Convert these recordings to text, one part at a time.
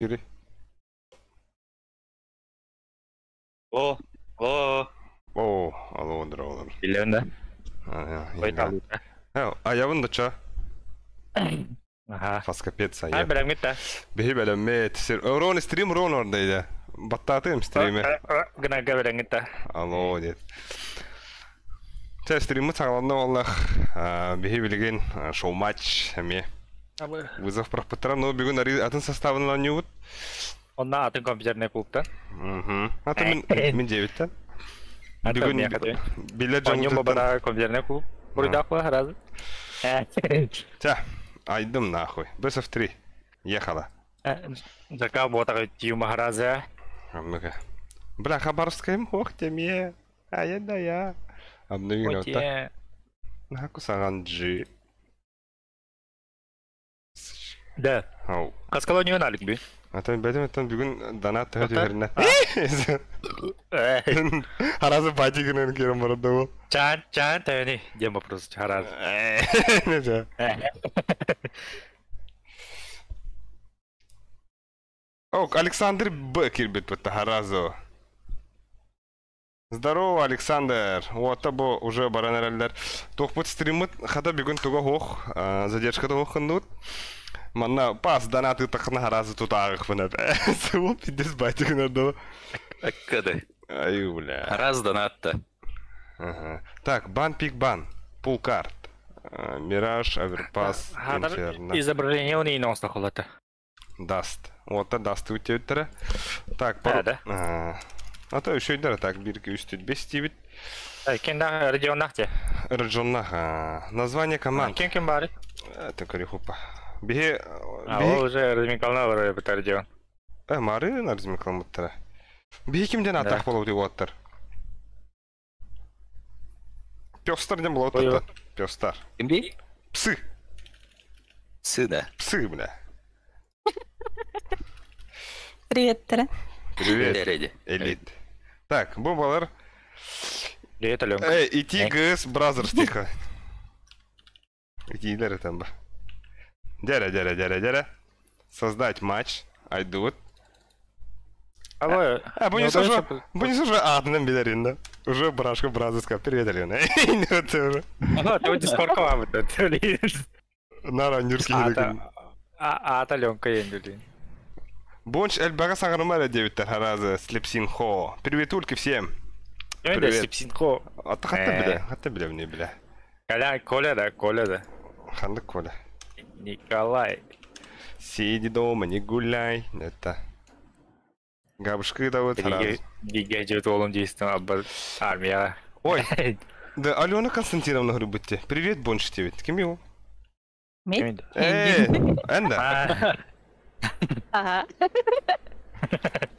Yürü. О, о, Oo, olur. билемде. Koytalım. Ayağın da ça. Aha. Faskapet Ay sayı. bilen gitti. Behi belemet. Ron stream ron oradaydı. Battatım stream'i. Gına bilen gitti. Alo diye. Te stream'i sağlandı valla. Behi bilgin show match hemi. Вызов прохпытра, но бегу на атын составын ланювут. Онна атын компьютерне клубтан. Аты мен 9-тен. Атын не хаты. Билет Онню жаңғыттан. бабара компьютерне клуб. Бурдақла разы. Тя, айдым нахуй. Бесов 3. Ехала. Зака ботаға тию махаразы. Ну-ка. Бля, хабаровская ох теме. Аяда я. Обновил вот. Нахуй саган джи. Да. Ау. Қасқала не өналік бі? Atan bugün dana tühü tühürüne. Harazı bacı günün kirim barada bu. Чан тәйіні. Дем вопрос харазы. Нече. Ок, Александр Б. кирбит бутта Харазу. Здорово, Александр. Вот это уже баранерлер. Тохпут стримит, хата бегун туго хох, задержка туго хандут. Манна пас донаты тахна Харазу тут ахвана. Су пидес батик надо. Аккады. Ай, бля. Хараз донатта. Ага. Так, бан пик бан. Пул карт. Мираж, Аверпас, Инферно. Изображение у нее носта холота. Даст. Вот это даст у тебя. Так, пару. А то еще и дара так, бирки устить без тивит. Кенда регион нахте. Раджоннаха. Название команд. Кем барит? Это корихупа. Беги. Уже размекал на вроде это регион. Мары на размекал муттара. Беги кимден атак болу деп оттар. Пёстар дем болу оттар. Пёстар. Кимди? Псы. Псы, да. Псы, бля. Привет, Тара. Привет. Элит. Так, бомбалар. Привет, Алёнка. Идти ГС Бразерс тихо. Иди, дары там. Дяра. Создать матч. Айдут. Будешь уже адным билерин, уже брашка Бразерска. Привет, Алена. Ты уже. Ага, ты вот дискорка вам это. На раннюрский язык. Ат Алёнка ендюли. Бонч Эльбага Сагарумара 9 Хараза Слепсинхо. Привет, ульки всем. Привет. Слепсинхо. А то хата бля мне, бля. Коля, да. Ханда Коля. Николай. Сиди дома, не гуляй. Это. Габушка да вот Хараз. Гигадет олым действием армия. Ой. Да, Алена Константиновна Грубытте. Привет, Бонч тебе. Кем его? Энда. Ага.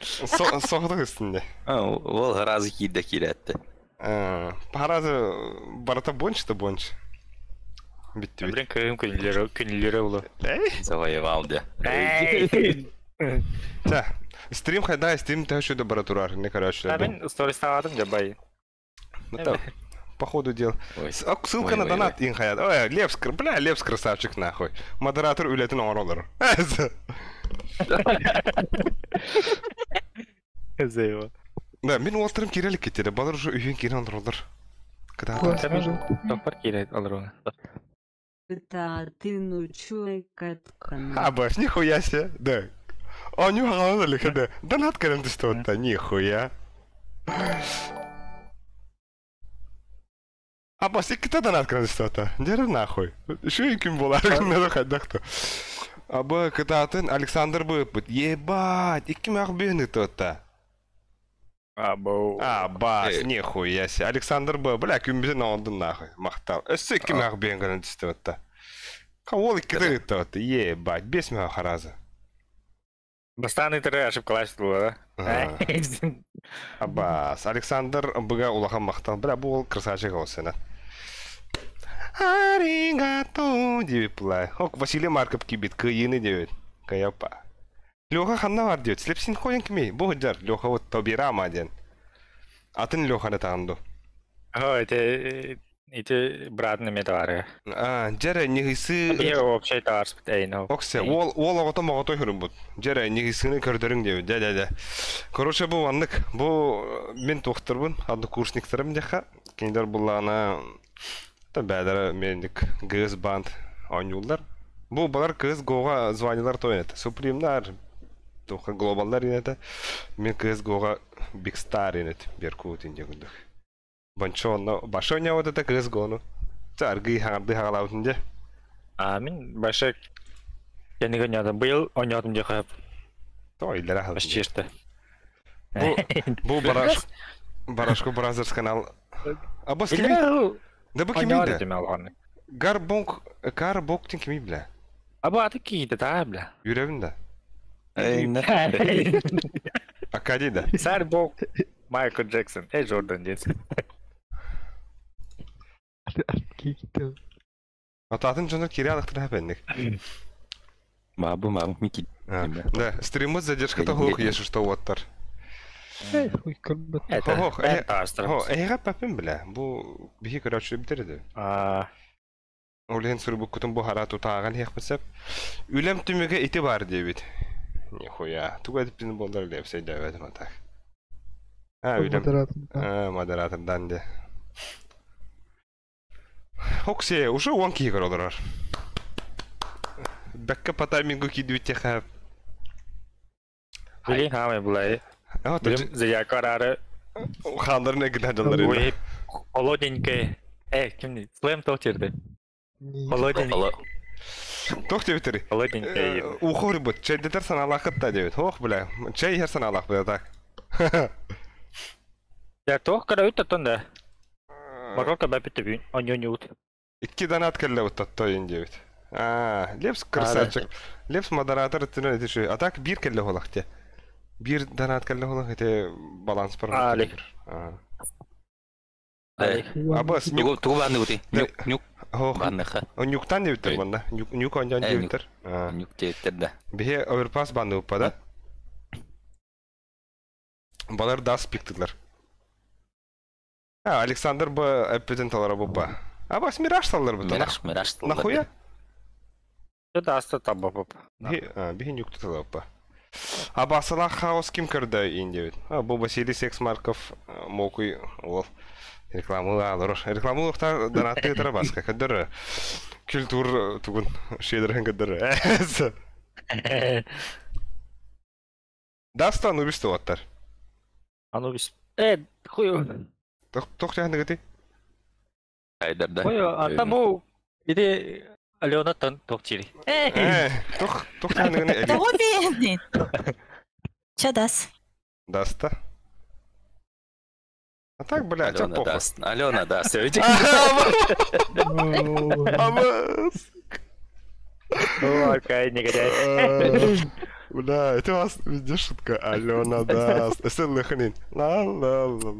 Соғдық үстінде. Ол Харазы кейді келетті. Харазы барата Бонч-та Бонч. Бітті бітті. Блин, күнілері ұлы. Завоевал, да. Та, стрим хайда, стрим тәу шөді баратурар, не короче. Мен сторис тавадым, жабай. По ходу дел. Ссылка на донат ин хаят. Ой, Лепскр, бля, Лепс красавчик нахуй. Модератор үлетін оролыр. Зейва. Да, мен олтырым керелік кетеді. Балар уже үйен керен оролыр. Топар керет алыр оны. Это ты нучуй каткан. Баш, нихуя себе. Да. О, нюхала лиха, да. Донат керен ты что-то, нихуя. Баш, и кто донат керен ты что-то? Деры нахуй. Шо и кем была? Надо ходить, да кто? Аба, когда ты Александр Быпыт. Ебать, и кем ахбены то-то? Бас, нихуя себе. Александр Б. Бля, кем бізен оңды нахуй. Мақтал. Өсі кем ахбен керен ты что-то? Кого ли киды то-то? Ебать, бес меня Хараза. Бастаны түрі ошибкалаш тұлы, да? Бас, Александр Б.ға улахан мақтал. Бля, бұл красавчик олсена. Аригато деп бұлай. Ок, Василий Марков кибет, күйені деп. Каяпа. Леха ханна бар деп. Слепсин қойын кімей? Бұл жар, Леха вот тобира ма ден. Атын Леханы тағынду. Ой, те İti bratın mı var? Jere nigisi Bir opsiyon tars bit no. Okse, wol ogoto mogoto hürümbut. Jere nigisini kördörün diyor. De. Koruşa bu vanlık. Bu men doktorbun. Adı kursniklerim deha. Kinder bullana da bədərə mendik qız band oynayırlar. Bu balar qız goğa zvanyalar toynadı. Supreme'lar toxa globallar yine men qız goğa Big Star yine Berkut indi gündük. Bançonno başonya oda da qız gonu. Çargı hardı halautunca. Amin başak kendi gönyadım. Bu yıl oynadım diye Toylara haldı. Başçıstı. Bu Barashko Brothers kanal. Abas kimi? Da bu kimi de? Garbok tin kimi bile? Aba adı ki de tabla. Yüreğinde. Aynen. Akadide. Sar bok Michael Jackson. Jordan Jackson. Atatın canı kiri alıktır hep endik. Мабу, Мики. Да, стримы задержка-то хох, если что, вот тар. Ben tarstırım. Эйга папин биле. Bu bihi körөчү битерди. Олен сүрбүк күтүн бу харату таган хек бисеп. Үлем түмүгө ити бар дебит. Нихуя. Туга деп бизин болдар деп сейдебет мата. Үлем. Модератордан де. Оксе, уже вонки игралар. Бекке патаймингу кидүтте хап. Bilin hamı bulay. Bilim ziya kararı. Xanların egidədirlər. Uyup Holodinke. Kimdi? Slam toçirdi. Holodinke. Toxte bitiri. Holodinke. Uxur bu. Çay detersən alaqat da deyit. Hox bilə. Çay hersən alaq bu tak. Ya toh kada üttətən də. Marokka bəbitti bir anyonyut. 2 dana atkelle uttattoyun deyit. Лепс красавчик. Лепс модератор тünün etişi. Atak bir kelle olaqtı. Bir danat kelle olaq ete balans par. Ali. Abas Tugu bandı uti. Nyuk. Bandı. O nyuktan deyiptir bunda. Nyuk ondan deyiptir. Nyuk deyiptir de. Bihe overpass bandı upada. Balar das piktiler. Alexander bu epidentalara bupa. Abas Mirage sallar bu. Mirage. Нахуя? Ya da hasta tabba baba. Bihi nyuk tutulur bu. Абасала хаос ким кірді ендеуід. Бұл Василий Сексмарков мокуй ол рекламалы алыр. Рекламалы ұқтар донатты етірі басқа кәдірі. Культур тұғын шедірін кәдірі. Даста Анубис тұғаттар. Анубис. Хойо. Тоқ жағынды кәті? Айдарда. Хойо, ата бұл. Иде Алена Токчири. Тоқ жағынды кәті? Тоби! Чё даст? Даста? А так, блядь, а похуй. Алена даст. Абас! Ой, какая негодяй. Бля, это у вас везде шутка. Алена даст. Эстен лыханин. Ла-ла-ла.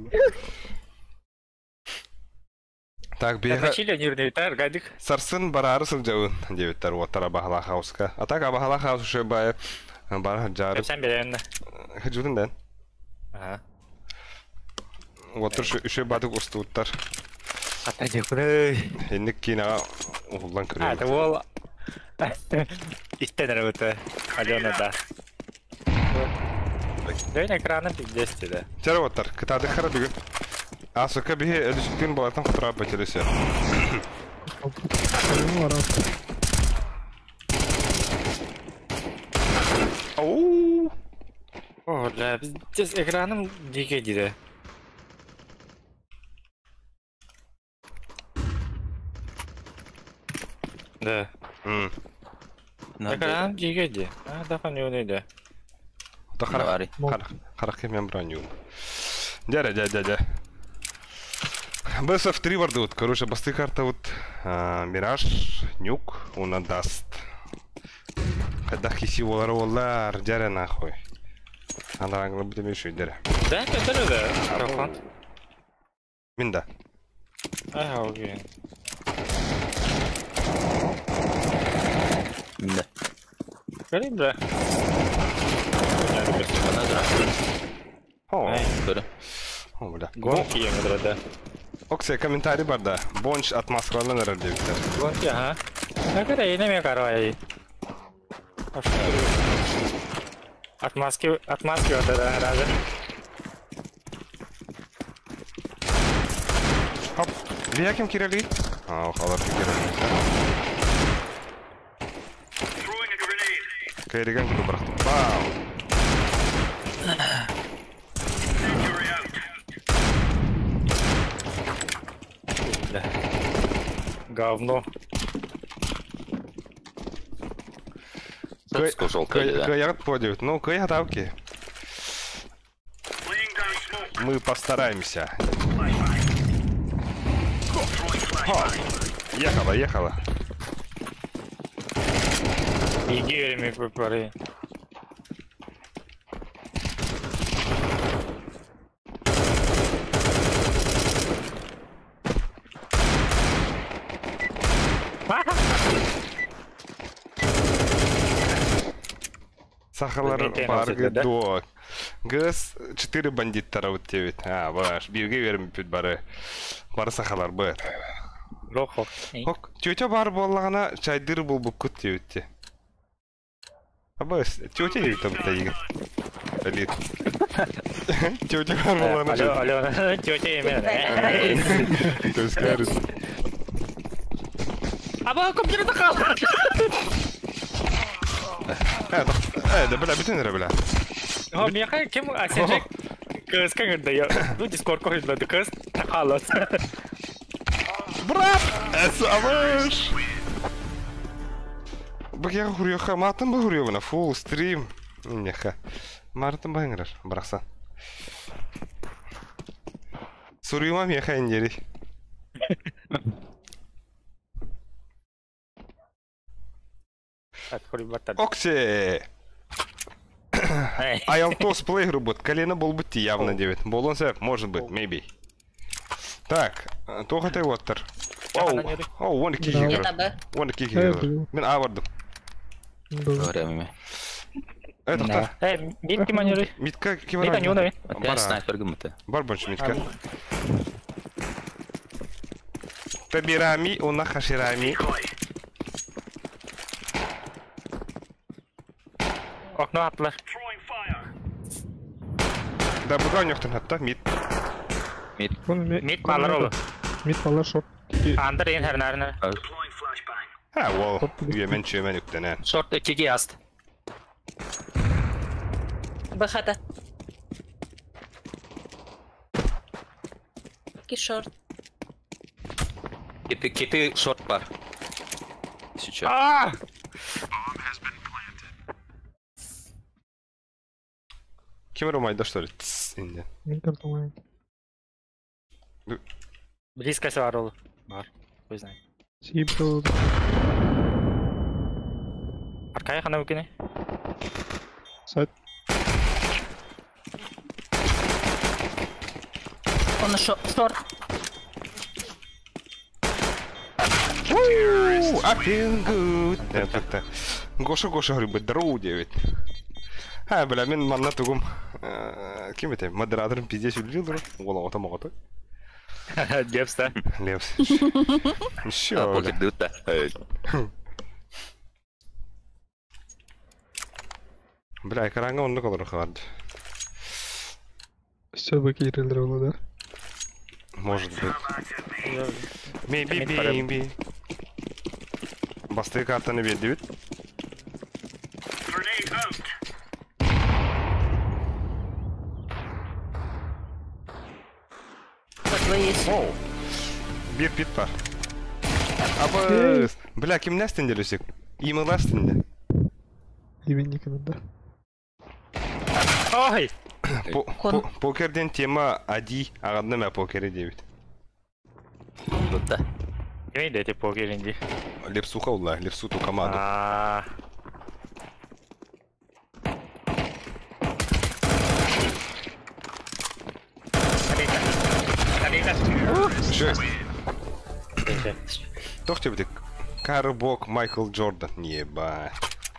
Так, бега... Начали они рневитар, гадик. Сарсын барары сылжауын, дебеттер, оттара бахала хауска. А так, абахала хаус уже бая... Бара жарып... Sen bilen. Хыджудын ден. Ага. Оттыр үші бадық ұстуыттар. Ата декуны. Енік кейінаға ұғылдан көрген. Это ол... İstenir öte. Alena da. Dön ekranı пиздец да. Тәрі оттар, кітады қара бүгін. Асықа бігі әлішіктен балатан құтыра бәтелесі. Оу! О, да, пиздец, экранım dike dedi. Да. Экранım dike dedi. Daha ne öyleydi? Қара кемен броню. Дәрі. Бэс F3 барды вот, короче, басты карта вот Мираж, Нюк, он даст. Когда хиси олар, дәрі нахуй. Ана аңлы бітім еще дәрі. Да, который да, Арафан. Мен да. Ага, окей. Да. Горим, да. О, Көрі. бля. Гонки ему да. Оксай, комментарий бар да. Бонч отмазкаланар дебиттер. Гонки, ага. Нагара неме карвай. Отмазки вот это разы. Хоп. Вияким кирели? Халар кирели. Кайриган күлі бырақты. Бау! Говно. Желтый, да. Каят подают. Ну, каят авки. Мы постараемся. Ехала. Игерами попали. Сахалар баргы до. Гыз 4 бандиттара өттебет. Баш, бирге верім пүт бары. Бары сахалар бұр. Лохо. Хок, тетя бар болғана чайдыр бұл бұққыт тебетте. Абас, тетя дейді бұқта егін. Әлет. Тетя бар болғана чайдыр. Алена, тетя емен. Төскәріс. Аба, компьютерді қалды. Да бля, бітінері бля. Мен қай, кем асенжек көз кәңірді я. Ну, дискорд қойдылады көз тақалыз. Брат! Абаш! Бak я хурьёха, матым ба хурьёвана, фул стрим. Неха. Мартым ба инграр, брақсан. Сурьюма меха индери. Оксе! Аялтос плей работ, колено был быть явно 9. Болон сэп, может быть, maybe. Так, тоха ты вотер. Оу, вон кикигер. Вон кикигер. Мен авардым. Времени. Это кто? Митки манеры. Митка кем Митка не унави. Я снайпер гумыты. Барбанч митка. Табирами, уна хаширами. Окно атлар. Да, буга нёхтен хатта, мит. Мит балар олу. Мид балар шорт. Андыр ең әрнәріне. Вол, үемен чөмен үктенен. Шорт 2-ге аст. Бахата. Кишорт. Кипи шорт бар. Сейчас. Ааа! Кем ромайда что ли? Тссс, инде. Мид картомай. Близкасы бар олу. Бар. Көй знай. Сибро. Аркая қана өкене? Сайт. Он шорт. I feel good. Гоша говорит, здорово, 9. Бля, мен манна тугум. Кем это? Модераторым пиздец улил, дурак. Голова там могото. Лепс, да? Лепс. Еще, Покер бля. дыта. Бля, каранга онды колор хват. Все бакирилер олар. Может быть. Maybe. Басты картаны бер, дебит. Оу. Bir pit var. Абыз. Бля, ким нәстінде лүсек? Имы ләстінде. Ивенниками, да. Ой! Покерден тема ади, ағадны мә покері дебит. Дыта. Кемей де те покеринди. Лепсуха улла, лепсу ту команду. Ааа. Жесть. Тох тебе Карбок, Майкл Джордан. Ебать.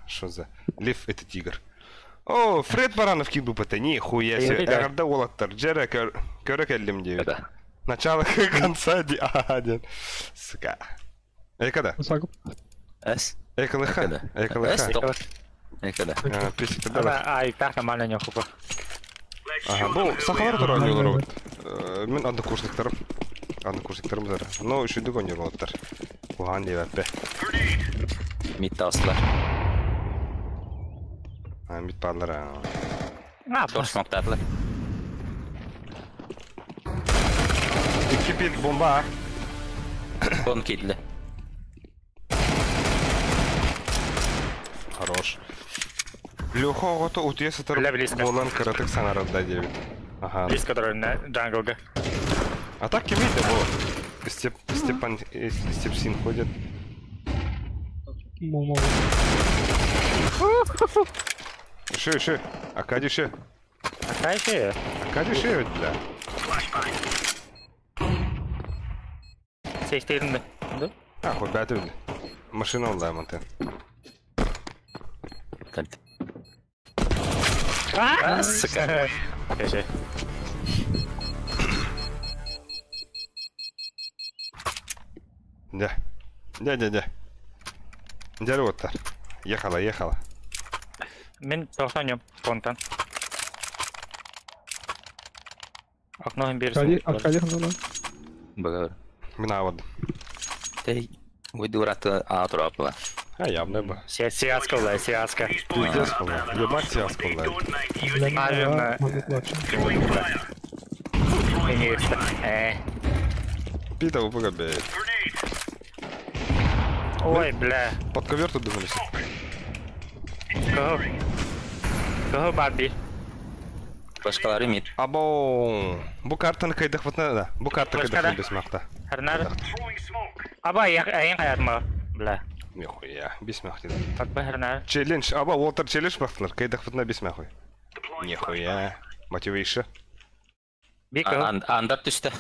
Что за... Лев это тигр. О, Фред Баранов кинул это. Нихуя себе. Ағарда олаттар. Джера көрі кәлдім дебит. Начало конца один. Сука. Эйкада. Сагып. С. Эйкалыха. Эйкалыха. Стоп. Экада. Писик тебе. Айта нормально не хупа. Ага, бұл сақалар тұр ойнай олар. Мен однокурсниктарым. Однокурсниктарым зары. Но үшіндік ойнай олаттар. Оған деп әппе. Мидді асылар. Мид падлар. Дор смоктадылар. Iki pit bomba. Кон кейділі. Хорош. Леха оғыты утия сытыр Бля, близко. болан кыратык санарында дебит. Ага. Близко дорога на джанглга. А так кемейді бұл. Степсин ходит. Момо. Ши. Акади ши. Какая еще? Акади ши ведь, бля. Сейфтейдin да? А, хоть бәті білді. Машина олдай монтен. Кәлді. Сука. Кеше. Да. Дәрі оттар. Ехала. Мен тоқтанем понтан. Окно берсін. Аркадий ханала. Бағар. Мен авадым. Тей. Ойды ұраты аутропла. А, явно бы. Сиаска олай, сиаска. Пиздец олай. Ебать сиаска олай. Наверное. Конечно. Пита упыга бейт. Ой, бля. Под ковер тут думались. Кого Барби? Башқалары мид. Або. Бұл картаны кайдақ бұтна да. Бұл карта Башқа кайдақ да? бесмақта. Харнар. Аба, аян хаятма. Бля. Нихуя. Бесмақ деді. Татба харнар. Челлендж. Аба, Уолтер челлендж бақтылар. Кайдақ бұтна бесмақ ой. Нихуя. Мотивейші. Бико. Андар түсті.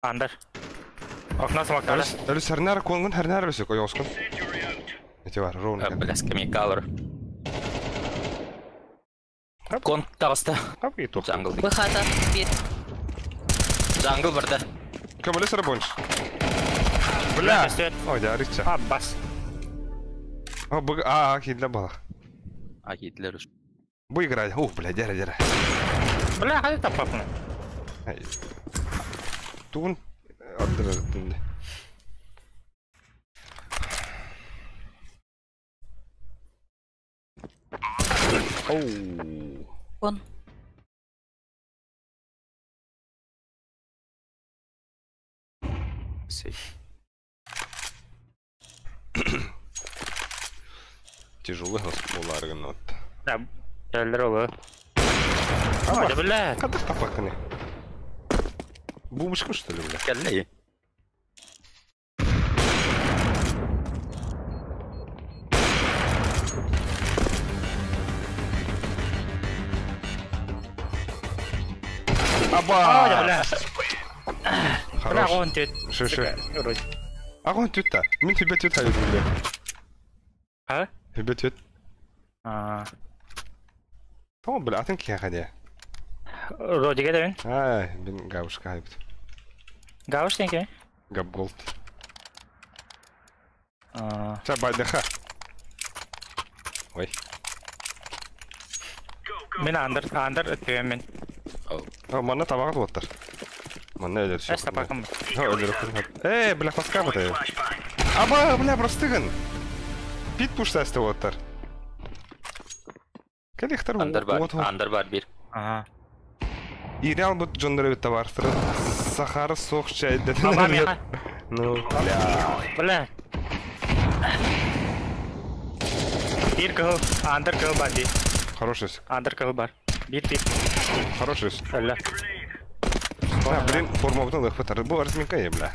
Андер. Окно смоктады. Әлі сәрнәрі қолыңын әрнәрі өсек. Ой, осқын. Эти бар, ровно. Бляска мекалыр. Кон тағысты. Қап, и тоқ. Джангл. Бхата. Бит. Джангл барды. Кабылы сара бойынш. Бля! Бля. Ой, да, рича. Аббас. Хидлі бала. Агитлер үш. Бұл играть. Ух, бля, дәрі. Бля, хadi тапапны. Туғын аттыры түнді. Оу. Он. Сей. Тяжелый олар гына. Да, келдер олы. Ой, бля. Қадық тапақыны. Бумышқы, что ли, бля? Кәлі. Ой, Аба! бля. Бля, Хорош. он тет. Ши. Вроде. Ағын түтті. Мен төбе түт хайып, бля. А? Төбе түт. Tamam, bля, атын кия қадия. Вроде кетебин. Ай, мен гавышқа хайып. Гауш тенке. Гап голд. Ча, байдыха. Ой. Мен андер төмен. Мана табағы оттар. Мана өлер Эс тапакым. Өлер өкін. Бля, паска бұтай. Аба, бля, простығын. Пит пушта әсті оттар. Кәлектер Андар бар бір. Ага. Иреал бұт жондар өтті барыстыры. Сахары соқ шайды. Аба, меха. Ну, бля. Бля. Bir kıl, андер кыл бар бир. Хороший өсік. Андер кыл бар. Bir. Хороший өсік. Өлі. Блин, форма бұтын лық бұтары. Бұл арзменка е, бля.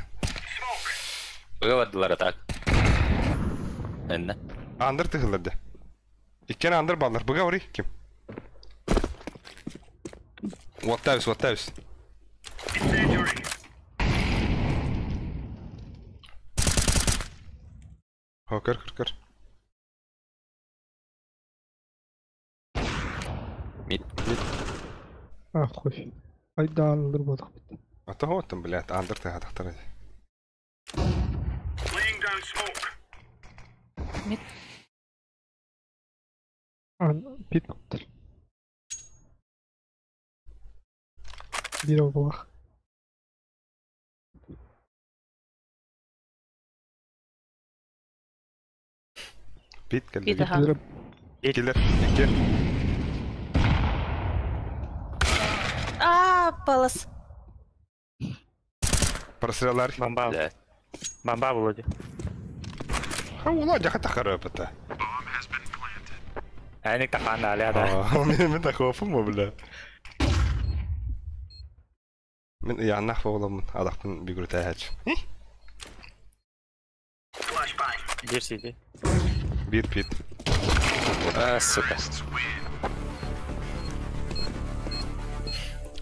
Бұға бадылар атақ. Әнді. Андыр тығылырды. Иккен андыр балдар. Бұға ұрай, кем? Уаттайыз. О, кір. Мид. Ахуй. Айдалдыр бодық. Ата хоттым, блядь, андыр тахтар. Мид. Пит коптер. Бир болақ. Пит Пит, келді. ага. Келер. Келер. Палас. Просрелар. Бомба. Да. Бомба вроде. Ула жака тахарып это. Они тахан дали, да. Мен тахофым мı бля? Мен янах фоламын, адақпын бигүр тәһәч. Держите. Бит пит. Сука.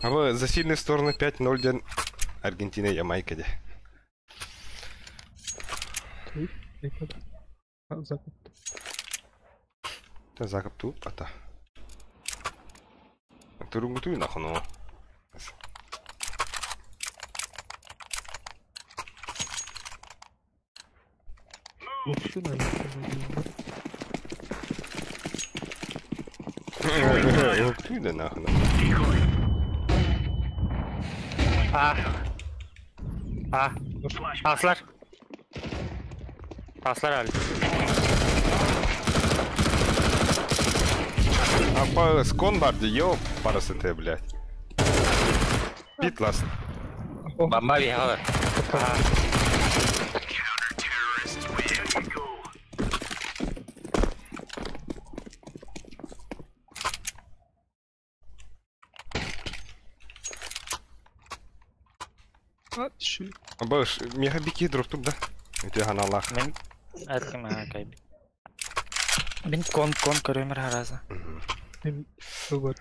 Абы за сильные стороны 5-0 ден Аргентина и Ямайка де. Той. Никуда. Закуп. Та закап ту ата. Турунгу ту нахуй ну. Лучше, наверное. Ту да нахуй. Aslar. Aslar Ali. Апа скон барди, ёп, парасы ты, блядь. Пит ласт. Бомба въехала. Чу. Абы меха бики дроп туп да. Өте ханалах. Мен әткім кайбы. Мен кон көрөмөр харазы. Мен бар.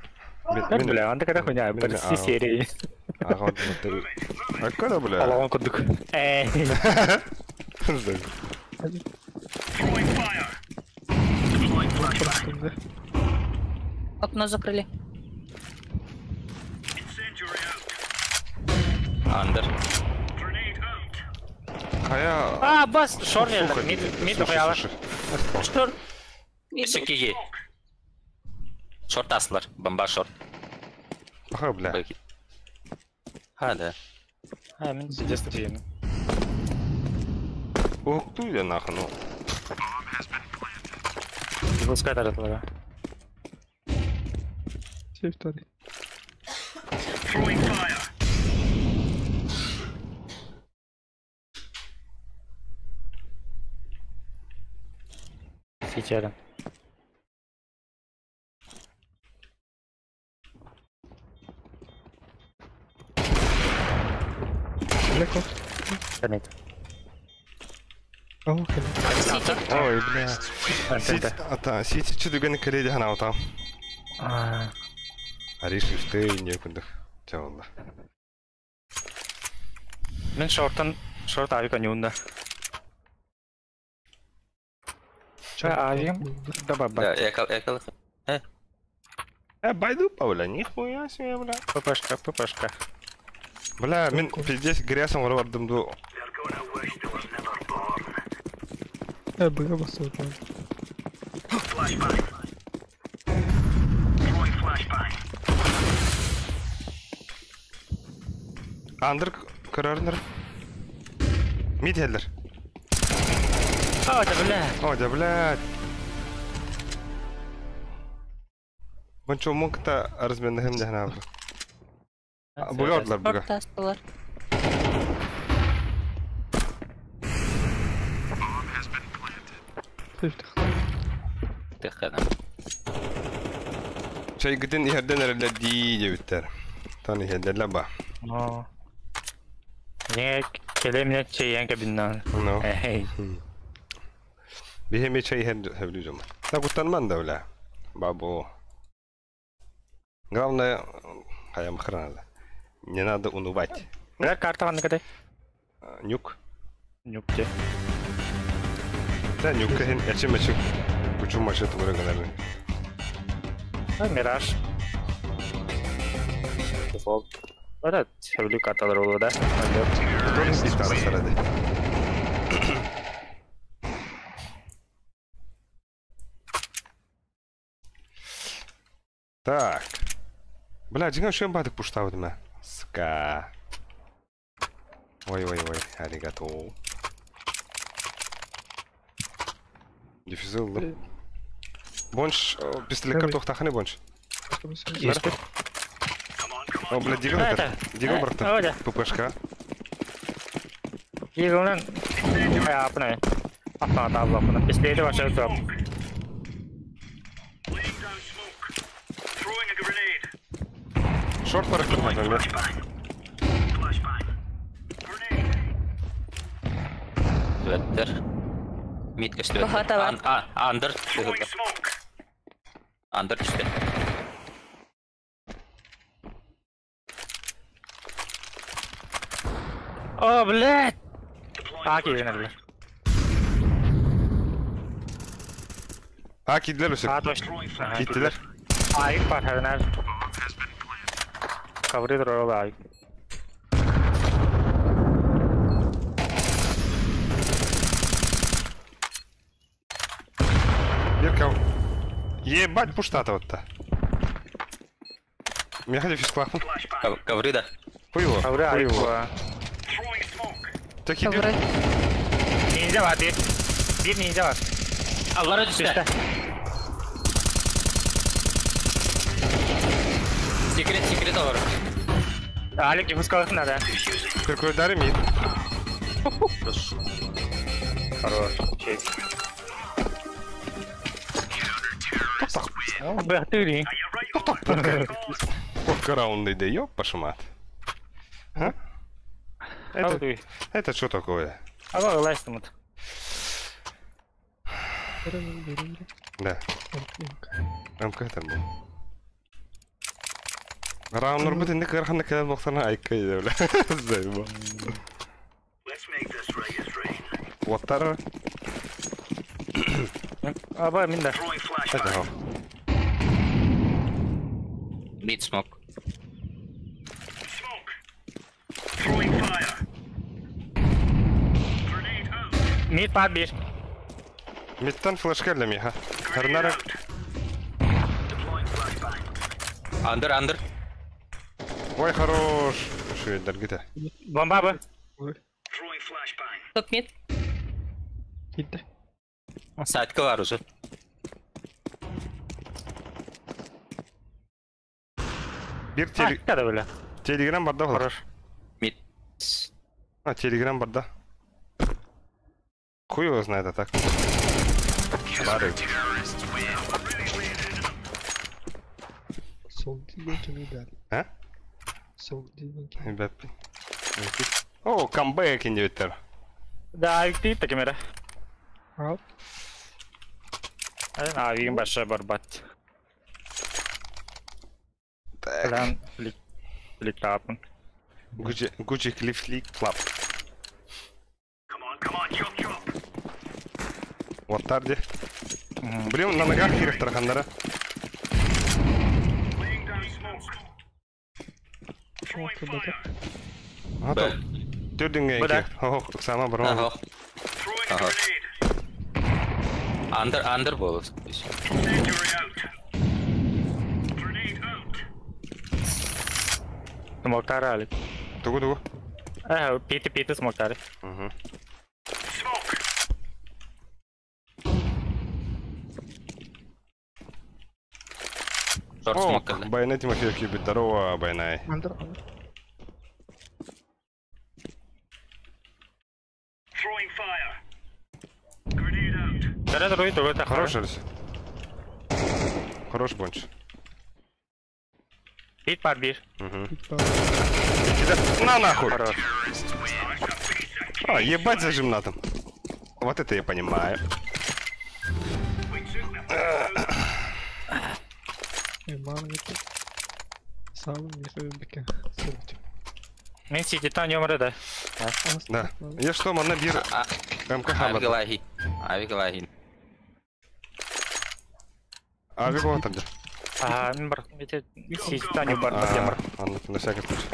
Мен бля, анда kada хуйня, бір серии. Ага, вот. А когда, бля? Алған күндік. Просто Окно закрыли. Андер. Кая... Бас, шор елді. Мид қояла. Штор. Сикиги. Шорт асылар. Бомба шорт. Ага, бля. Ha да. Мен здесь топием. Оқту я нахуй, ну. Пускай таратылар. Сейф тари. Сичерен. Леко. Танет. Ау, хеле. Ой, бля. Сити, ата, сити чудыганы кореди хана отам. Ариш үстэй не күндөх. Жавалла. Мен шорт авика нюнда. Авием? Да баба. Якалы. Байду пауля, нихуя себе, бля. ППшка. Бля, мен пиздец грязом вардым ду. Быга басып. Андыр кырарныр. Мителдер. Да, О, да, блядь. Бончо мункта разменным дехна. Бугадылар буга. Тастылар. Сейф Тихо. Чай гидин иһерден эреле ди дебиттер. Таны иһердер ба. Не келемне чейен кабиннан. Ну. Эй. Бихеме чай иһер жом. Так утанман да бля. Бабу. Главное, хаям храна. Не надо унывать. Бля, карта ванна кадай. Нюк. Нюкте. Да, нюк хен ячим. Кучу машет вырыганар. Мираж. Default. Ada heavily katalar olur da. Который спит ради. Так. Бля, диган что я бадык пуштау диме? Ска. Ой, аригато. Дефизил, да? Бонч, пистолет картох таханы бонч. Есть. О, бля, диган это. Диган, брата. ППшка. Eagle kayak apa nih? Apa tahu apa nih? Pistol itu masih drop. Шорт парашют, например. Ветер. Митка стоит. Багато. Андер. Андер işte. Oh, блядь! Aki наверное. Gittiler Hüseyin. Точно. Gittiler. Ayık var her. Cover it roll ayık. Бирка. Ебать пуштата-то. Меня хотя физклахну. Ковры, да. Хуево. Cover ayık var. Так иди. Ковры. Ninja var bir. Bir ninja var. Allara düştü. Üstte. Секрет olur. Alik nüfus kalsın da. Какой удар имеет? Хорош. Şey. Бахтыри. Сколько раундов да ёб пошмат. А? Это что такое? Ага, лайстым вот. Да. МК там был. Раунд норбит инде кырхана калан баксана айкай да бля. Зайба. Ватар. Аба минда. Это хо. Mid smoke. Mid pad bir. Миттан флешка для миха. Харнара. Андер. Ой, хорош. Что это, дорогие-то? Bomba abi. Топ мид. Gitti. Side'ka var uzun. Bir Kada böyle. телеграм барда бар. Хорош. Mid. Телеграм барда. Хуй его знает, а так. Бары. Sol değil kimi der. А? Sol değil kimi. Ребят. О, камбэк индивидуал. Da ayık değil takım yere. Al. Hadi abim başa barbat. Так. Lan flick yapın. Gucci Cliff League Club. Вот тарди. Блин, на ногах хиров тарахандара. Orta bacak. А то. Төрдүнгө Бада. эки. Ох, сама бро. Aha. Андер болу. Smoke'ları alik. Тугу. Piti smoke'ları. Угу. Short О, smoke geldi. Байнай Тимофеев любит. Здорово, Байнай. Under. Nerede duruyor duruyor da Хорош, Арси. Хорош бонч. Pit var bir. Угу. Git bak. На нахуй! Хорош. А, ебать зажим на там. Вот это я понимаю. Mağara gitti. Sağ olun. Neyse bekle. Sıvıcı. Ben CT'den yomara da. Да. Я что, мана бир МК Abi Хамад. gelahi. Ави го там. Мен бар. Эти систане бар проблема. На всякий случай.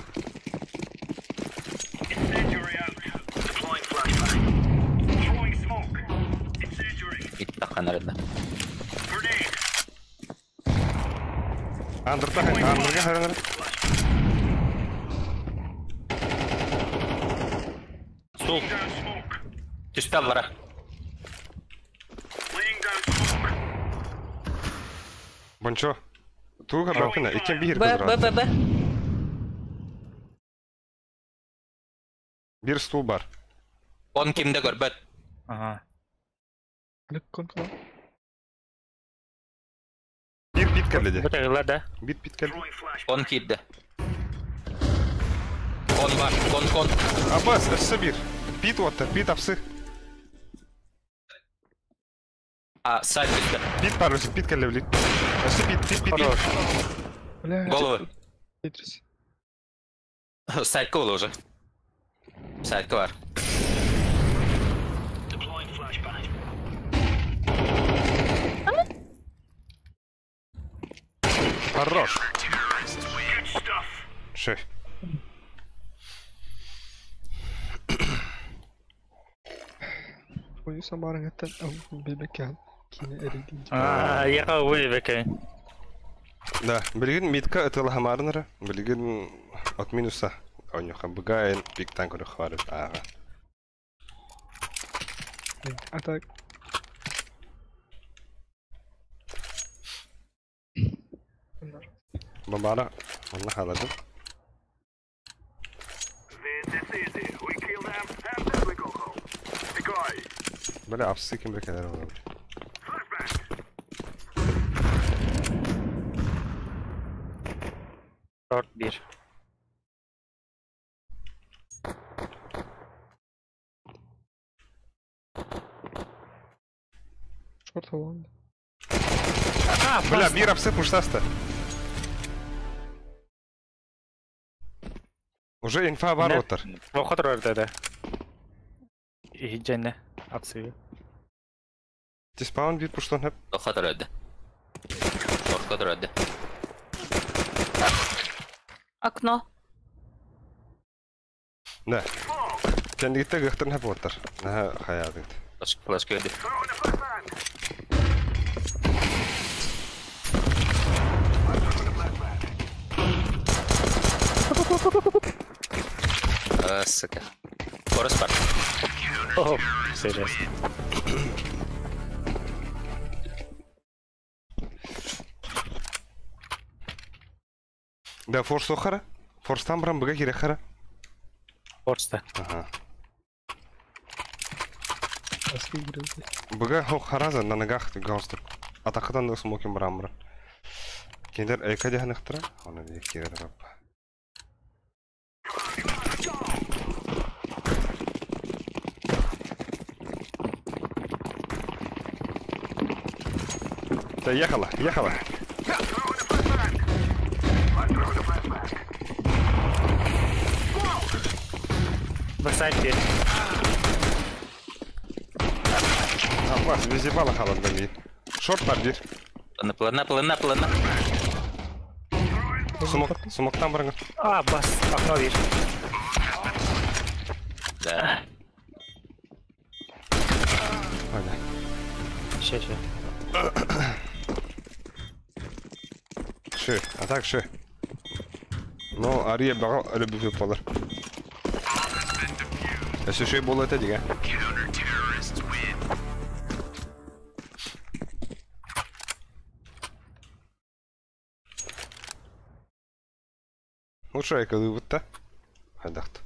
Иттахан арада. Андерга харанар. Сул. Түстә бара. Бончо. Туга бакына, икен бир Б, кызра. Б. Бир стул бар. Он кимдә көрбәт. Ага. Лек кон кала. Бир бит келди. Bu taglar da. Бит келди. Он кидде. Он бар. Кон. Абас, эссе бир. Бит отты, бит апсы. Сайт түстә. Бит бар, өсі бит келди. Эссе бит. Хорош. Бля. Головы. Тетрис. Сайтка ул уже. Сайтка бар. Хорош. Ше. Oyun samarang atan ang bebekan. Kine eridi. Яка вы беке. Да, билген митка этыл хамарнара, билген от минуса. Он яха бгаен биг танк рахвар ага. Атак. Бомбара, والله халадым. Бля, апсы ким бекелер var. Short 1. Short olan. Бля, бир апсы пуштаста. Уже инфа бар отыр. Вахатыр орда да. И жenne апсы. Диспаун бит пуштон хеп. Хатыр әдә. Шортка дөрәдә. Окно. Да. Кендигите гыхтын хеп отыр. На хаядыт. Флешка әдә. Сука. Форс бар. О, serious. Да, форс охара. Форстан брам бага кире хара. Force'da. Ага. Aski girdi. Бага хох хараза на ногах гаустук. Атакадан да смокин брамра. Кендер экаде ханахтра. Она ди кире рап. Да ехала. Backside 1. Аббас, вези бала халат бали. Шорт бар бир. Плана. Сумоктан барыңа. Бас. Окно 1. Да. Hadi. Şey. Ше, атак ше. Но ария бага ölü bir yapalım. Eşe şey bol ete diye. Лучше я когда вот-то. Хадахт.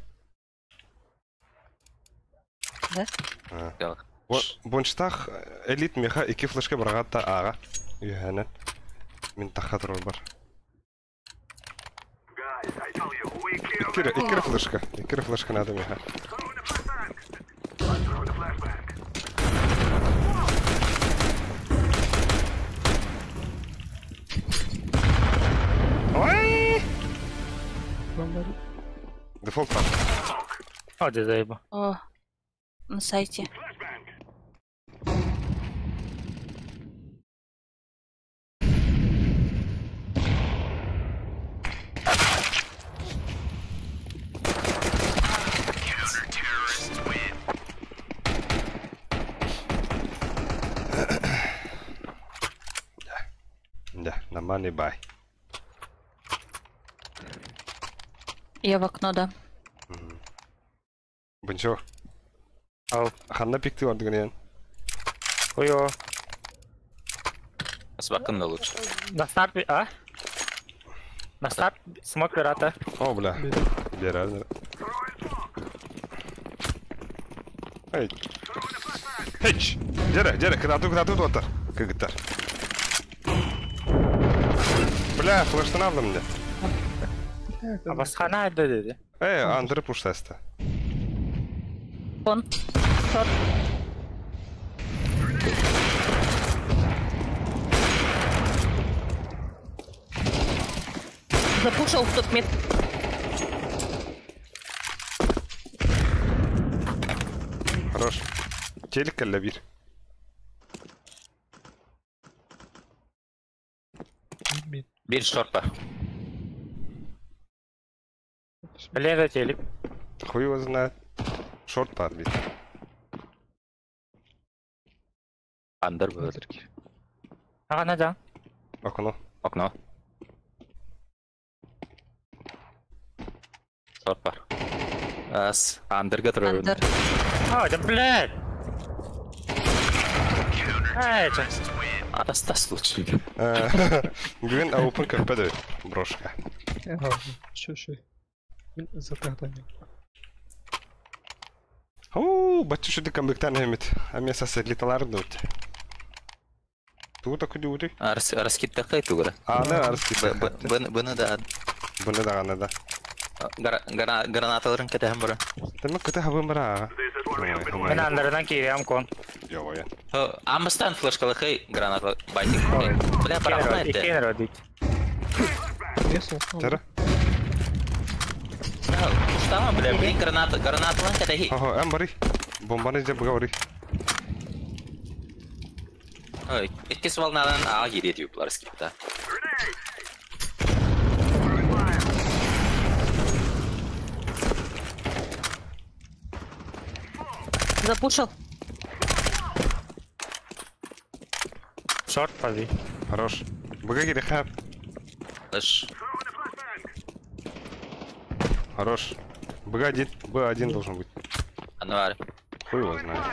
Да? Ял. Бончтах элит меха iki флешка баргатта ага. Юханат. Min тахатрол бар. Иккер флешка надо меха. Ой! Дефолт там. Hadi zaybı. О, на сайте. Да, нормальный бай. Я в окно, да. Бунчо. Ау. Ханна пикты ордыгын. Ой-ой. С бакында лучше. На старт, а? На старт смог пирата. О, бля. Берер. Эй. Хеч. Джере, крату дотар. Как это? Бля, флештан aldım da. Басхана айда dedi. Андырып пуштасты. Вон. Шорт. Запушил в топ-мид. Хорош. Телек әлі бір. Мид. Bir short бар. Лево телек. Хуй его знает. Шорт бар бит. Under böyle. Ағана жан. Окно. Окно. Short бар. As under'ga тұрып. Андер. А, да блядь. Ай, ча. Араста случай. Гвен open кәппеді брошка. Шо. Мен за тағдами. Оу, бачу шуды камбектан хемет. Ами сасы литаларын дөт. Туғыта күді өді? Раскидта қайты ғыра. Аны арыскиді. Бұны да Бұны да ғаны да. гранаталарын кетем бара. Тәмі күті хабын бара аға. Мен андырдан кейрем кон. Йо, я. Амыстан флешкалы хей гранаталы байтик. Бля, парақна етті. Икен родит. Я слухал. Тәрі? Ұштама, бля, блин, гранаталан кете хей. Ого, әм бари. Бомбаны жеп бұға бари. Ikkisi valnadan ağa geriye diyorlar skipta. Запушил. Шорт пози. Хорош. Бұға кері қап. Лыш. Хорош. Б1 должен быть. Анвар. Хуй его знает.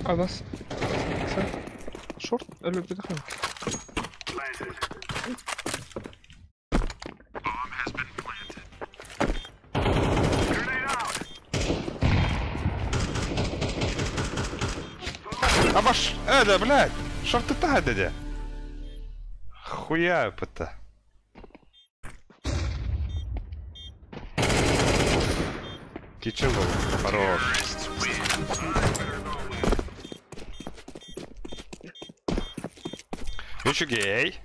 А нас. Шорт, әлі бір хан. Абаш! Да, блядь! Шорт ты та дядя? Хуя это. Кичен был. Хорош. Еще гей.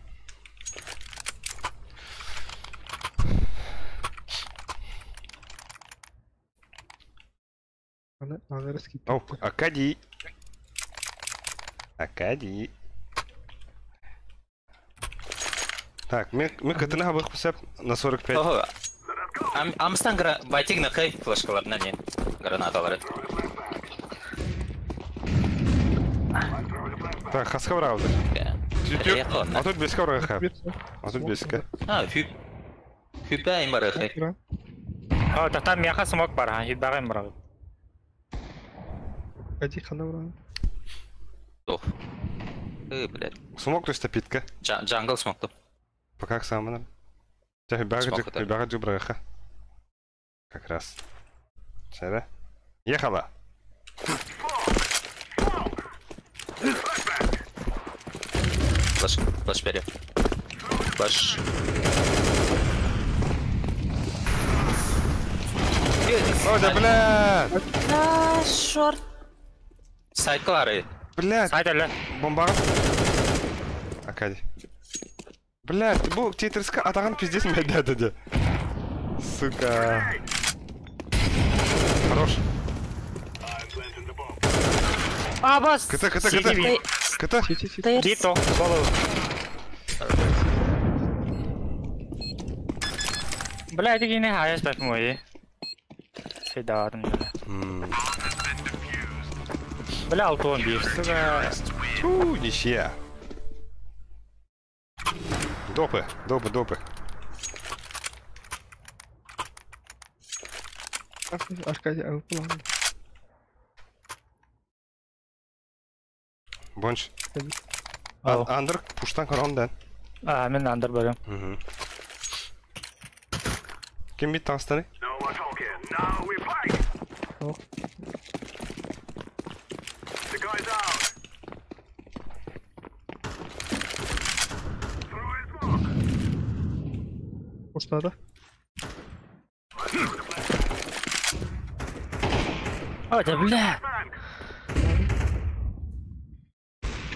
Аны раскид. О, Акадий. Акадий. Так, мы катына выпустим на 45. Ого. Амыстан байтик на хей флешкаларына не гранаталары. Так, хаска врауды. А тут без ковра хап. А тут без ка. Хүбәйм бары хей. А, тахтан мяха смог бар, ха, хит багайм бар. Ади хана врау. Ох. Блядь. Смог то стопитка. Джангл смокту. Пока самым. Тя хибага браха. Как раз. Сера. Ехала. Флеш вперед. Флеш. О, да блядь! Да, шорт. Сайтлары. Блядь! Сайда Бомба. Акади. Блядь, бұл титрска атаған пиздец мәді деді. Сука. Хорош. А, бас! Кыта. Тейрс. Дито, болу. Бля, это гине хайс бэт мой. Фидарн. Бля, алтон бив. Сука. Ничья. Допы, допы. Аркадий алып. Бонч. Ау. Андыр пуштан карауындан. Мен андыр барам. Кем бит таңстаны? Устады. Да бля.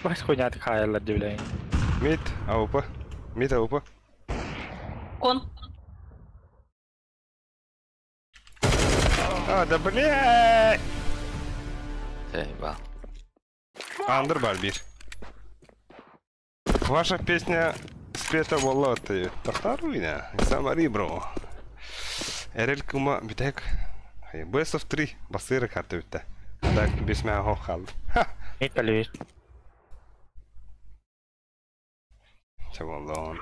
Баш хуйня такая, ладно, бля. Мид, аупа. Мид, аупа. Кон. Да блядь! Ебал. Андыр бар бир. Ваша песня спета была ты. Тахаруйна. Самари, бро. Эрел кума битек. Best of 3 басыры карты битте. Так бесмә хо халды. Мид калвир. Чаваллон.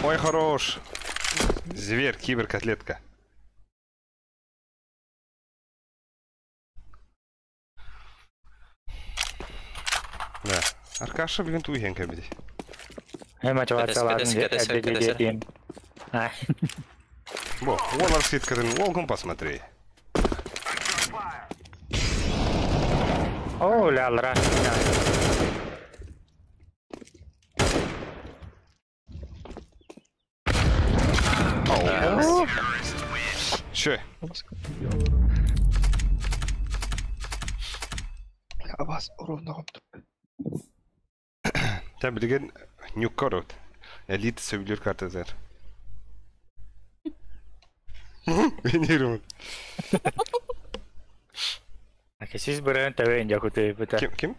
Ой, хорош. Зверь, киберкотлетка. Да. Аркаша, блин, туйхенка беди. Мотивация. Бо, вон арситкатын, волком посмотри. О, лялра. Че? Я вас ровно гопту. Та билген нюккорот. Элит сөйлер картазар. Венерун. Сиз бирен тавен жакуты бета. Ким?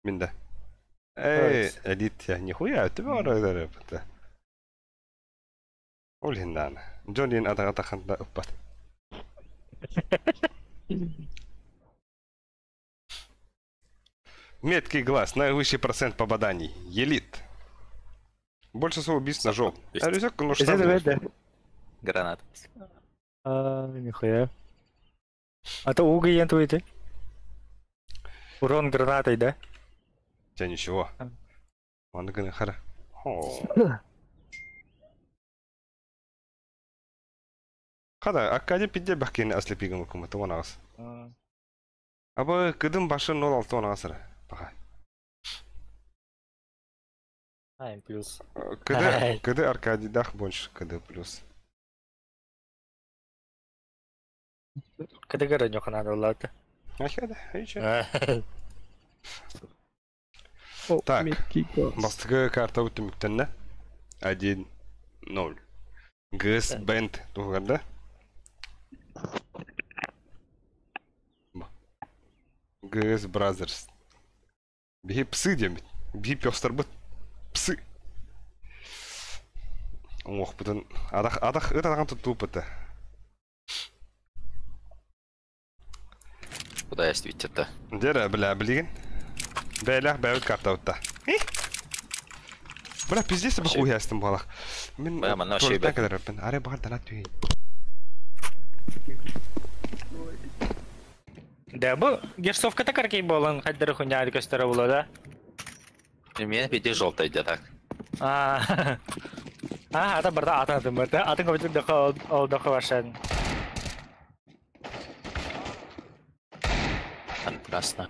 Минда. Элит я нихуя, ты варайдар бета. Олхиндан. Джонин ата ханда уппат. Меткий глаз, наивысший процент попаданий. Елит. Больше всего убийств ножом. А рюкзак, ну что? Гранат. Нихуя. А то угол ентуете. Урон гранатой, да? У тебя ничего. Он гана хара. Хада, аккади пидде бахкин аслепигам кумата ванас. Аба кыдым башы 06 ванасыр. Баха. Плюс. Кыды Аркадий дах больше кыды плюс. Когда горанёха надо лата. Ахада, так, бастығы карта өтіміктенне 1-0. Гэс бэнд туғанда. Гэс Бразерс. Бихи псы демет. Бихи пёстар бұд. Псы. Оқ бұтын. Адақ ұтадаған тұту бұты. Куда есть видите-то? Дера, бля, блин. Бәләх бәуіт карта өтті. Бля, пиздесі бұқ ұястым балақ. Мен туалеттен кәдір өппін. Аре бағар дана түйін. Да, бұл герсовката каркей болын, қайдары хуйняды көстері болу, да? У меня пяти желтый где-то. Ата барда атын барда. Атын көбітік дақы башадың. Прекрасно.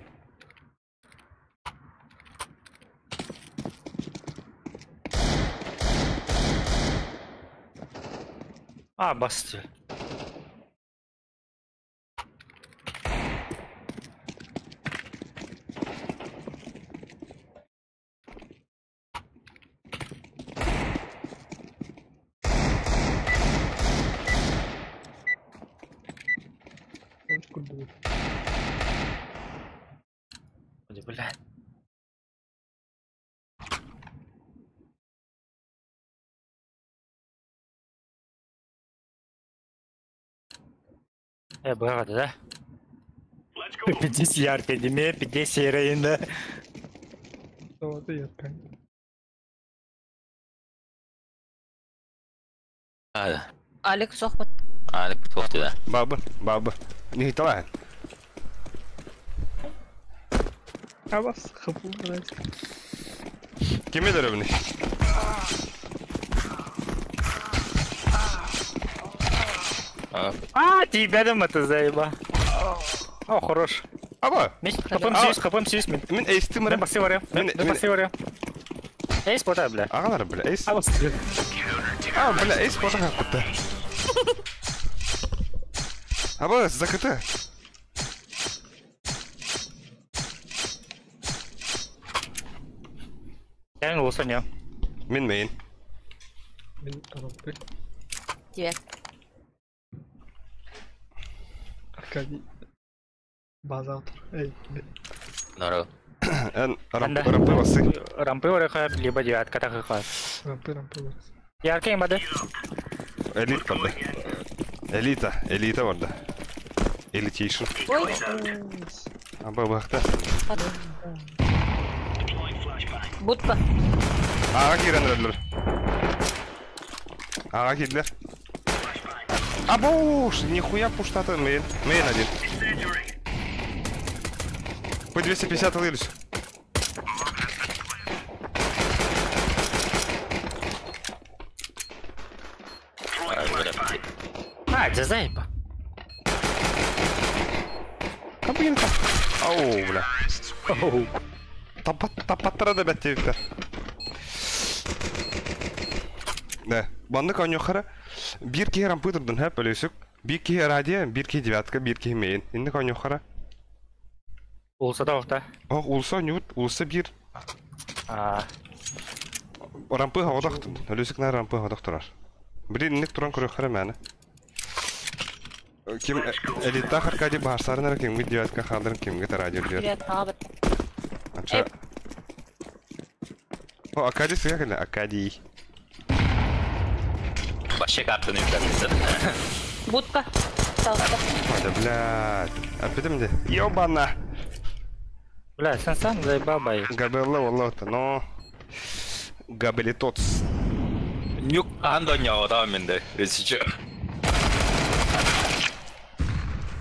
Басты. Блядь. Бывает, да? 50 ярко, деме, 50 серейно. Что ты ярко? Алекс сохбат. Алик бутылки, да. Бабы. Не талай. А вас хапу, блядь. Кеме дөрөвний? Тебя там это заеба. О, хорош. Аба. Хапам сюз, мен. Мен эйсти Мен баси варя. Мен баси варя. Эйс пота, бля. Агалар бля, эйс. Бля. Бля, эйс пота хакта. Аба, закыта. Кәң болсын, я. Мен мейн. Мен Рампы. Девят. Аркадий. База отыр. Эй, Нору. Эн рампы басы. Рампы варя хай, либо девятка так хай. Рампы барыз. Ярко им бады. Элит барды. Элита барды. Элитейшн. Ой. Аба бақта. Будка. Аға кирендерлер. Аға кидлер. Абуш, нихуя пуштаты. Мейн один. По 250 лырыш. Это заеба. Кабинка. Ау, бля. Тапаттыра да бәттевіктер. Да, банды коньоқары. Bir kere rampı durdun hep öyle yüksek. Bir kere radya, bir kere девятка, bir kere main. Şimdi konьоқары. Olsa da orta. Улса нют, улса bir. Rampı havadaqtın. Öyle yüksek ne rampı havadaq durar. Bir inlik duran konьоқары мәні. Kim elita Arkadiy Barsarın kim bir девятка xaldırın kimge de radyo diyor. Девят, абат. Aça. O Arkadiy suya geldi, Arkadiy. Вообще карту не вкатывается. Будка. Салата. Hadi блядь. Опять де. Ёбана. Бля, sen сам заеба бай. Габелла валлата, но габелитоц. Нюк андоня да менде. Резиче.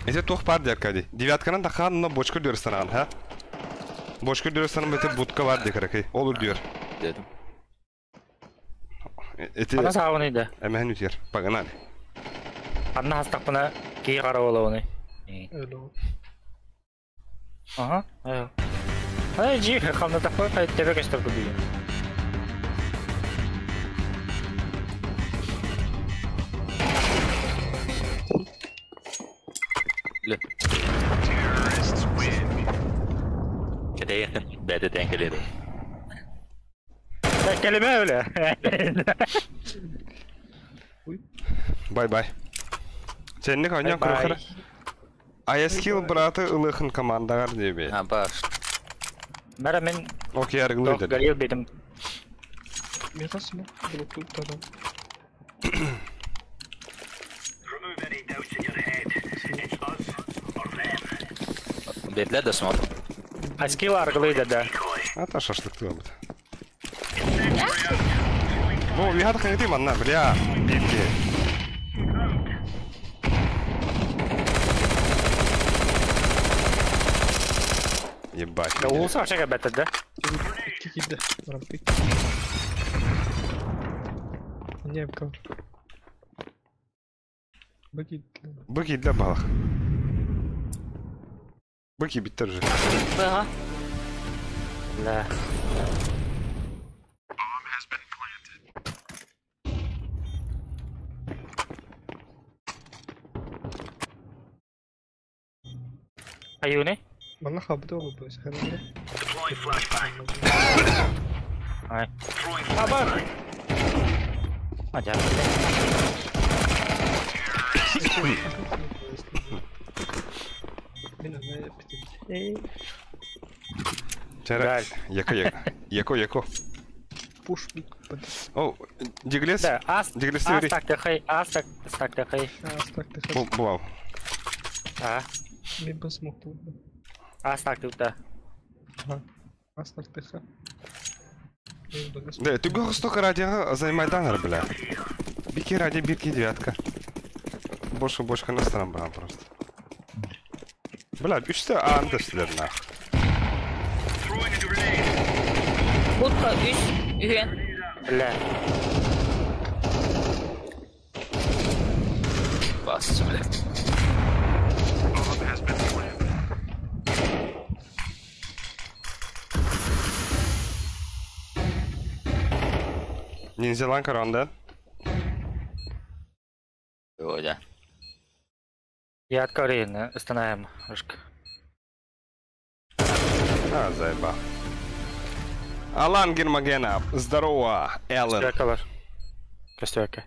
Эти тух пар дер кади. Девятканан да хан, но бочку дөрстанан, ha? Бочку дөрстанан бете будка var декаракай. Olur diyor. Dedim. Эти Ана сауны да. әмәһен үтер. Паганан. Ана хастак бuna ки кара болауны. Öyle o. Ага. Ай, жи, хамна такой, хай тебе кастар буду. Lüp. Kede bede dengeleri. Kelime öyle. Bay bay. Seninle kanyan kurukara. Ayaskill bratı ılığın komandalar diye bir. Ha bak. Mera men Okey yargılı dok dedi. garil bedim. Мен қасыма блокту тарам. Bedler de smart. Аскил аргылıydı da. Ата шашлык туда будет. Ну, я так не манна, бля. Битки. Ебать. Да улса вообще бетер да. İki kilde. Rampı. Ne yapalım? Bakayım. Быки для балах. Быки биттер же. Бага. Да. Ayo ne? Bana haberde olur böyle şeyler. Ay. Abar. Acayip. Ben öyle bitirdim. Чара. Яко. Push bir. О, Диглес. Да, ас. Диглес Ас теорий. так да хай, ас так да хай. Astak da. Бував. А, Мен бы смог тут. астак тут да. Ага. Астак тихо. Да, ты го столько радио займайданар, бля. Бики ради бирки девятка. Больше на сторону брал просто. Бля, üçte андерслер нах. Будка, үш, үйен. Бля. Басшы, блядь. Ninjalan karanda. Ой, да. Я откорен, остановим. Рожка. А, заеба. Алан Гермогена, здорово, Эллен. Костяка. Костяка.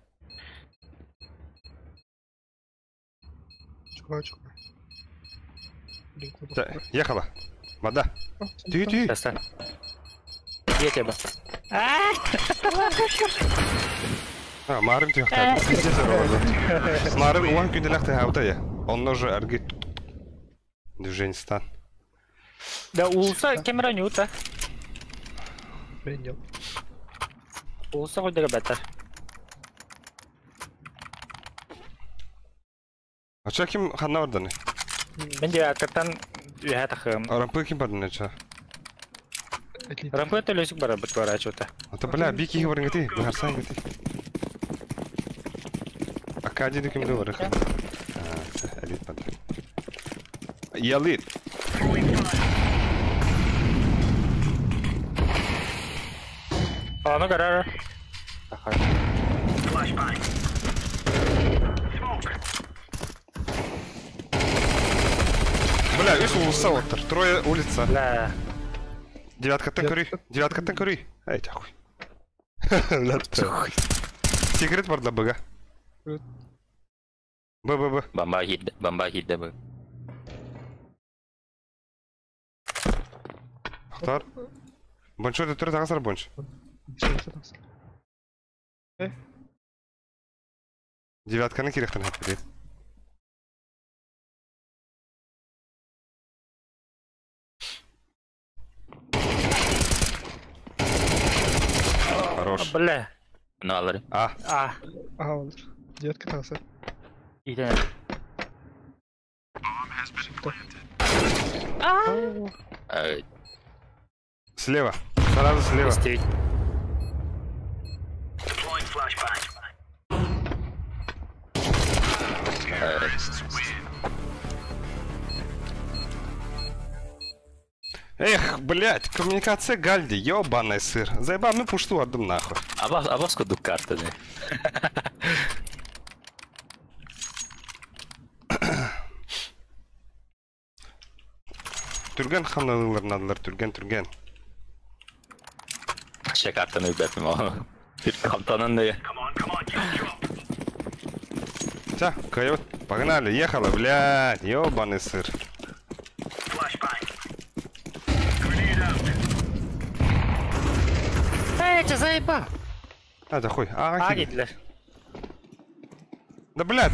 Чувачка. Блин, куда? Да, ехала. Вода. Ты. Достань. Я тебя. А, Марин тихо. Пиздец ороза. Марин уан күнделек тәһәүтә. Он же аргит. Движение стан. Да улса камера нюта. Принял. Улса койдыга бәтәр. Ача ким ханна ордан? Мен де акыртан үһә тахым. Рампы ким бардын ача? Рампы төлөсүк бара бит бара чота. Ата бля, бики говорин гати, бахарсан гати. Акади диким да варах. А, элит пад. Ялит. Аны карар. Бля, виж улса отыр. Трое улица. Бля. Девяткаттан көрүй. Ай, тахуй. Секрет бар да бага. Б. Бомба хитді бұл. Ақтар. Бончо да түрі тағасар бонч. Девятканы керектен хат біледі. Хорош. Бля. Ну алыр. А, А. Ага, olur. Девятка тағысы. Иде. слева. Сразу слева. Стей. Эх, блядь, коммуникация Гальди, ёбаный сыр. Заебал, ну пушту отдам нахуй. А бас кудук карты, не? Түрген хамналыларын адылар, түрген. Ще картаны үбәтім о. Bir кантанын не? Все, койот, погнали, ехала, блядь, ёбаный сыр. Ты заебал. А, да хуй, А, гитлер. Да, блядь.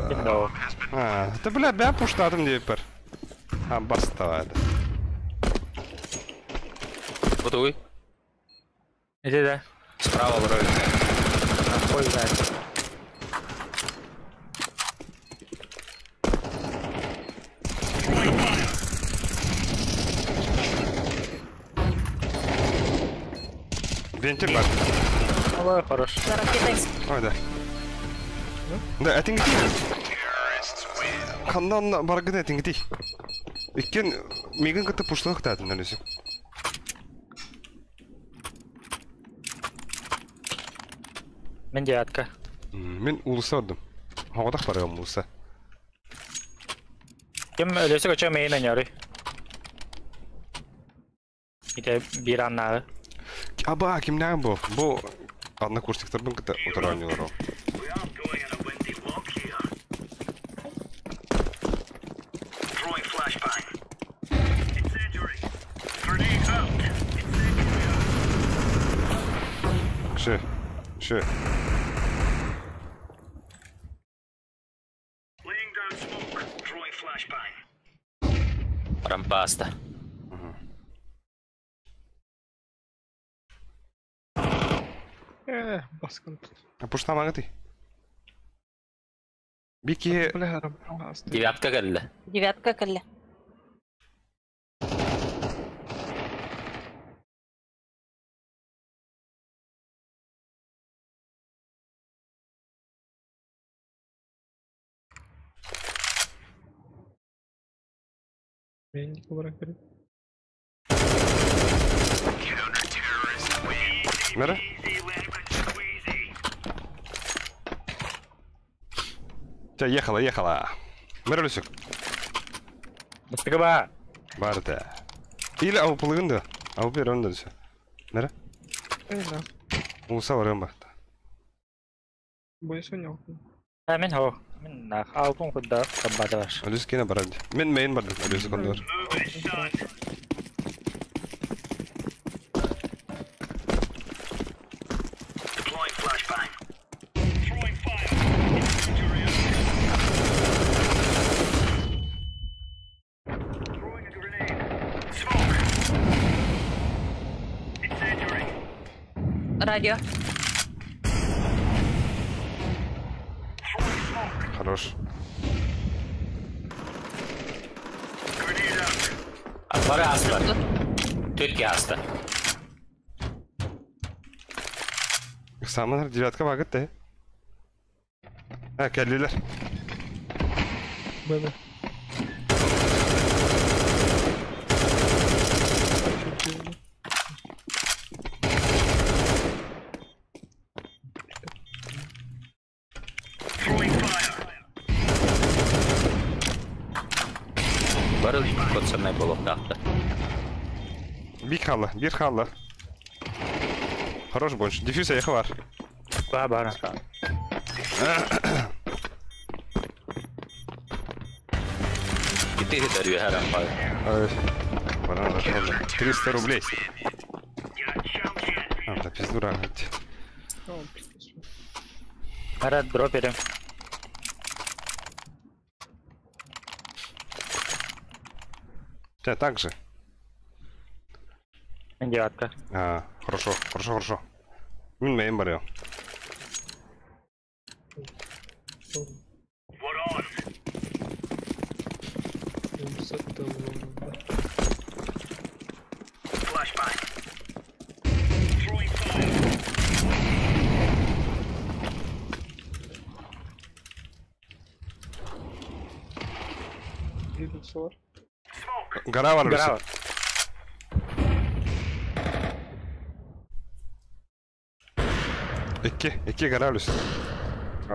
Кино. А, да, блядь, бя пуштадым deyip bir. Ha, bastavadı. Готовый? Иди да. Справа вроде. Нахуй знает. Вентиль бар. Ой, хорош. Зараз кетайсың. Ой, да. Да, әтің кетейін. Қандан барғын әтің кетей. Өйкен, меген күтті пұшлық тәтін әлесі. Мен девятка. Мен улыса ордым. Хағадақ барығым улыса. Кем өлесі көчі мейін өңері. Иде bir anları. Аба, кімнәң бұл? Бұл однокурсниктардан күтті отыранылар ол. Шы. Рампаста. Баскан тут. А пуштамага ты. Бики. Бля, рампаста. Девятка geldi. Девятка калля. Мен никого бırak берем. Нара? Ехала. Мэр Люсик. Мустагаба. Барды. Или аупылыгынды. Ауп беремді десе. Нара? Да. Улса барам ба. Бойся не окна. Мен хо. Мен нах алпун кудда каббада бар. Люсик кена барады. Мен мейн барды. Люсик кондор. Радио. Хорош. Para hasta. Türkiye hasta. Саманар девятка багыт да. Келдилер. Бэбэ. Barıl kotsarnay болып тақты. Bir хала. Хорош больше. Дефьюз ехал var. Бар. Кетеді дәрі әр ампай. Баран 300 рублей. Да пиздура. Марат дроп берем. Так же. Мен девятка. Хорошо. Мен мейн бар я. Гора var. Грава. İki garalus.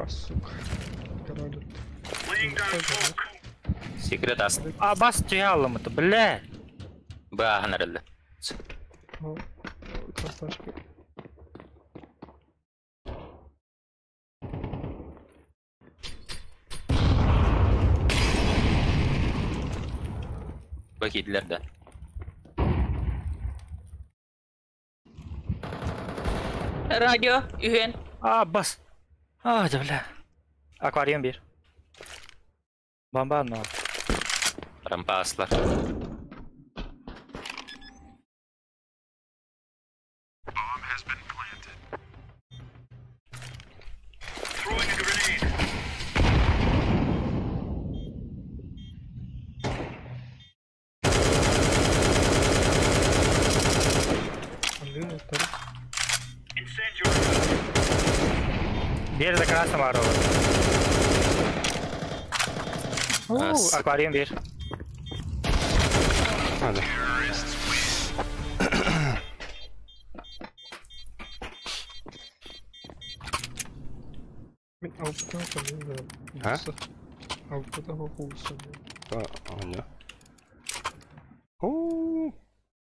Сука. Король. Секрет аст. А бас тиялым-то, бля. Бағын әрілді. Красавчик. Bakiydiler de. Радио. Үйен. Бас. Да бля. Аквариум bir. Бомба но. Rampa aslar. Bir de krasno var orada. Akvaryum bir. Hadi. Ben Avrupa'dan sanıyorum. Ha? Avrupa'da hukuk sanıyorum. Anya.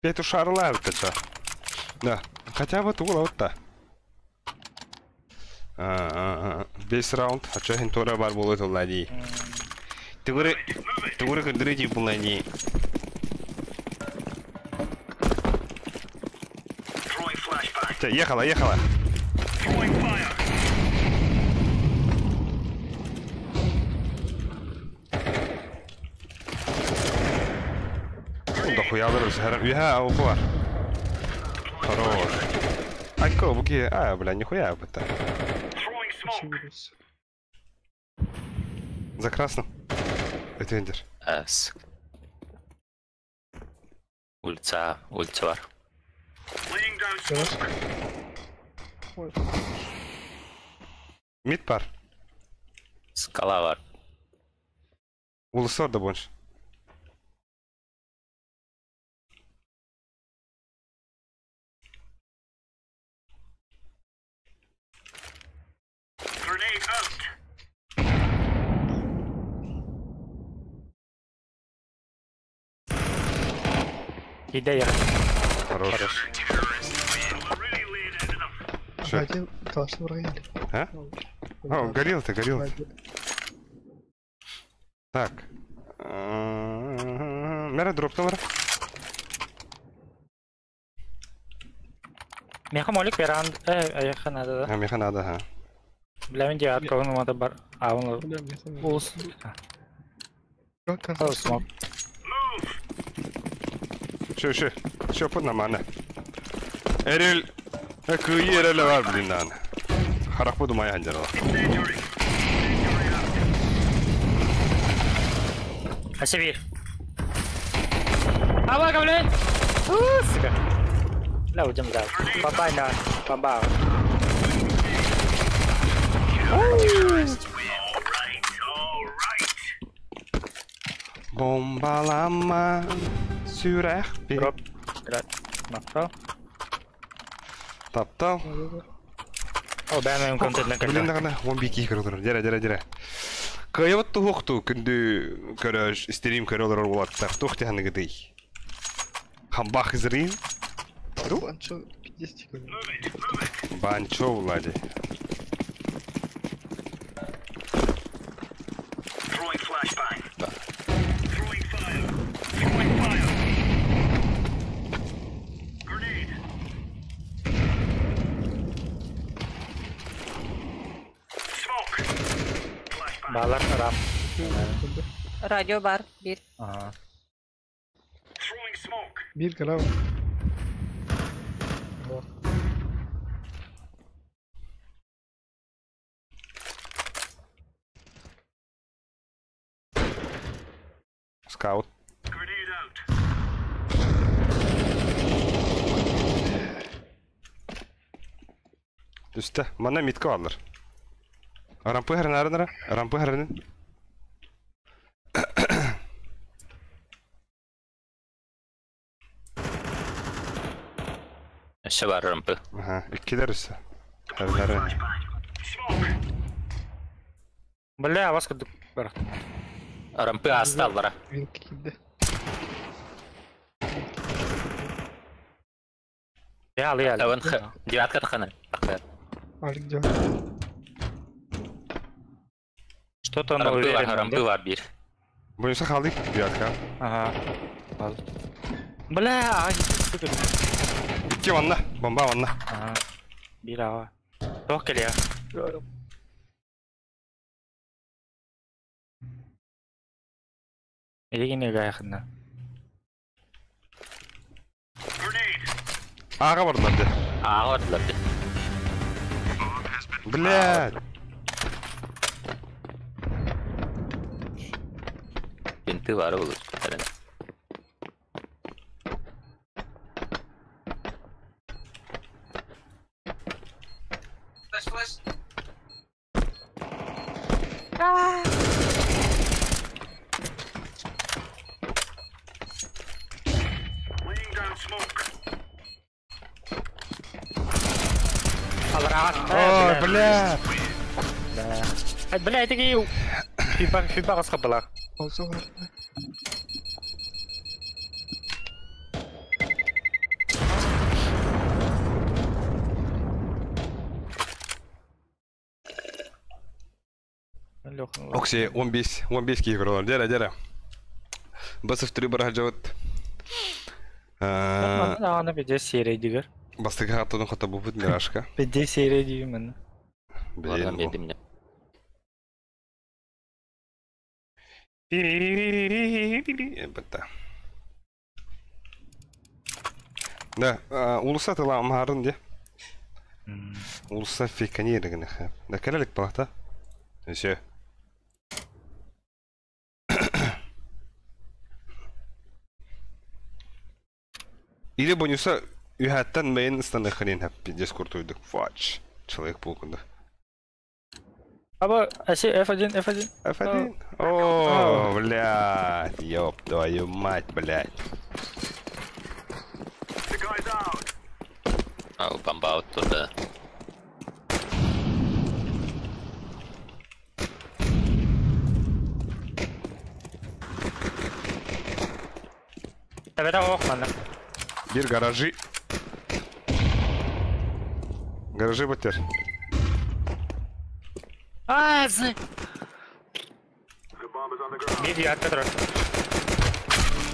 Пету шарлар-то чё? Да. Хотя бы тула вот-то. Бес раунд. А чё хентора бар болот уллади? Тугуры кыдырыжи буллади. Ехала. нихуя вырос. Я упор. Хорош. Айко, буги. Бля, нихуя это. Вирус. За красным. Это эндер. С. Улица var. Garaj. Ой, Мид пар. Skala var. Улысы orada больше. Идея. Хорош. Чё? один классный рояль. А? О, горел ты, горел. Так. Мера дропталар. Меха молик веран. Аяхан ада. Меха надо, ха. Білемін де ат көгін мада бар. Ауын Блин, я сам- улыс. Как Қалы казалось, смок. Şu bu namana. Eril kıyı yerele var bilindan. Harak bu dumaya hancar var. Асевир. Абага, блин! Сука. لا وجم ذا. Бабай на. Баба. Bombalama süreh bir. Дроп. Град. Мақпал. Таптал. О, бәмәм контентна Билин кәлді. дағана 12 кірдір. Жара. Кайватты хоқту күнді көрөш стрим көрөлөр болаттар. Тохты ханы гыдый. Хамбах изрин. Банчо 50 секунд. Банчо влади. Балар рам. Радио бар. Bir. Ага. Bir kalav. Скаут. Üstte. Mana mitki alır. Rampı herine arınır. Rampı herine. Ще var rampı. Aha, ikkiler üstte. Herine. Бля, вас кыдык бар. Rampı astallara. Bir kilde. Я алый Таван девятка тахана. Alik cevap. Что-то он Rampı var, уверен. rampı var bir. Bunuysa kaldık bir atka. Ага. Ал. Бля, ай, сука. İki vanna. Bomba vanna. Ага. Bir ава. Тох келе. Элегине гаяхына. Ağa vardılar de. Ağa vardılar de. Блядь. Binti var olur. Herhalde. Ой, блядь. Бля, это гею. Фиба расхабала. Olsa var. Окси 15 кигролар. Жара. Басып түрі бір ажауыт. Ана биде серия дигер. Бастыға хаттадың қота бұбыт мирашка. Биде серия дигер. Oradan dedim ne. Бітті. Да, улуса тыла амарын де. Улуса фейканерігіні хәп. Да кәрелік балақта. Өсе. Или бонуса үйәттен мәйін ұстанықынен хәп. Дискорд ойдық. Фач. Человек полкында. Аба, аси F1, F1. F1? О, блядь. Ёб твою мать, блядь. Oh, bump out to the... Tepede ok bende. Bir garajı. Garajı bitir. Ağzı. Bir yatta dur.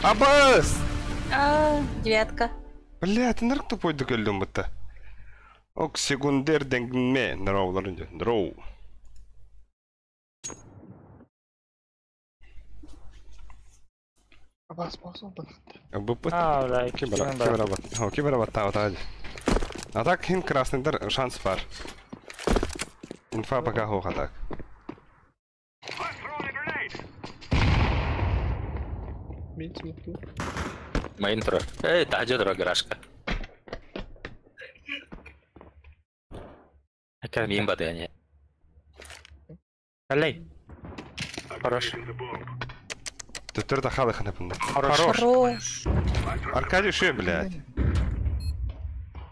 Абас! Девятка. Бля, ты нарк тупой докөлдüm бітті. Ок секундер деңгінме, нырауларынды. Нырау. Abbas basın bana. Бұп бұт. Блядь. Киберабат тағы. А так, хин красныйдар шанс бар. Инфа пока хоқ атак. Мен смогу. Main throw. Эй, тахджа throw гаражка. Мин бадыгане. Алей. Хорош. Түттір тахалы қаны бұнда. Хорош. Хорош. Аркадий ше, блядь.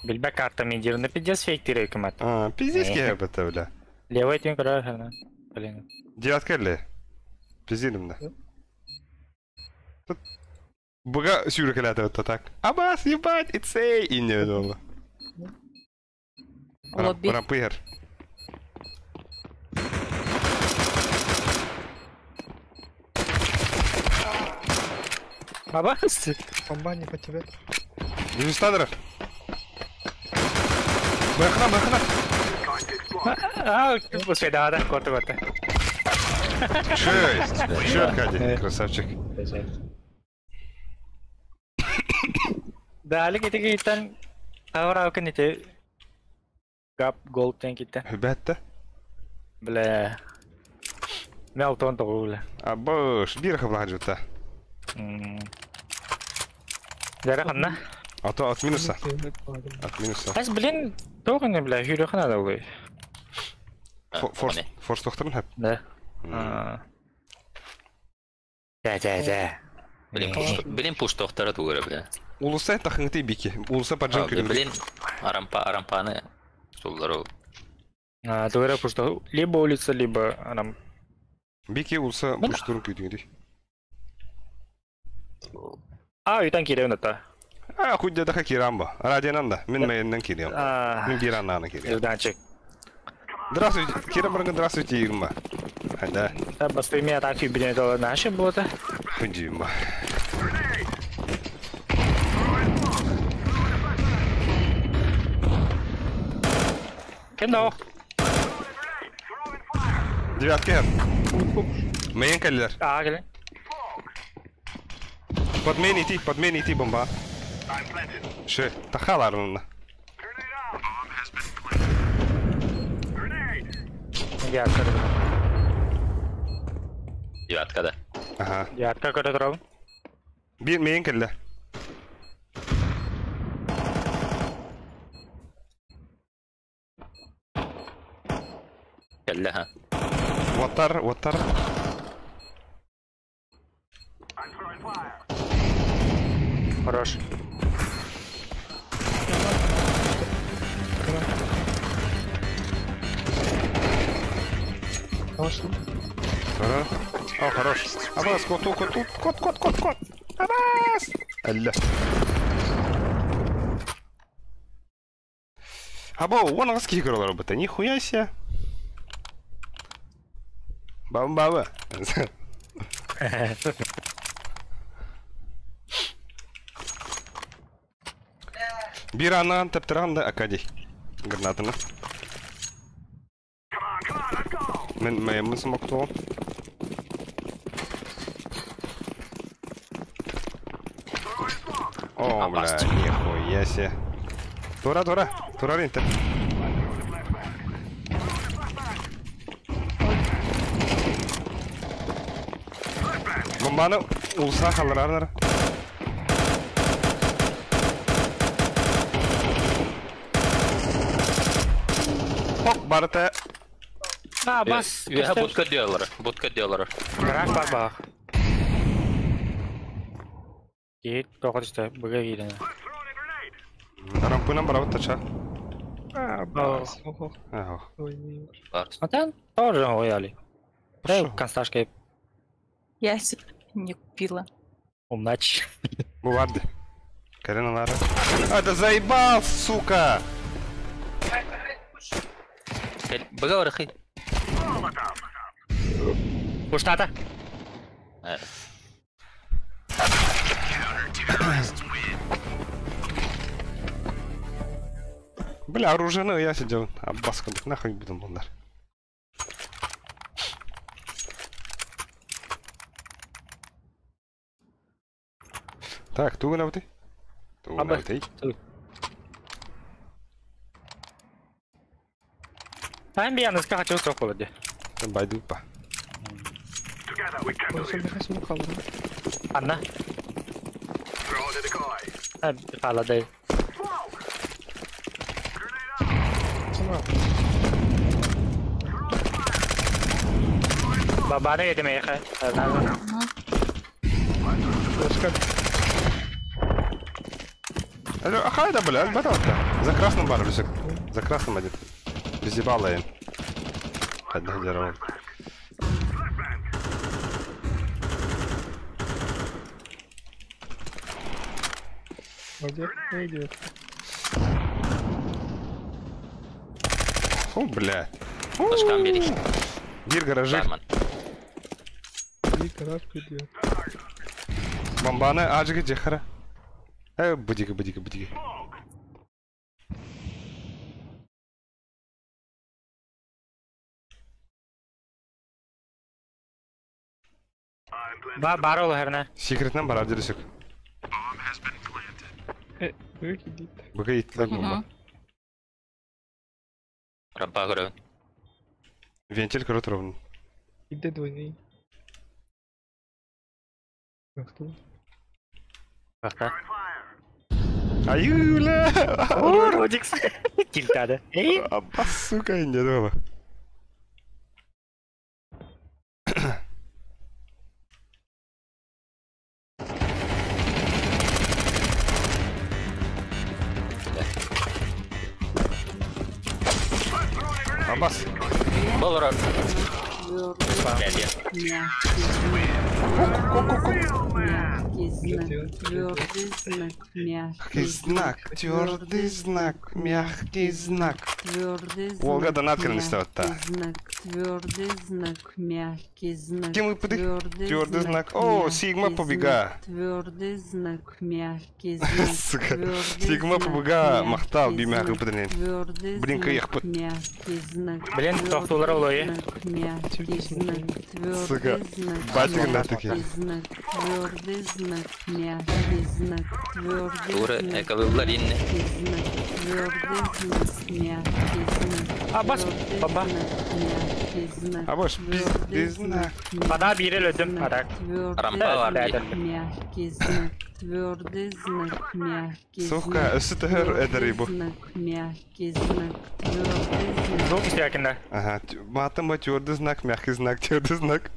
Билбек картами дирны пиздец фейк тирей кымат. Пиздец ке бітті, бля. Левый тин кыра херна. Блин. Девятка әлі. Пизденімді. Бұға сүйрік әлі өтті так. Абас, ебать, итсей! Инне өді Лобби. Рампыгер. Абас. Бомба не по тебе. Дивистадыров. Бэхна. Сведада, кота. Шесть, Аркадий, красавчик. Дали kita awra kan itu gap gold yang kita. Хүбәтті. Бля. Мелтон тогула. Абош, бір қыбылға жүтті. Дәрі қанна? От минуса. От минуса. Аз блин, тоғы не бля, хүйрі қана да олай. Форс тоқтырын әп. Да. Да. Блин, пуш тохтара тугара, бля. Улуса тахыңты бике. Улуса паджан күрін. Блин, арампаны суллару. Тугара просто либо улица, либо арам. Бике улуса пуштурын күйтіңді. Үйтен кереуін атта. Худя даха кирам ба. Радиянан да. Мен мәйіннен кирем. Мен бираннаны кирем. Юрданчик. Здравствуйте. Кирам барыңын здравствуйте, Ирма. Хайда. Басты имея так фибрин это наши боты. Худим ба. Кендо. Девятка хер. Мәйін кәлілер. Келе. Под мен ити бомба. Ше, тахалар онына. Девятка, да. Ага. Ятка көтө тұрау. Bir мәйін кәлілер. Келле, ха. Ваттар. Хорош. Хорошо. О, хорош. Абас, кот. Абас! Әлі. Або, он ғыз кейгірлер бұты. Нихуя себе. Бабы. Bir andan teptiren de Akadi. Granatını. Men smoked wall. О, бля, нихуя. Ясе. Тура. Тура ринтер. Бомбаны улса қалырарнар. Хок барыта. Бас. Үе будка диyorlar. Гараж бар баг. Гейт тоғырышты бүге кейден. Рампынан барабыт тача. Бас. Ого. Ага. Ойнайым. Барс. Атан тоже ойали. Да, консташка Я себе не купила. умнач. Буварды. Карена Лара. А, да заебал, сука! Бага орахи. Пуштата. Бля, оружие, я сидел. А баска, нахуй будем bunlar. Так, тугу навти. Тугу Абы. навти. Тайм бияны ска хочу сок болады. Байдупа. Oysa bir kasım kaldı. Анна. Қалады. Tamam. Бабаны едемей ха. Başka. Алло, а хай да, бля, баталка. За красным бар, бисек. За красным один. Без ебала им. Одна дерова. Где? Идет. О, бля. Başkan biri. Гир гаражи. Darman. Bir karar gidiyor. Бомбаны ажиги жехара. Будиги. Бар ол herне. Секретнен бар ажирисек. Böyle gidiyor. Бага итлер бомба. Rabba görün. Вентиль крут ровно. Gitti двойный. Baktı. Бақта. Аюля! Родикс. Тилтады. Аббас, сука, инде дола. Аббас. Bolor. Geldi. Твердый знак, мягкий знак. Твердый знак, мягкий знак. Твердый знак. Волга донатка не стала. Твердый знак, мягкий знак. Кем вы Твердый знак. О, Сигма побега. Твердый знак, мягкий знак. Сука, Сигма побега мақтал бимяғы бұдынен. Твердый Блин, каяқ бұд. мягкий знак. Блин, тоқтулар олай. Мягкий знак. Сука, Твердый знак. батик на таки. Знак. Твердый знак, мягкий знак. Твердый Doğru знак. yakalılar inne. Твердый знак, мягкий знак. Аббас, баба. Мягкий знак. Аббас, пиздый знак. Ада бире lödüm adak. Rampa var bir. Мягкий знак. Твердый знак, мягкий знак. Сука, өсі төхір әдірі бұл. Мягкий знак. Твердый знак. Зул isteyakında. Ага, матым ба твердый знак, мягкий знак, твердый знак.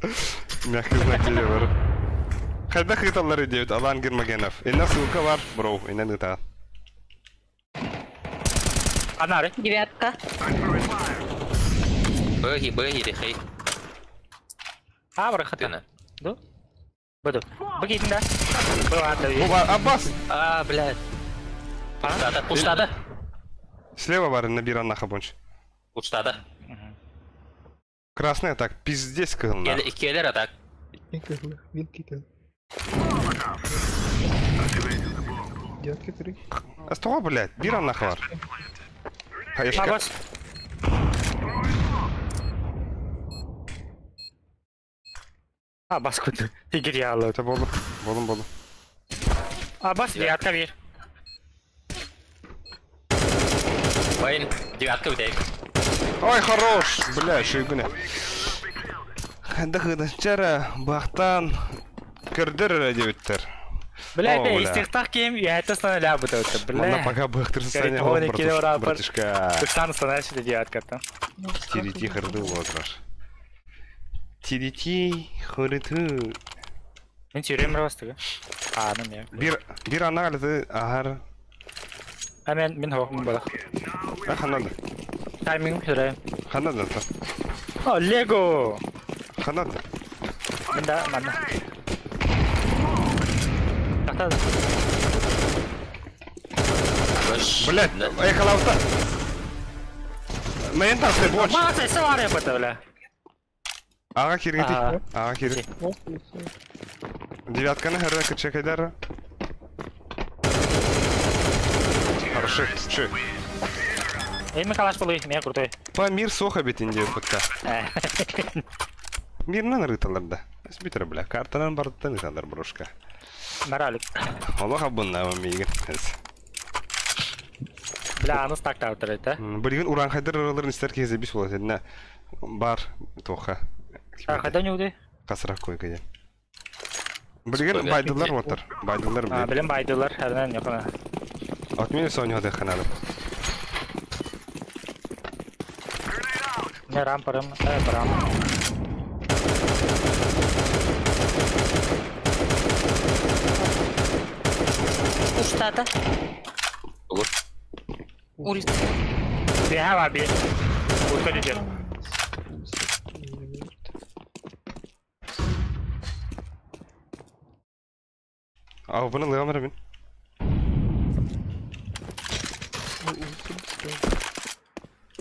Мягкий знак келе бар. Қайда қиталар едеуіт, Алан Гермогенов. Инна ссылка бар, броу, инна нытаға. Анары. Девятка. Bagi deh. Абыр хаты. Тына. Ду. Буду. Бегитinde. Bu anda. Оба, Аббас! А, блядь. Пустада. Слева бар, набира наха бонч. Пустада. Красный атак, пиздец кылына. İki eller atak. İlk hızlı. İlk gitti. Девятка три. Астова, блядь, бира наха бар. Хаешка. Аббас. Аббас kutu. Figür yağlı. Это болу. Болу. Аббас девятка bir. Вайн, девятка уйдет. Ой, хорош! Бля, шейгуне. Хада чара бахтан кырдыр дебиттер. Бля, О, это бля. из тех так кем, я это стану вот это, Мана бля. пока бахтыр Скорее, состояние он и кинул рапорт. братишка. Ты сам становишься девятката. Тирити хырды отырар. Тирити хырды. Мен тюрем растыгы. А, ну мен. Bir анализы ахар. А мен хоқым болақ. Ханады. Тайминг жүрем. Ханады. О, Лего! Ханады. Мен да, мана. Тақтады. Блядь, экалаута. Мен тасты бош. Маса, савар я бата, бля. Ага киргити. Ага. Ага киргити. Девятканы хырды кычекайдар. Хорошо, ши. Эми калаш болой, мен крутой. Памир соха бетинде путта. Мирнан рыталарда. Битер бля, картанан бардыдан рыталар брошка. Маралик. Аллаха бунна мигин. Бля, аныс тактар тұрайды. Бірген уран хайдар ыраларын істер кезде бис болады. Әдіне бар тоқа. Қайда не өді? Қасырақ қой кәден. Бірген байдылар отыр. Байдылар біледі. Білім байдылар, әрінен яқына. От мен соны ходы қанады. Не рампарым, барам. Штата. Улица. Бега var bir. Ulka gidiyor. Ау, бұны лыға мәрі мен.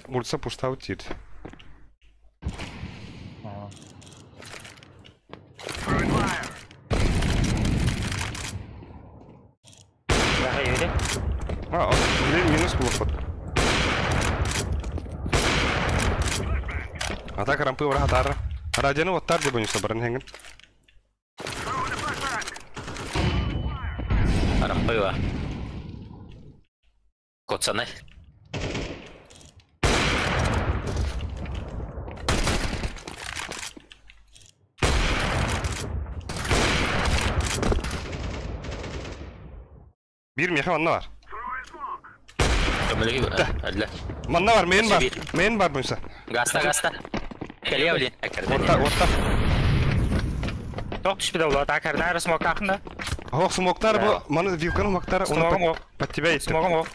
Ульса пуштау тир. Бега yedi. А, минус бұл қот. Атак рампы бар хатары. Радияны оттар деп ойнысы барын хенген. Рампыла. Коцаны. Bir meyhe manna var. Ömürlüğü ödle. Manna var, main var. Bir. Main var buysa. Gasta. Geliyor bilin. Orta. Тоқ түшпеді олар, тақарына әрі смок ақында. Хоқ смоктар bu, маны вилканың мақтары. Смогом оқ. Под тебя етті. Смогом оқ.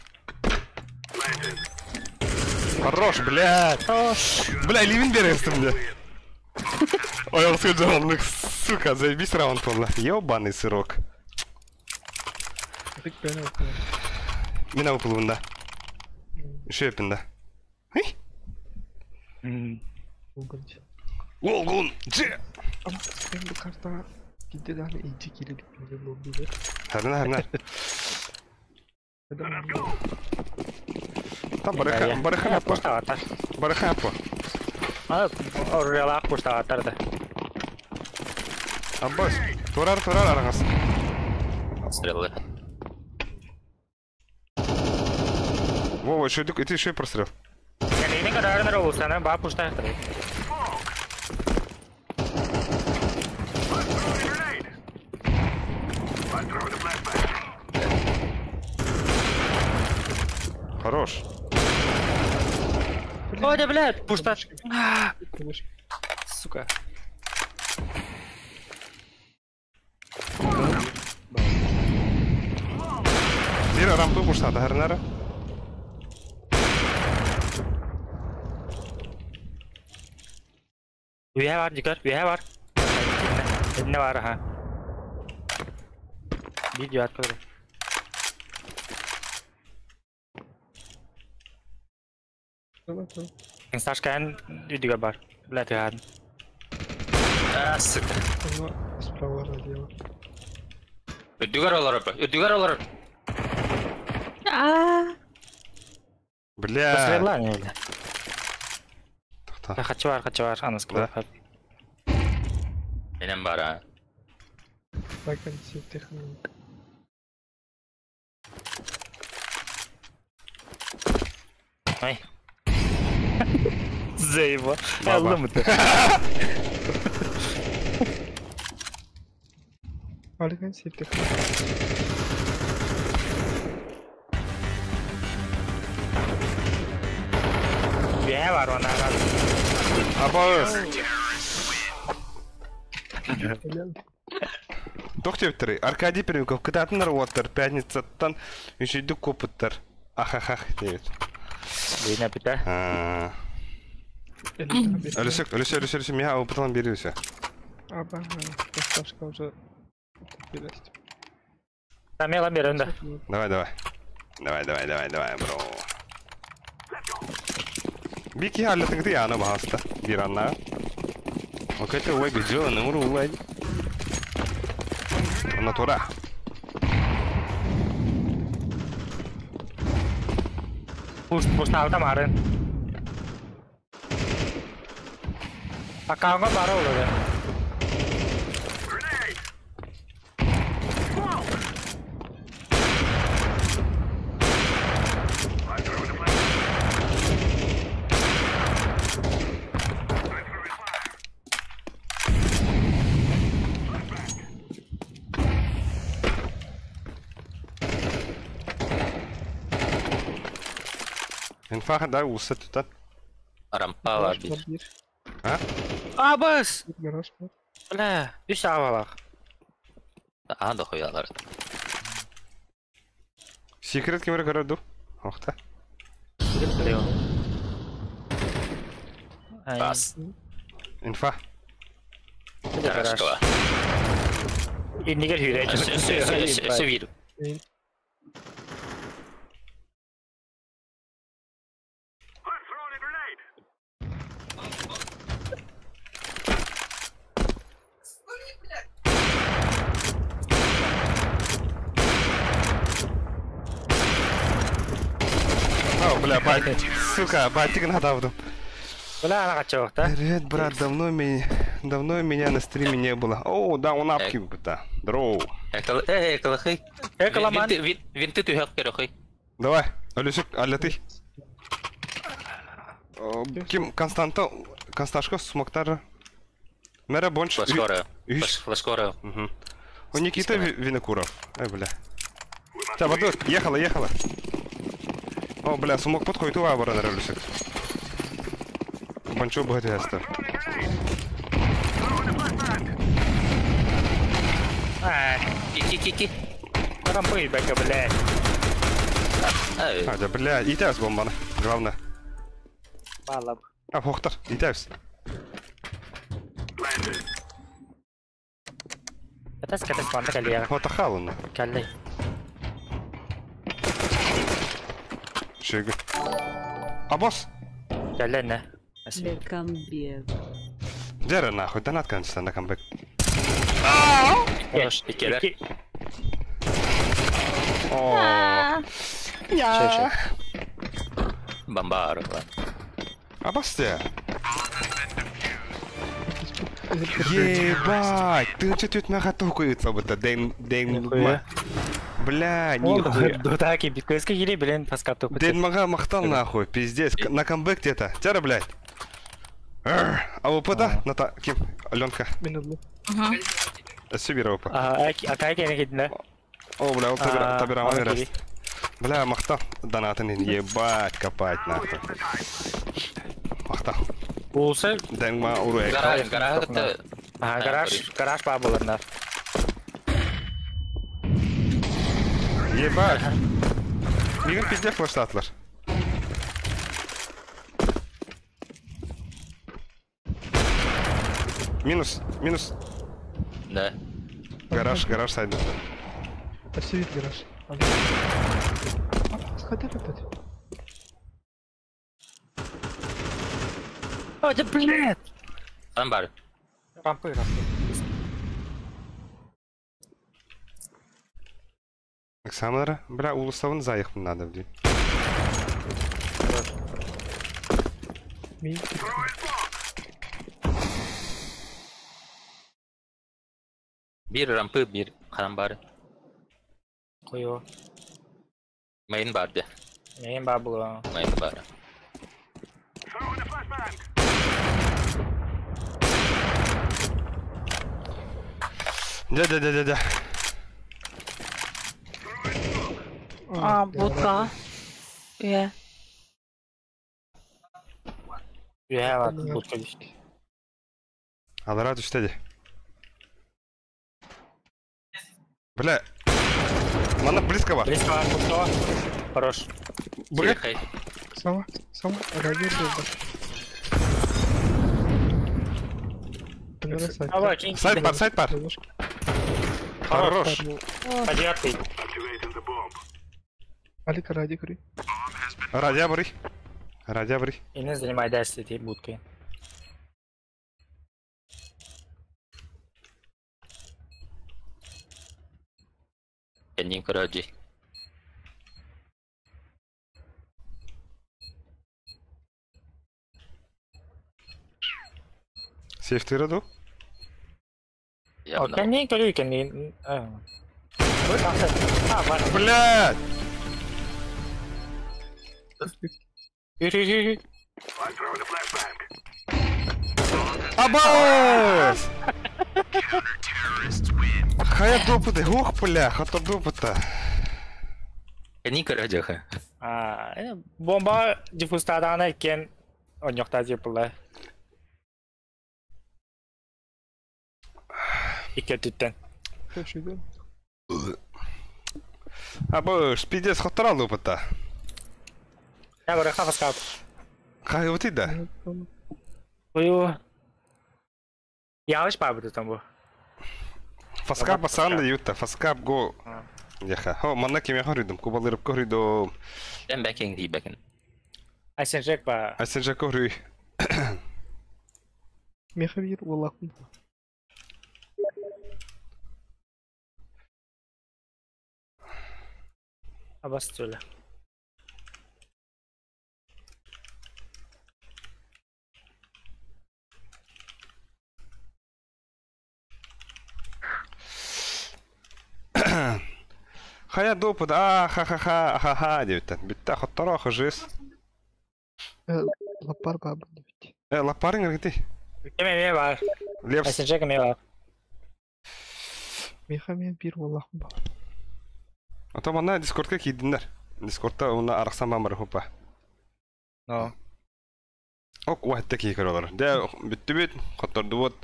Хорош, блядь. Бля, ливен бересті мне. Ой, он скажет, он, сука, заебись раунд полно. Ёбаный сырок. Tek beni okuyor. Mina выпал бunda. Еще yapında. Hıy. Olgunç. Olgun. C. Ama ben bu karta gitti de hani iyice girdik böyle lobby'de. Herna. Neden anlıyorum? Tam baraka yapma. Пушта атар. Бараха yapma. Орелақ пушта атарды. Аббас. Турар араңыз. Стрелы. Вова, еще это еще и прострел. Кәлейдің қадарыныр олысаны, ба пушта атарды. Хорош. Ой, да, блядь, пушта. Konuşma. Сука. Bir rampı puştadı her nere. Üye var, Cikar, üye var. Ne var ha? Video at kadar. Tamam. Instaşkan video var. Блядь, гадно. Сука. Ama sправа радио. Ödügar olur. Бля. Пострелание, бля. Тоқта. Хочу var, анас Да. кылып. Benim var ha. Bakın технология. Ай. Зейва. Баба. Аллымыды. Алиган септик. Бия бар ona. Абыз. Блин. Тоқтептер. Аркадий Пермяков кытатындар оттар. Пятницаттан үшейді көпіттар. Ахахах дейміз. Бейна біта. Өлісі, мен опытылан берілісі. Аба, доставка уже. Есть. Там я ламбер önde. Давай, бро. Бики халлатын где яна баста. Биранна. Окей, ой, бежо, нумру ой. Натура. Pust alta kemarin. Akal nggak baru loh ya. Инфаха да усы тұтат. Рампа var bir. Ha? Abız. Гараж бар. Bля, üç avalak. Daha da koyarlar. Секрет кемері көрді. Оқта. Biliyor. Bas. Инфа. Garaj var. Ini kan hüre. Sevir. О, бля, сука, батик надавду. Bля, anak kacau, tak? Привет, брат, давно меня на стриме не было. О, да, он апки быта. Дроу. Ekalahay. Ekalaman. Vinti tühek kerohay. Давай, Алюсик, аллаты. Ким Константашко смоктар. Мера бонч. Флешкора. У Никита Винокуров. Ай, бля. Так, вот, ехала. О, бля, сумок подходит у Абара на Алюсик. Бончо будет ястер. Ки. Orang pun baik bela. А, да, бля, итавс бомбана. Главное. Malam. А, хохтар, итавс. Kata mana kali ya? Вот ахалун. Kali. Шега. А босс? Kali na. Лекамбер. Дера нахуй, донат кончится на камбэк. İkiler. О. Şey. Bambar. А босс ты? Ебать, ты че тут наготовкуется вот это Дэн. Бля, нихуя. Дудаки, биткоинска или, блин, паскату. Дэн мага махтал нахуй, пиздец. На камбэк где-то. Тера, блядь. А ОП-да? Ната, Ким, Аленка. Минутлы. Сибир ОП. Акай кene gittin. О, бля, он табирама верест. Бля, махтал. Донатын ебать копать нахуй. Махтал. Olsa, Дэн ма уруэк. garaj babalarına. Ебать. Мигр пизде флештатлар. Минус. Да. Гараж сайда. Посевит гараж. Сходи опять. Oh, the блядь. Bambar. Rampı. Оксамара, бля, улуставын заехать надо, блин. Ми. Bir rampı bir karambar. Koyu. Main bar de. Neyin babulu? Main bar. Да. будка. Иә. Yeah, будка лишь. Алара түштеди. Бля. Мана близко бар. Близко, будка. Хорош. Бля. Хай. Сама, радио был. Давай, кинь. Сайт бар. Хорош. Подъятый. Алик, ради кури. Радиа бри. И не занимай 10 этой будкой. Kenny Karaji. Сейф раду. О, Kenny, Kenny. Ваня. Блядь! Юрий. Абас! Хая допыты, ох, бля, хата допыта. Kenny Karaji хай. Бомба диффустадан экен онёкта жепылы. Икетиттен. Что идет? Абаш, пиздец, хатара допыта. Я говорю, хафаскап. Хай вот и да. Ую. Ялыш бабы там был. Фаскап басан да юта, фаскап го. Яха, хо, манна кеме хоридум, кубалырып коридум. I'm backing. Айсенжек ба. Асенжа корий. Мехавир, والله. Абас тюля. Хая допыта, ха-ха-ха, деюта. Битта хаттара хажис. Лапар баба. Лапарың ргити. Кеме бар. Лепс. Айсенжек ме бар. Мехамир бир, والله. Ата манна дискордка кийдинер. Дискордта уна араксан бамыр хупа. Но. Ок, уахтта кийкер олар. Де бүттүбүт, хаттарды вот.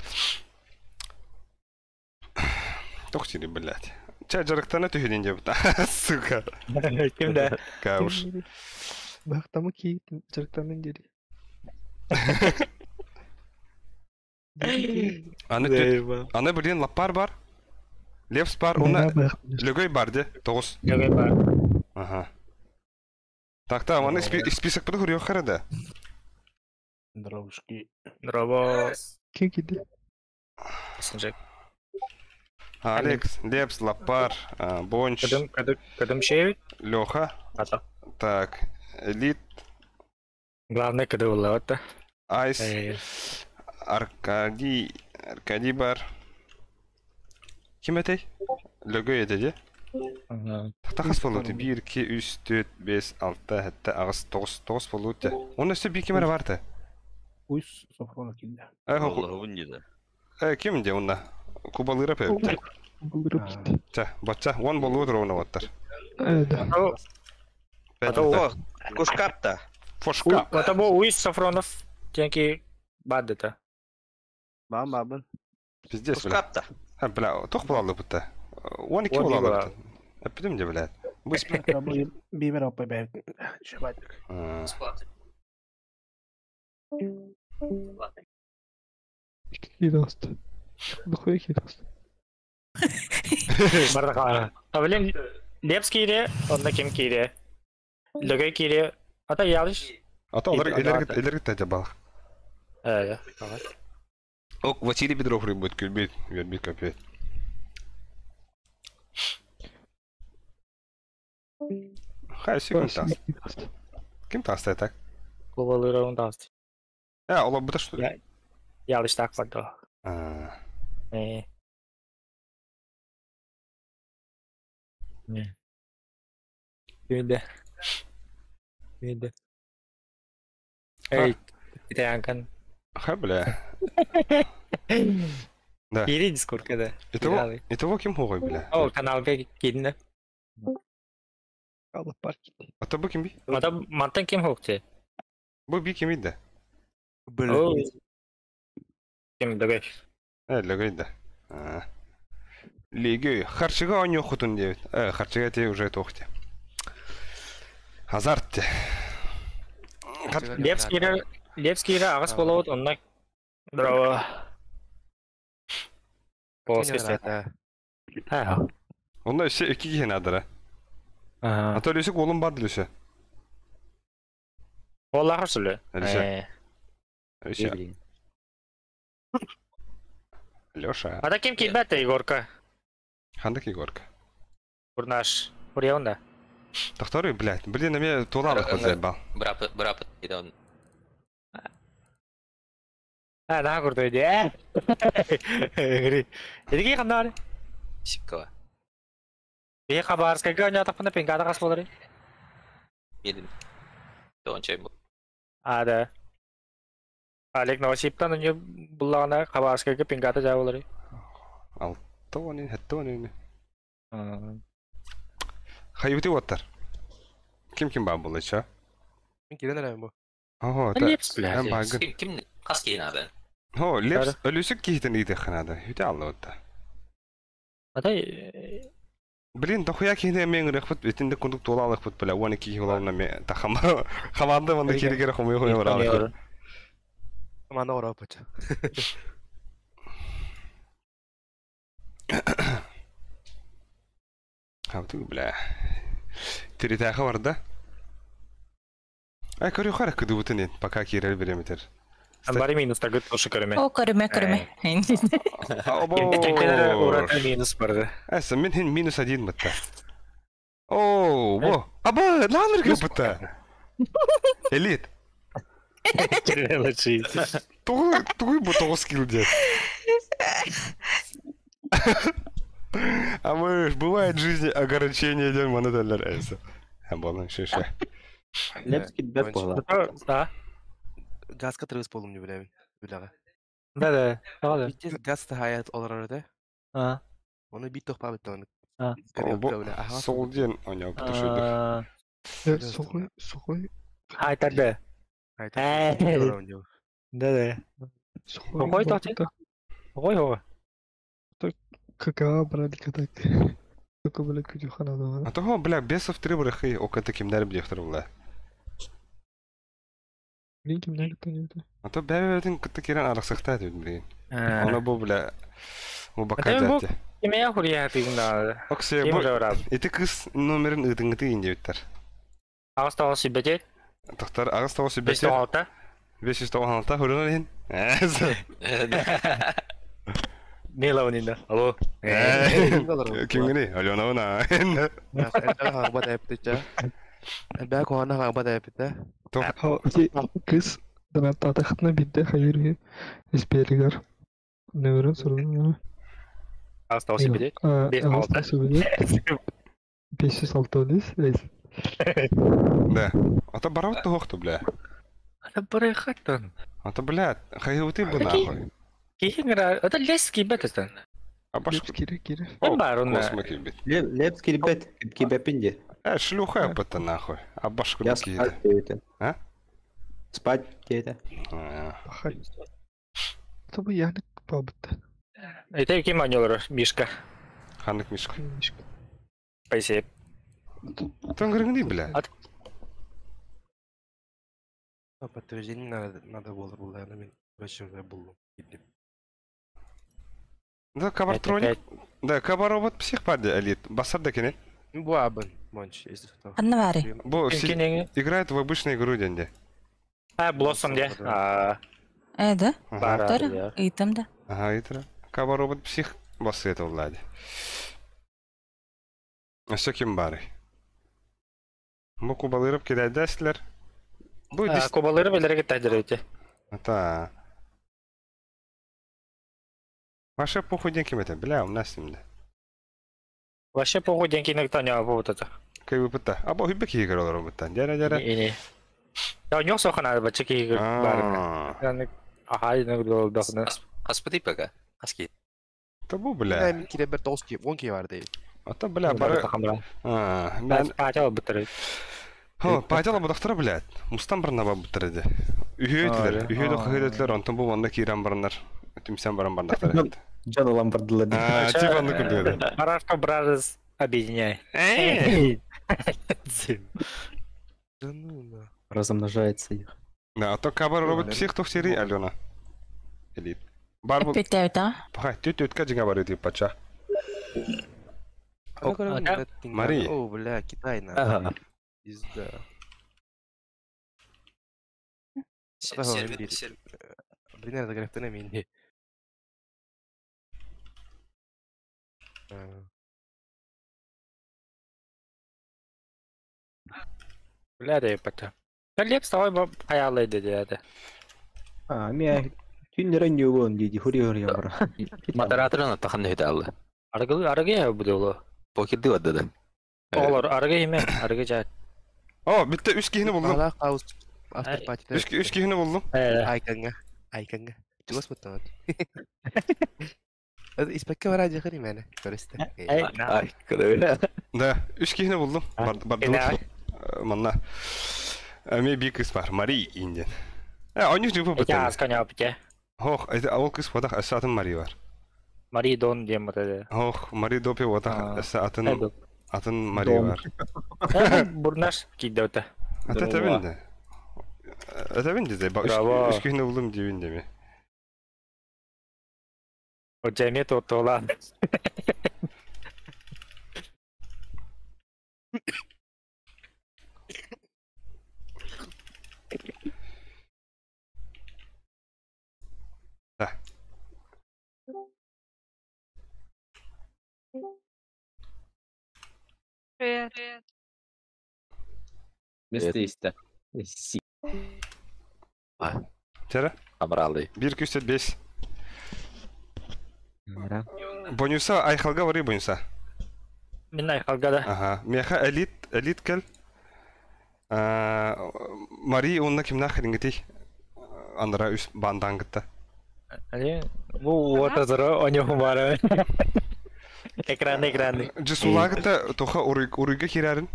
Тохчири, блядь. Ча жарыктана түйүнен жебит. Сука. Кимде? Кауш. Бахтамы ки чырктанын дери. Аны бірден лаппар бар. Лепс бар, уна лөгөй бар де. Тоғыз. Лөгөй бар. Ага. Так-та, аны список буду хурьё харада. Дробушки. Дробо. Ким киди? Айсенжек. Алекс, Лепс, Лапар, Бонч, Кадым шевит. Лёха. Ата. Так, Элит, Главное, когда уловата. Айс, Аркадий бар. Ким этей? Лөгөй эде. Тахтахас болуты. 1, 2, 3, 4, 5, 6, 7, 8, 9 болуты. Оның үсті бір кемері барды. Уйс Софрона килди. Кем де онна? Кубалырап өпті. Батча, 1 болуы тұр оны оттар. Кушкапта. Фошка. Это был Уис Сафронов. Тенки баддата. Бабын. Пиздец, бля. Кушкапта. Бля, тоқ болалы бұтта. 12 болалы бұтта. Әппедім де, блядь. Бибер опай бәй. Шабадик. Кидост. Духуя кидост. Бардакана. Блин, Лепс кире, онда ким кире. Лөгөй кире. Ата ялыш. Ата олар элергит тәжі балық. Давай. Ок, Василий Петров рыбут, кюльбит, вербит капет. Хай, секунд таст. Ким таст так? Кубалыры он таст. Ола бұта что ли? Ялыш так бадdo. Виде. Эй, kita angkan. Хай, бля. Да. Кири дискордка да. Итого ким хугай бля. О, каналга кидин. Алып бар кит. Ата бу ким би? Мата мантан ким хокте? Бу би ким иде? О. Ким дагай. Легайда. Лиги харчыга он йохутун дебит. Харчыга те уже тохте. Азарт. Лепскийре агас болот онна. Браво. После. Ha. Onda işte iki kişi adara. Ага. Ata Lüsük oğlum bad Lüsü. Vallahi harçlı. Леша. Леша. Леша. Ада ким килбәтте Егорка? Хандак Егорка. Бурнаш. Бурьяунда. Тахтары, блядь. Блин, на меня тулалых подзаебал. Berapa tidak Ha, daha kurdu diye. Gri. Jadi ki kamnar. sih Bi kabar skaga nya tak pernah pingkata kas polri. Yedin. Don't check. Ada. Alek no shiptan nyu bulana kabar skaga pingkata jauh polri. Алтони, хаттони. Хайбити ваттар. Ким бар бұл ича? Мен келен әрәм бұл. Ого, Лепс, та. блядь. Ам багын. Kim kas kiin ada? Хо, лепс, Лüsük кихтен иде ханада. Хүтэ алла ватта. Ада Блин, дохуя кихне мен рехват битинде кундук тулалых бут бля, вон ки хулална ме тахама. Хаманда манда киригер хумой хумой варалык. Команда орап бача. Хавту бля. Теритаха варда. Ай, корю харак кыдыбытын ен, пока кирел береметер. Амбари минус тагыт тошы көрөмө. О, көрөмө. Урата минус барды. Эсэ, мен хин минус 1 бытта. О, во. Аба, ланыр кеп бытта. Элит. Лучи. Тугуй бу 9 килл дед. А мы ж бывает в жизни огорчение ден монотеллер эсэ. Амбалын шеше. Лепский бәп бола. Да. Газға тырғыз болым не білемін. Бүліға. Да. Ага. Биттес газды хаят олар арада. А. Оны бит тоқпа бітті оны. Сол ден оняк түшүдү. Сухой. Айтады. Да. Сухой тоқчы? Ой. Какао брали катак. Только бля кутюхана. А того, бля, бесов 3 брехи, ока кимдер бдехтер була. Блин, кимдер кутюхана. А то бәбәтин кытты кирен араксакта дед, блин. Она бу, бля, бу бака дәтте. Кимея хурия тигнда. Оксе, бу, ити кыз номерин ыдыңыты инде биттер. Агыс тавасы бетет. Тахтар агыс тавасы бетет. 506. 506 хурунан ен. Нела унинда. Алло. Кимгени? Алена уна. Хагбат эптеча. Бәк хана хагбат эпте. Топ. Кыз дана татахтна битте хайыр испелигер. Нөрөн сорун. Агыс тавасы бетет. 506. 506 Да. Ата баравт хохты, бля. Ата барайхаттан. Ата, блядь, хайгыты бу нахуй. Кихингра, ата лески бетестен. А баш кире. Барунна. космоки бит. Лепский бәт кибәпинде. Шлюха быта нахуй. А баш Я куки. спать дейті. А? Спать дейті. Тобы яны пабытты. Это ким анёлор, Мишка. Ханнык мишка. Спасибо. Тангрыгни, бля. Подтверждение надо было, мен вообще уже был. Да, кабартроник. Да, кабаробот псих паде, элит. Басар да кене. Бу абын, монч, если кто. Аннавари. Бо Кенеге. играет в обычную игру денде. А, Блоссом де. Да? Бара. Тора? Итам да. Ага, итра. Кабаробот псих басы это влади. А все ким бары. Бу кубалырып кирәдәсләр. Бу дис... Кубалыры белерге тәҗрибә. Ата. Ваше похуден кем это? Бля, у нас симде. Ваше погоден кинек таня бутата. Кай выпыта. А бо хибе кигер олар выпыта. Жара. Ине. Я нёс охана бачки бар. Яны ахай нэг дол дахна. Kas pati paga? Kas ki? Ата бу бля. Мен кире бер 9 ки 10 ки бар дейт. Ата бля бары. Мен Пачал бутыры. Хо, пачала будактара блядь. Мустан барна ба бутырды. Үйөйдүлөр. Үйөйдө хыйдытлар, онтон бу онда кирен барнар. Тимсен баран бардактар. Джон Ламбардылар. Типа ну күлдүр. Парашка бразерс объединяй. Размножается их. Да, а то кабар робот псих то серии Алена. Элит. Барбу. Питаюта. Пахай, тютка жига бар өтүп пача. Мари. О, бля, Китай на. Ага. Пизда. Блин, это графтена мини. Бля, да пача. Леп савай ба хаялай dedi. Мен түнлерен югон диди хури бар. Модераторын атахан нөхөт алды. Аргы я буду. Покерди вадды да. Олар аргы еме, аргы жат. О, битте 3 кийини булдум. Ала каус. Автор пати. 3 кийини булдум. Айканга. Чугас мутан. Это испекке бар ажы хри мене. Көрөстө. Ай, кыды. Да, 3 кийини булдум. Бардылык. Манна. Ме бик кыз бар, Мари инден. Они же Я выпутали. сканя пите. Ох, это ол кыз подах асатын Мари бар. Мари дон дем это. Ох, Мари допе подах атын Мари бар. Бурнаш кидота. Ата табинде. Табинде де. Браво. 3 кийини булдум дебинде ме. O cemiyet otolan. Да. Привет. Место. Тера? Амралды. 1-2-5. Бонуса айхалга вари бонуса. Минай халгада. Ага. Меха элит кел. Мари онна кимна хрингити. Андра үс бандангытта. Али, бу отазыра оньоху бары. Экран. Джесулагыта тоха уруйга кирарын.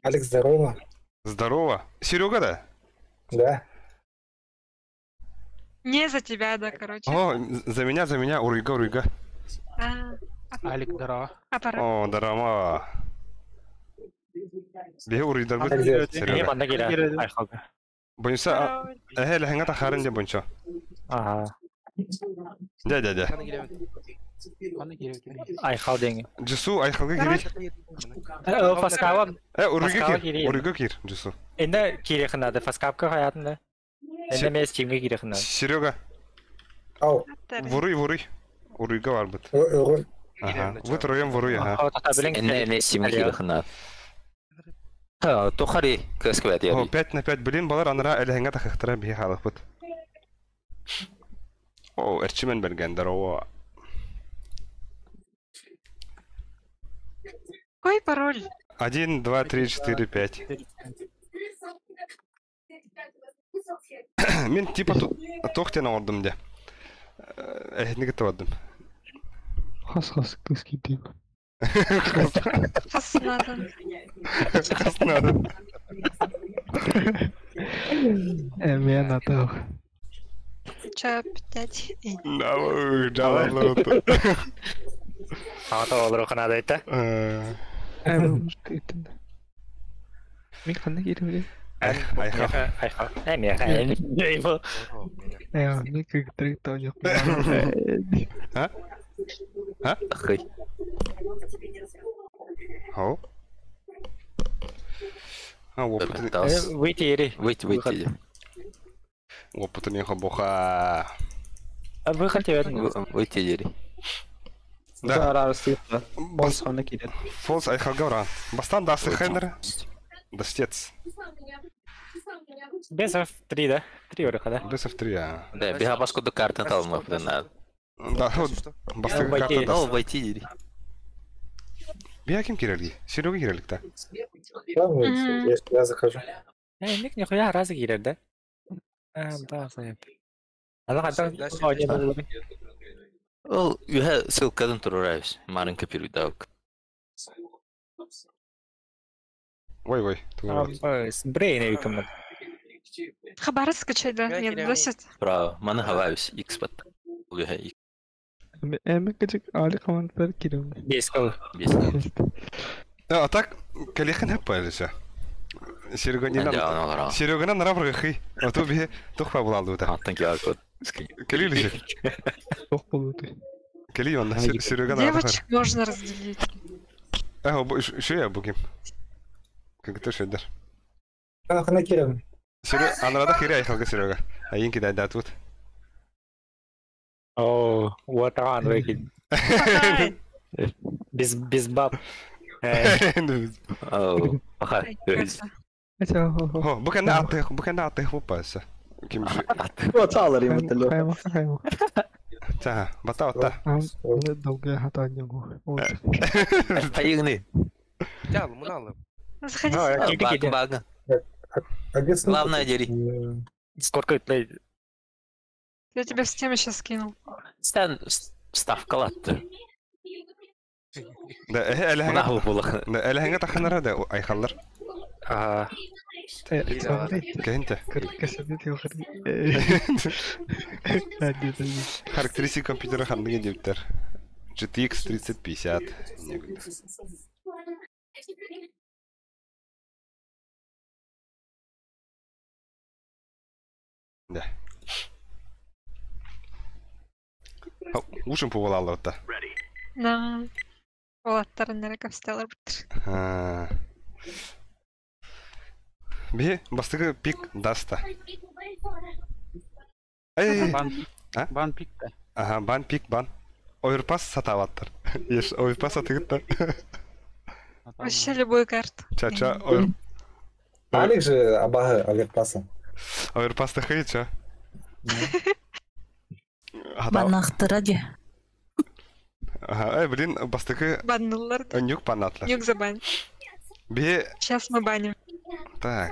Алекс, здорово. Здорово. Серега да? Да. Не за тебя, да, короче. О, за меня, уруйга. Алик здорово. Аппарат. О, дарама. Бе уруйдар бут. Не Серега. манда кира. Ай халга. Бонуса лаханга тахарын де бончо. Ага. Да. Ай халден. Джесу айхалга кири. Фаскава. Уруйга кир, Джесу. Энде кире хнада фаскапка хаятында. Энде мес кимге кире хнада. Серега, Ау. вуруй. Уруйга бар бут. Ой. Ага. Вы троем вуруй, ага. Энне симги кирихна. Тухари кысквет О, яби. 5 на 5 билин балар анара элханга тахыктыра бие халык бут. О, эрчимен бергендер о. Какой пароль? 1, 2, 3, 4, 5. Мен типа тохтена ордым де. Неге товардым. Хас кыски дейм. Хаснадан. Надо. Мен атау. Чап, 5. Давай. Ата олар хнада это. Мен кандай керем? Айхал. Меха. Эйбо. Мен кыгытрык тоо жок. Хый. Хау. Опытын. Выйти. Опытын хабоха. Выход тебе. Выйти ери. Да. Бас хана кирет. Фолс айхалга вран. Бастан дасы хендер. Дастец. Бесов 3, да? 3 выхода. Бесов 3, а. Да, биха баску до карты талма фдена. Да, бастыгы Войти. карта Ол да. войти ери. Биха ким кирелги? Серега кирелик та. Я захожу. Ник нихуя разы кирер, да? Да, знаю. Ала хата. Ол үһә ссылкадан турарабыз. Марын копируйдак. Ой. Брейн эйкімін. Хабары скачай, да? Нет, досит. Право, маны хавабыз X-пат. Үһә X. Эми кичик али командалар кирем. Бес кыл. А так, калехан хаппалыша. Серегана нарабрга хый. А то бе тухпа булалды да. Аттан киякот. Калилише. Тох болуты. Кали он Серегана. Девочек можно разделить. Что я бугим? Как ты шедер? Хана Кирем. Серега, анрада хире айхалга Серега. Айин кидай датут. О, уатан векин. Без баб. О, аха. О, bukan ate хупаса. Ким же? Вот салар ему тело. Хайма. Та, батау та. Не долго хата него. Айгны. Заходи. Бага. Объясни. Главное дери. Сколько это? Я тебя в систему сейчас скинул. Стан ставка латты. Да, эле Наху булах. Да, эле ханга таханара да айхаллар. Кенте. Касабет я хри. Характеристики компьютера ханныга дептер. GTX 3050. Да. Ушим повалало вот та. Да. Вот, тарнера капстеллар бітір. Бе, бастығы пик даста. Эй, Бан пикта. ага, бан пик бан. Ойырпас сатаваттыр. Еш, ойырпас сатығытта. Вообще любую карту. Ча-ча, ойыр... Алик же абага оверпаса. Ойырпасты хый, ча. Банақтыра де. Ага, блин, бастығы... Баннулар. Нюк панатлар. Нюк забань. Бе... Сейчас мы баним. Так.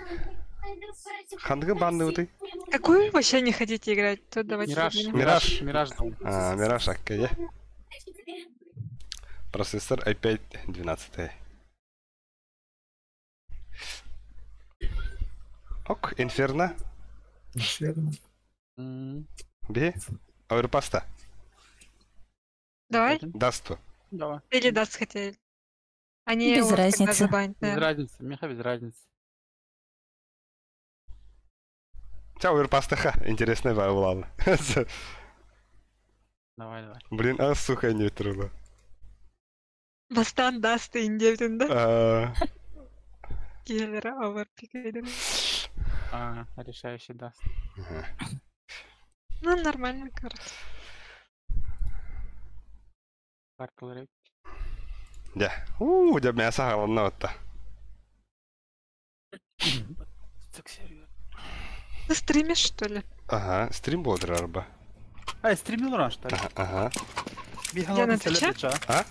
Хандығы банны ұты? Какую вообще не хотите играть? То давайте Мираж. Мираж. Мираж акка, я. Процессор i5 12. Ок, Инферно. Бе, Ойрпаста. Давай. Дасту. Давай. Или даст хотели. Они Без вот тогда разницы. забанят, Без да. разницы, Миха без разницы. Ча, Ойрпаста ха, интересная бай улала. Давай. Блин, сука, не трудно. Бастан даст и индевден, да? Киллера оверпикайден. Решающий даст. Ну, нормальная карта. Паркл. Да. Да мясо халанна отта. Ты стримишь, что ли? Ага, стрим бодр арба. Стримил ран, что ли? Ага. Я на Твиче? А?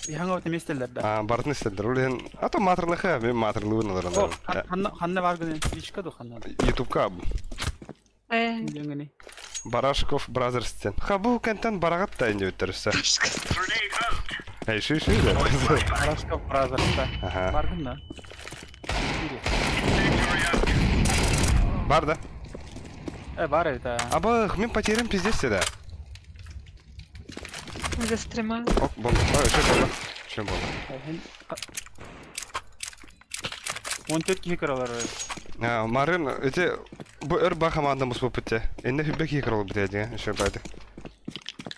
Bir hangout emestellerde. Бартны істелдер. Улен, ато матрлыха, мен матрлыгын аларан. Ханна баргын Twitch'ка да ханна. Ютубка Деңгени. Барашков Бразерстен. Ха бу кентен барагат та инде өттерсе. Эй, ши да. Барашков Бразерста. Ага. Баргын да. Бар да. Бар это. Аба, мен потерям пиздец да. За стрима. Ок, бомба. Чем бомба? 14 кişi kiralar. Марын, эти bu örba командамыз болып бітті. Енді фибек екір олып бітеді, еще байды.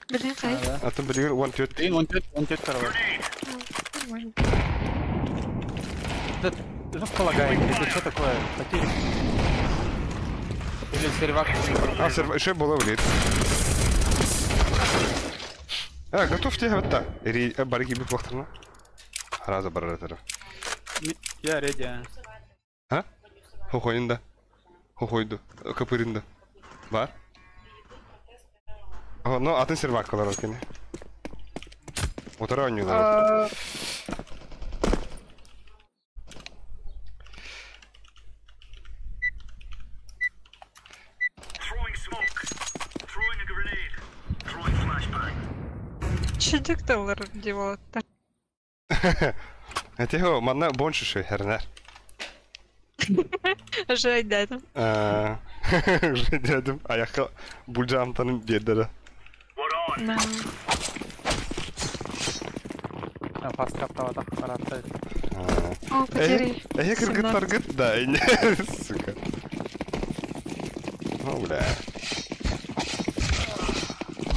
Блин, хай. Атын білігір 14. 14 кiralar. Это располагает. Это что такое? Потери. Или сервак? Еще было влит. Готовьте вот так. Барги бик вақтырна. Раза бараратыры. Я реди. А? Хохойында. Хохойду. Капырында. Бар? Ну, атын сервак қалар өткені. Отара ойнуылар. Throwing smoke. Throwing a grenade. Throwing flashbang. Чудик доллар девалаттар. Эти хо, манна боншу шой хернер. Жай дедім. Уже дедім, аяққа бұлжамтаным бедері. Фаст каптавата қаратты. О, потери. Кіргіт таргіт, да, ине, сука. О, бля.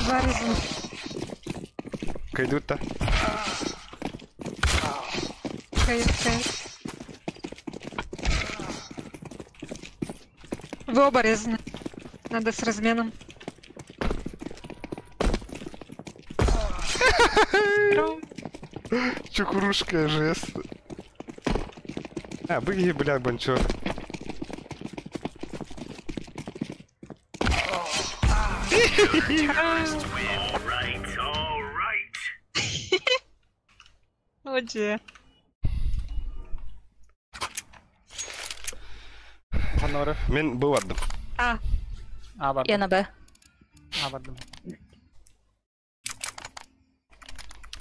Варезан. Кайдут-то? Кайд. Вы оба резаны. Надо с разменом. Чукурушка жест. Быги, бля, банчо. Оде. Мен бывардым. Я на Б.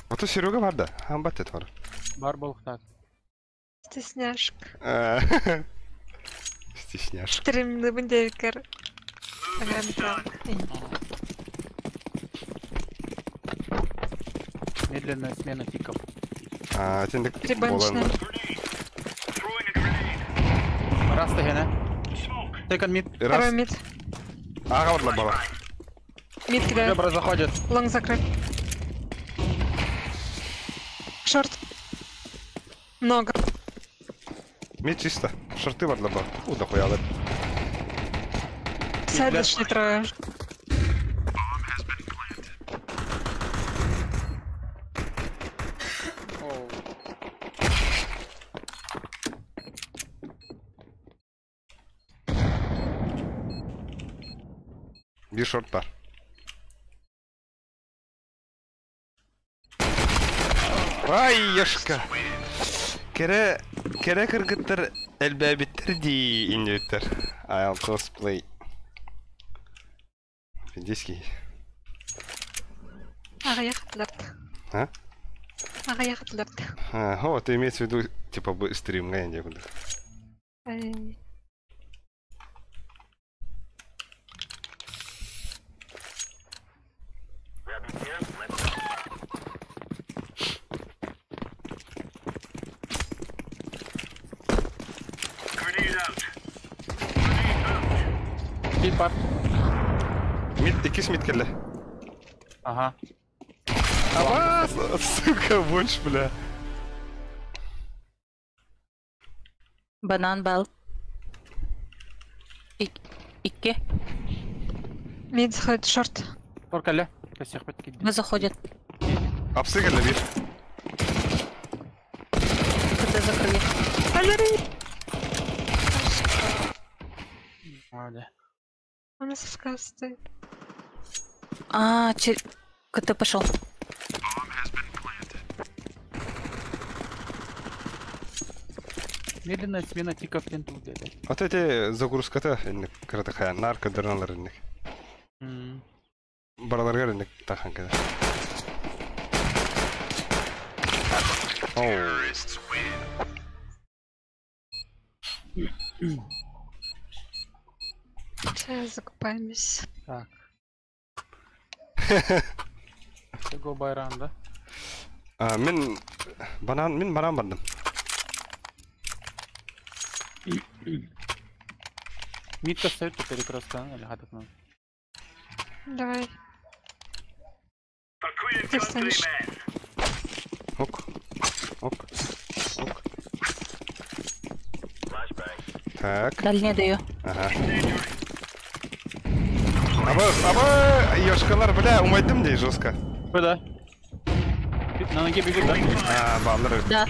А то Серега бар да, амбаттет бар. Бар болуктар. Стесняшка. Стесняшка. Стримный бандеркер. Медленная смена тиков. Тендик Ребанчная. Раста гене. Текан мид. Второй мид. Ага, вот была. Мид кидает. Ребра заходит. Лонг закрыт. Шорт. Много. Мид чисто. Шорты бар была. Дохуя, да. Сайд дошли трое. Bir short var. Vay yaşka. Kere kırgıttır elbe bitir di inlettir. I'll cosplay. Финдийский. Ағаяқтыларды. А? Ағаяқтыларды. О, ты имеешь в виду, типа, стрим, я не буду. Мид бар. Мид, ikisi mid келді. Ага. Ава, сука, больше, бля. Банан бал. Икке. Мид заходит шорт. Торкале. Косяк подкидывает. Мы заходят. Апсы келді bir. КТ закрыли. Молодец. Он СФК стоит. КТ пошел. Медленная смена тиков ленту. Вот эти загрузката, кратахая, нарко дырналар инник. Бараларга инник тахан кеде. Сейчас закупаемся. Так. Go байран, да? Мен банан бардым. Мидка стоит по перекрестку, или хаток надо? Давай. Ты станешь. Ок. Так. Дальнее даю. Ага. Абы, ёшкалар, бля, умайдым дей жестко. Куда? На ноге бегут, да? Балдыр. Да.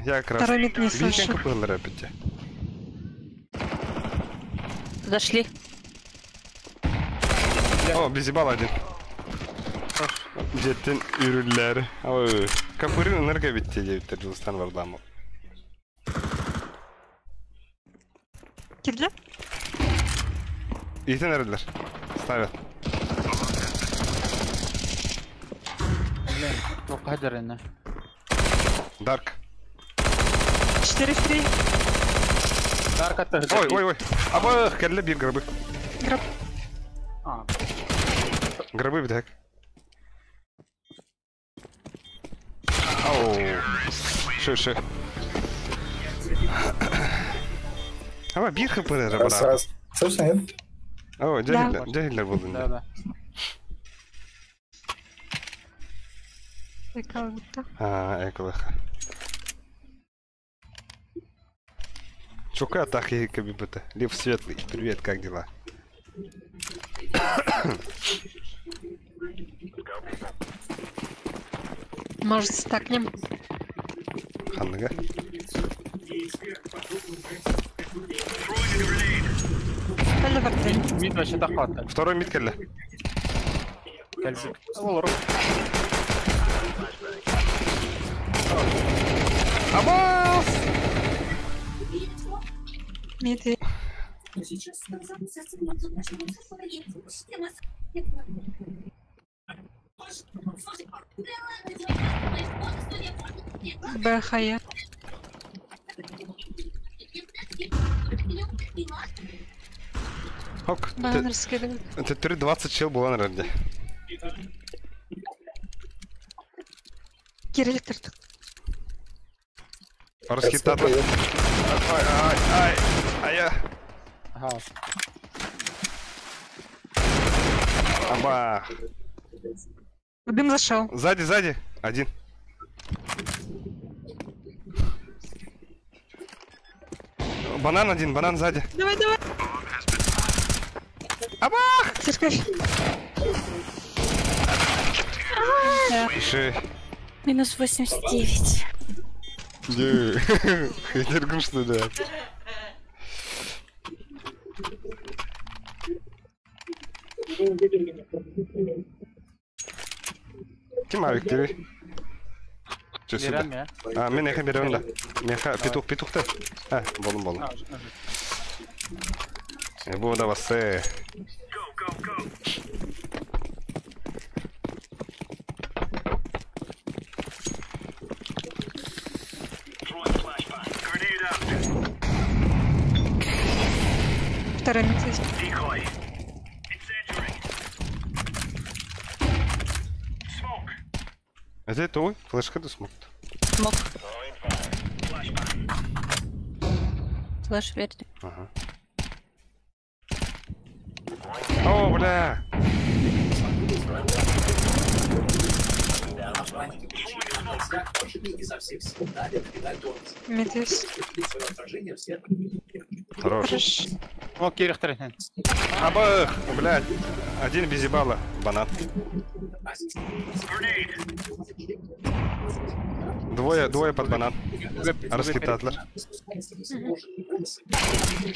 Я как раз... Второй мид не слышу. Витенко был рэпите. Зашли. О, безибал один. Жеттен үрүлләр. Ой, капырын энерго битте дебиттер Жылстан бардамы. Кирді? Итен әрілер. Ставят. Дарк. 4 в 3. Ой. Абах, келле бир грибы. Гриб. Грибы бидек. Ау. Ши. Ама бир хпр Раз, брат. раз. Слышно, нет? О, джахиллер болду. Да. Прикольно-то. Эколыха. Чука атаки кабибата. Лев Светлый, привет, как дела? Может, стакнем? Ханнага. Пәлі Мид вообще тахватта. Второй мид келле. Абас! Міти. БХЕ. Ок, Баннер скидывает. это 3.20 чел была на ренде. Кириллер. Раскидатор. Ай. Ага. Аба. В дым зашел. Сзади. Один. Банан один, банан сзади. Давай. Абах! Церковь. Пиши. Минус 89. Хейтергун, что ли? Ким Виктори? Че сюда? Мен яха беремін да. Меха петух-ты. Болым. Бұл да басы. Второй митис. Это твой? Флешка да смог. Смог. Флэш верьте. Ага. О, бля! Митис. Хорош. О, Кирихтер. Абах! Блядь! Один без ебала. Банан. Двое под банан. Раскитатлер.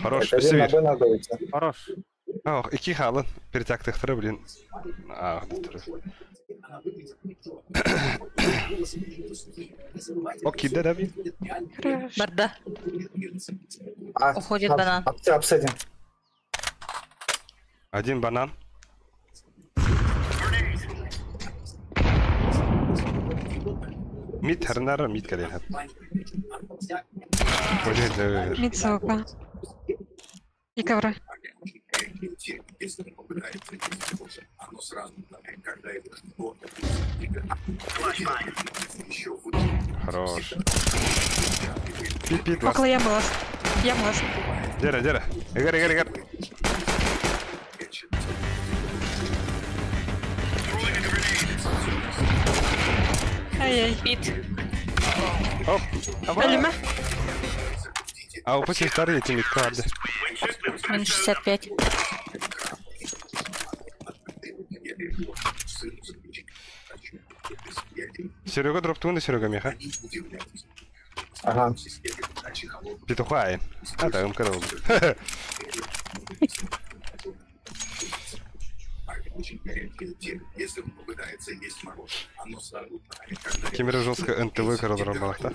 Хорош, Один на спасибо. Б надо уйти. Хорош. Ох, iki халын. Перетяктыхтыры, блин. Окей, да, блин. Хорош. Барда. Уходит банан. Обсадим. Один банан. Мид харнара, мид кален. Мид сока. И ковра. Хорош. Пит, Около я мост. Дера. Игорь. Ай-яй. Пит. Оп. Алима. А у пути вторые эти мид квады. Минус 65. Серега дроптун и Серега меха. Ага. Петухай. Да, им коров. Кемера жестко НТВ разработала, да?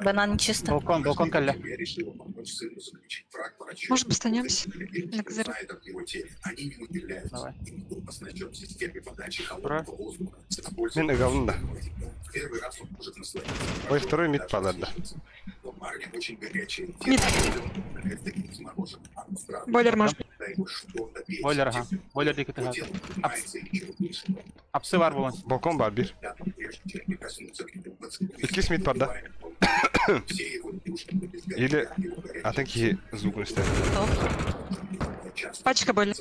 Банан чисто. Балкон калля. Может, постанемся? На козырь. Давай. Мен ыгалын да. Ой, второй мид падает, да. Мид. Бойлер может. Бойлер, ага. Бойлер дейкі тіға. Апсы бар болын. Балкон бар бир. Икки мид бар, да. Или... Атын ки звукын істер. Пачка бойлер.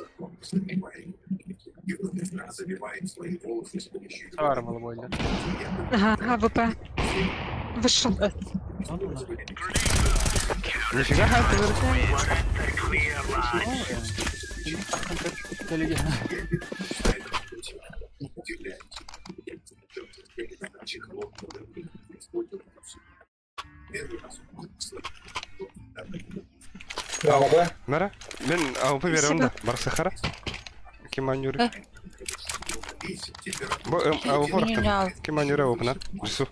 Бар болы бойлер. Ага, АВП. Вышел. Нифига хайты Мара, мен АВП берем да. Барса хара. Киманюры. АВП. Киманюры АВП. Рису.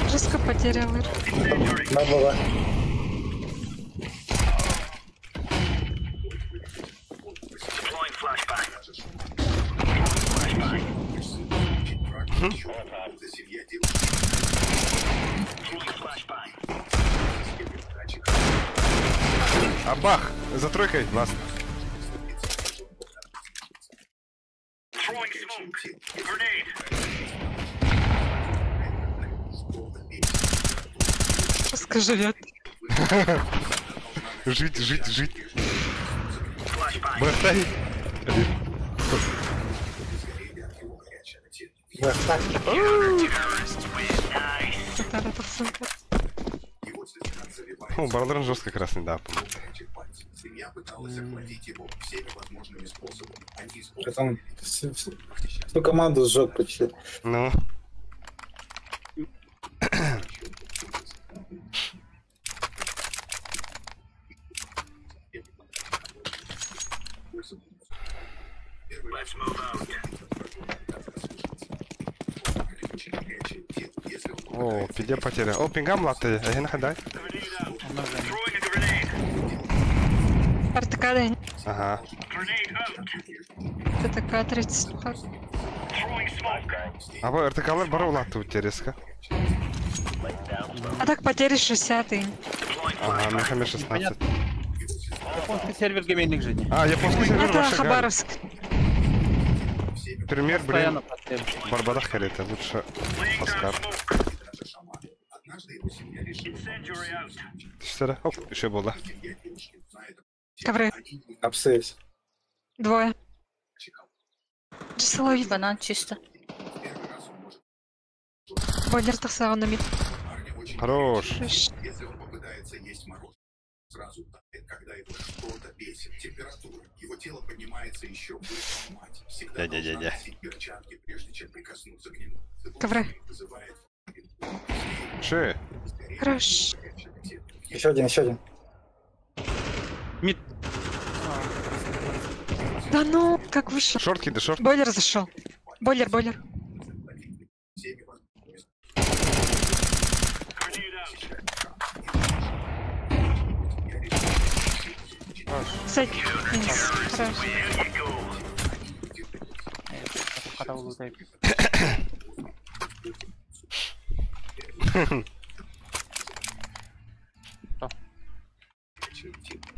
Жестко потерял. Абах! За тройкой, вас. Пускай живет. Жить. Бросай. О, Барлерн жестко красный, да, помню. Всю команду сжег почти. Ну. О, пиде потеря. О, пингам латте. Я не хадай. Артакада. Ага. ТТК 30. А вы РТКлар бару латте утереска. А так потери 60. Ага, Мехамед 16. Японский сервер гейминг жизни. А, японский сервер Это вообще Хабаровск. Пример, блин, Постоянно потеря. Барбадах это лучше Оскар. Что? Оп, еще было. Ковры. Апсейс. Двое. Числовик. Банан чисто. Бойлер тахсал на мид. Хорош. Если он попытается есть мороз, сразу тает, когда его что-то бесит. Температура. Его тело поднимается еще выше, мать. Всегда должна носить перчатки, прежде чем прикоснуться к нему. Ковры. Ше. Хорош. Еще один. Мид. Да ну, как вышел. Шортки, да шорт. Бойлер зашел. Бойлер. Сайт. Хорош.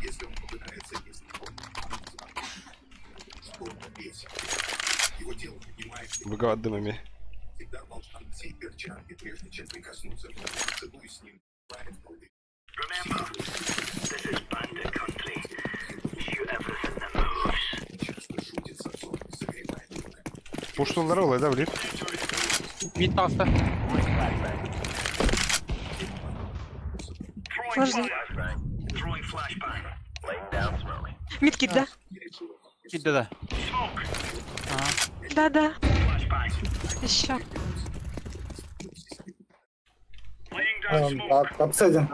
Если он попытается есть что-то бесит. Его тело поднимается. Выгодными. Всегда должна носить перчатки, прежде чем прикоснуться к нему. Целуй с ним. Пуштун здоровый, да, блин? Мид таста. Подожди. Мидкит, да? Кид, да. Да. Еще. Обсадим.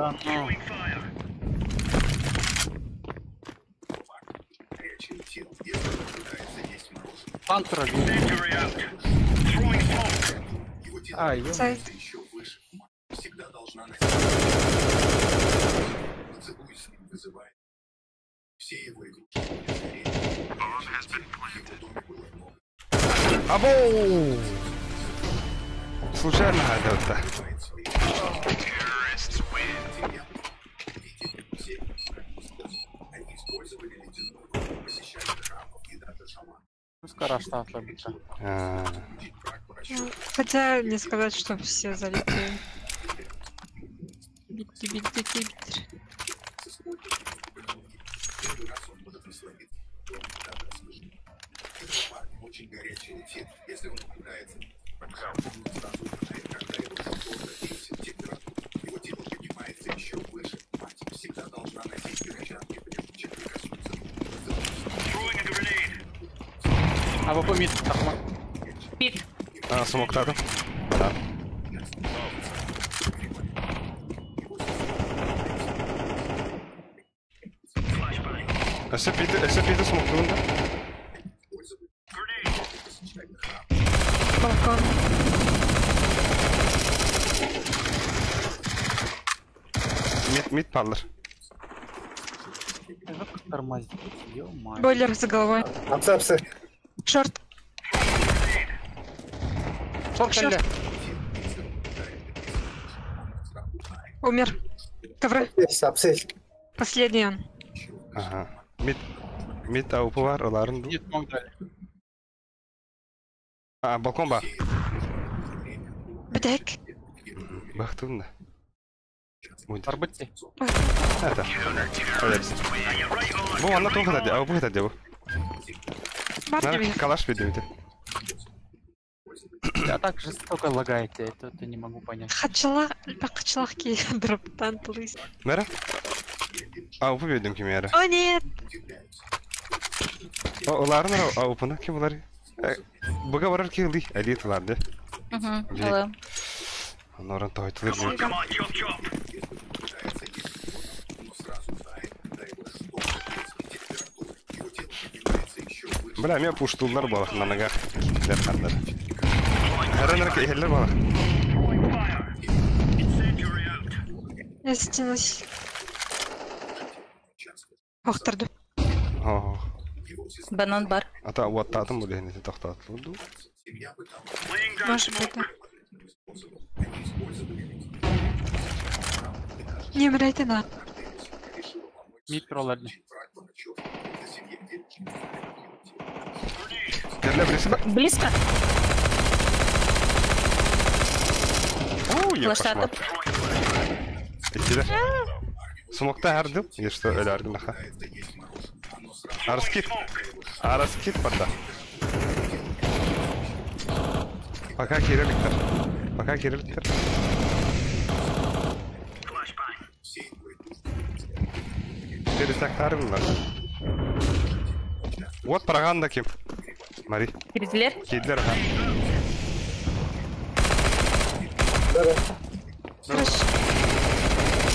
Пантера. А, Сайт. Всегда должна поцелуй с ним вызывает все его игрушки. Абоу! Случайно это. Они использовали ледяную воду, посещали храмов и даже шаман. Хотя не сказать, что все залетели. Битти, битти, битти. Очень горячий летит, если он попадается. Когда его что-то бесит температуру, его тело поднимается еще выше. Мать всегда должна носить перчатки, прежде чем прикоснуться. А вы помните, Пит. А, смог надо. Да. SCP смог туда. Балкон. Мид падлер. Бойлер за головой. Апсы. Шорт. Шорт. Умер. Ковры. Апсы. Последний он. Ага. Мид аупы var, оларын ду. А, балкон бар. Бедек. Бахтун да. Арбатти. Это. Бу, она тоже хотят, а вы хотят его. Марти. Калаш видите. Я так жестоко лагаете, это не могу понять. Хачалах ки дроптан плыс. Мера? А, упы видим ким яра. О нет. Оларын аупына ким олар? Буга барар келди, элит оларды. Алло. Норан тойтылыр жок. Бля, мен пуштулар балах на ногах. Килер кандыр. Әрінір кейхелер балах. Я стянулась. Охтарды. Ого. Банан бар. Ата уаттатым бұл ехнеті тоқтатылды. Может быть, да. Не умирайте, на. Микроларни. Керле близко? Близко. Оу, я Лошадок. кошмар. Икиде. Смокта әрді? Ешті өлі әргінаха. Арскит. Арскит пада. Пока кириліктер. Пока кириліктер. Перестақтарым бар. Вот парағанда кем. Мари. Кирдилер. Кейділер ға. Хорошо.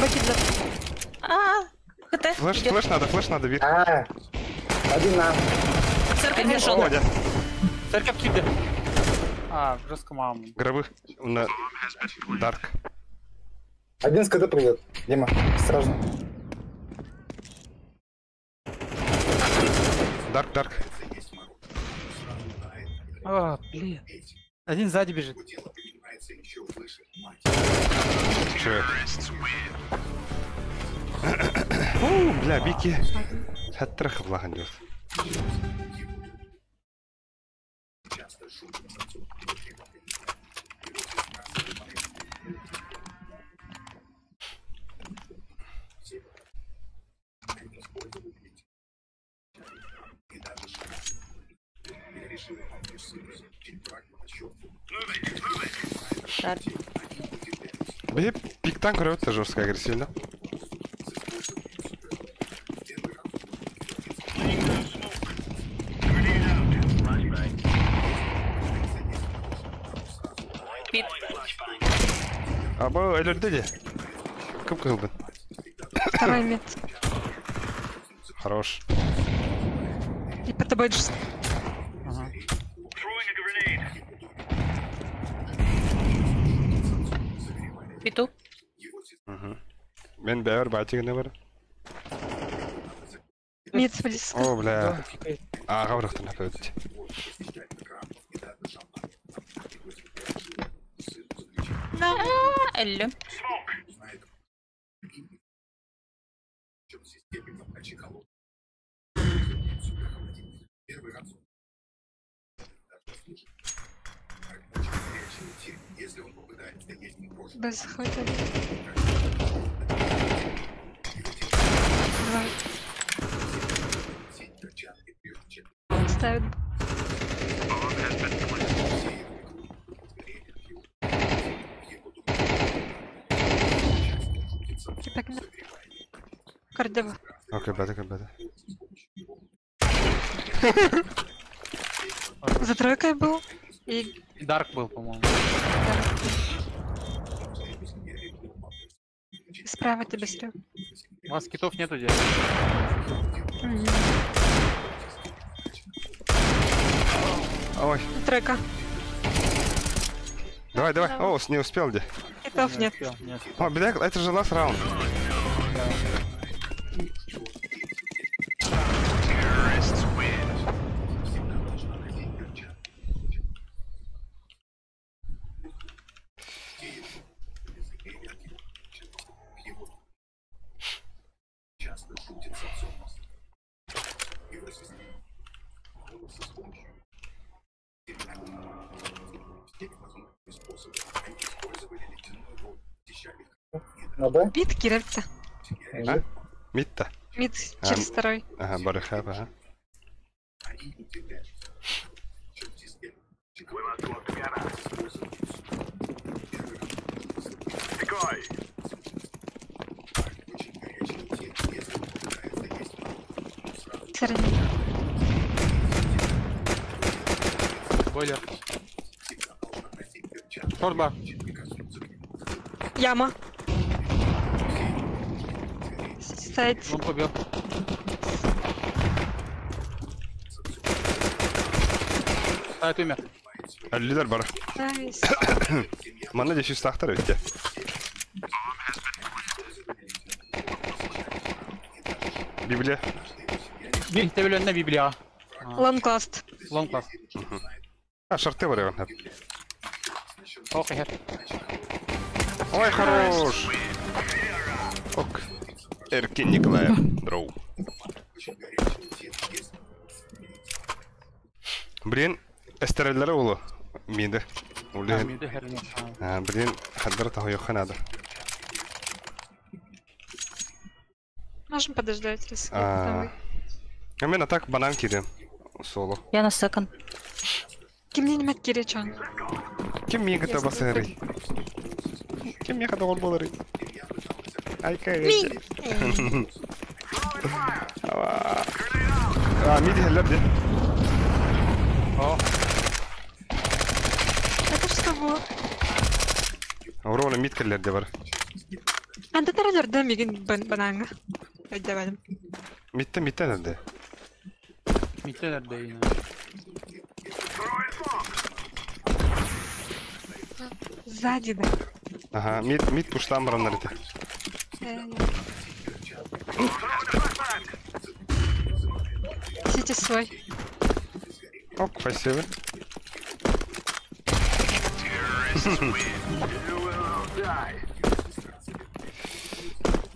Бакет. ХТ. Флэш надо, вид. Один на. Церковь решен. Водя. Церковь киде. А, жестко маму. Гробы. На Дарк. Один с КД придет. Дима, осторожно. Дарк. А, блин. Один сзади бежит. Че? Оу, бля, бики. Хаттырах влахан дёс. Бе, пиктан көрөт жестко агрессивно. Пит. Або өлөрдү де. кып кылдın? Второй мид. Хорош. И под тобой just. Питу. Ben бәвер батигіне бар. Мид близко. О, бля. Аға бұрықтын апа өтті. Эллю. Без хода. Два. Ставит. Так, на. Кардева. Окей, бәді. За тройкой был. И Дарк был, по-моему. справа тебя стрел. У вас китов нету здесь. Ой. Тройка. Давай. О, не успел где. Китов нет. О, бля, это же last раунд. На Б? Мид кирельца. А? Мид-то? Мид через второй. Ага, барыхаб, ага. Средний. Бойлер. Шорт-бар. Яма. Сайт. Он побил. Сайт умер. Лидер бар. Найс. Мана деші стақтар өтті. Библия. Мектеп önüne Библия. Лонгласт. Long pass. А, шарты бар еған. Окей, хер. Ой, хорош. Ок. Эркен Николаев. Дроу. Блин, эстереллері олы. Мейді. Миді херне. Блин, хаддар таху йоқан ады. Можем подождать, если А мен атак банан кирем. Соло. Я на секонд. Ким не немет киречан. Ким мега таба сырый? Ким мега догол болырый? Айка еде. Миди хеллер де. О. Это что было? Урона мид келлер де бар. Анда тараларда мигин бананга. Айдавадым. Мидте нерде? Миттелерде yine. Сзади, да. Ага, мид пуштан барандар ете. Сити свой. Ок, спасибо.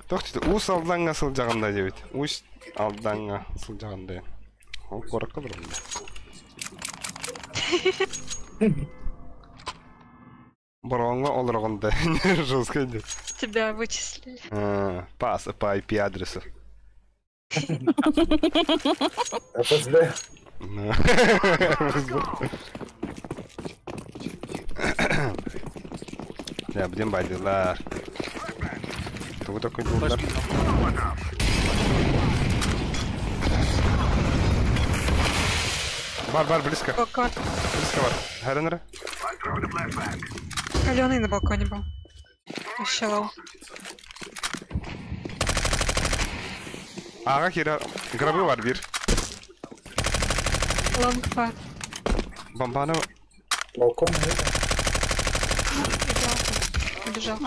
Тоқтайды, уыс алданға сылжағанда дебет. Уыс алданға сылжағанда. Ол қораққа бұрында. Бұрғанға олырғанда. Жозға еді. Тебя вычислили. Пас по IP-адресу. ФСБ. Ya будем байдылар. Кто такой доллар? Бар, близко. Балкон. Близко бар. Харенера? Каленый на балконе был. Еще лоу. Ağa kira grabı var bir. Long far. Бомбана. Балкон. Убежал.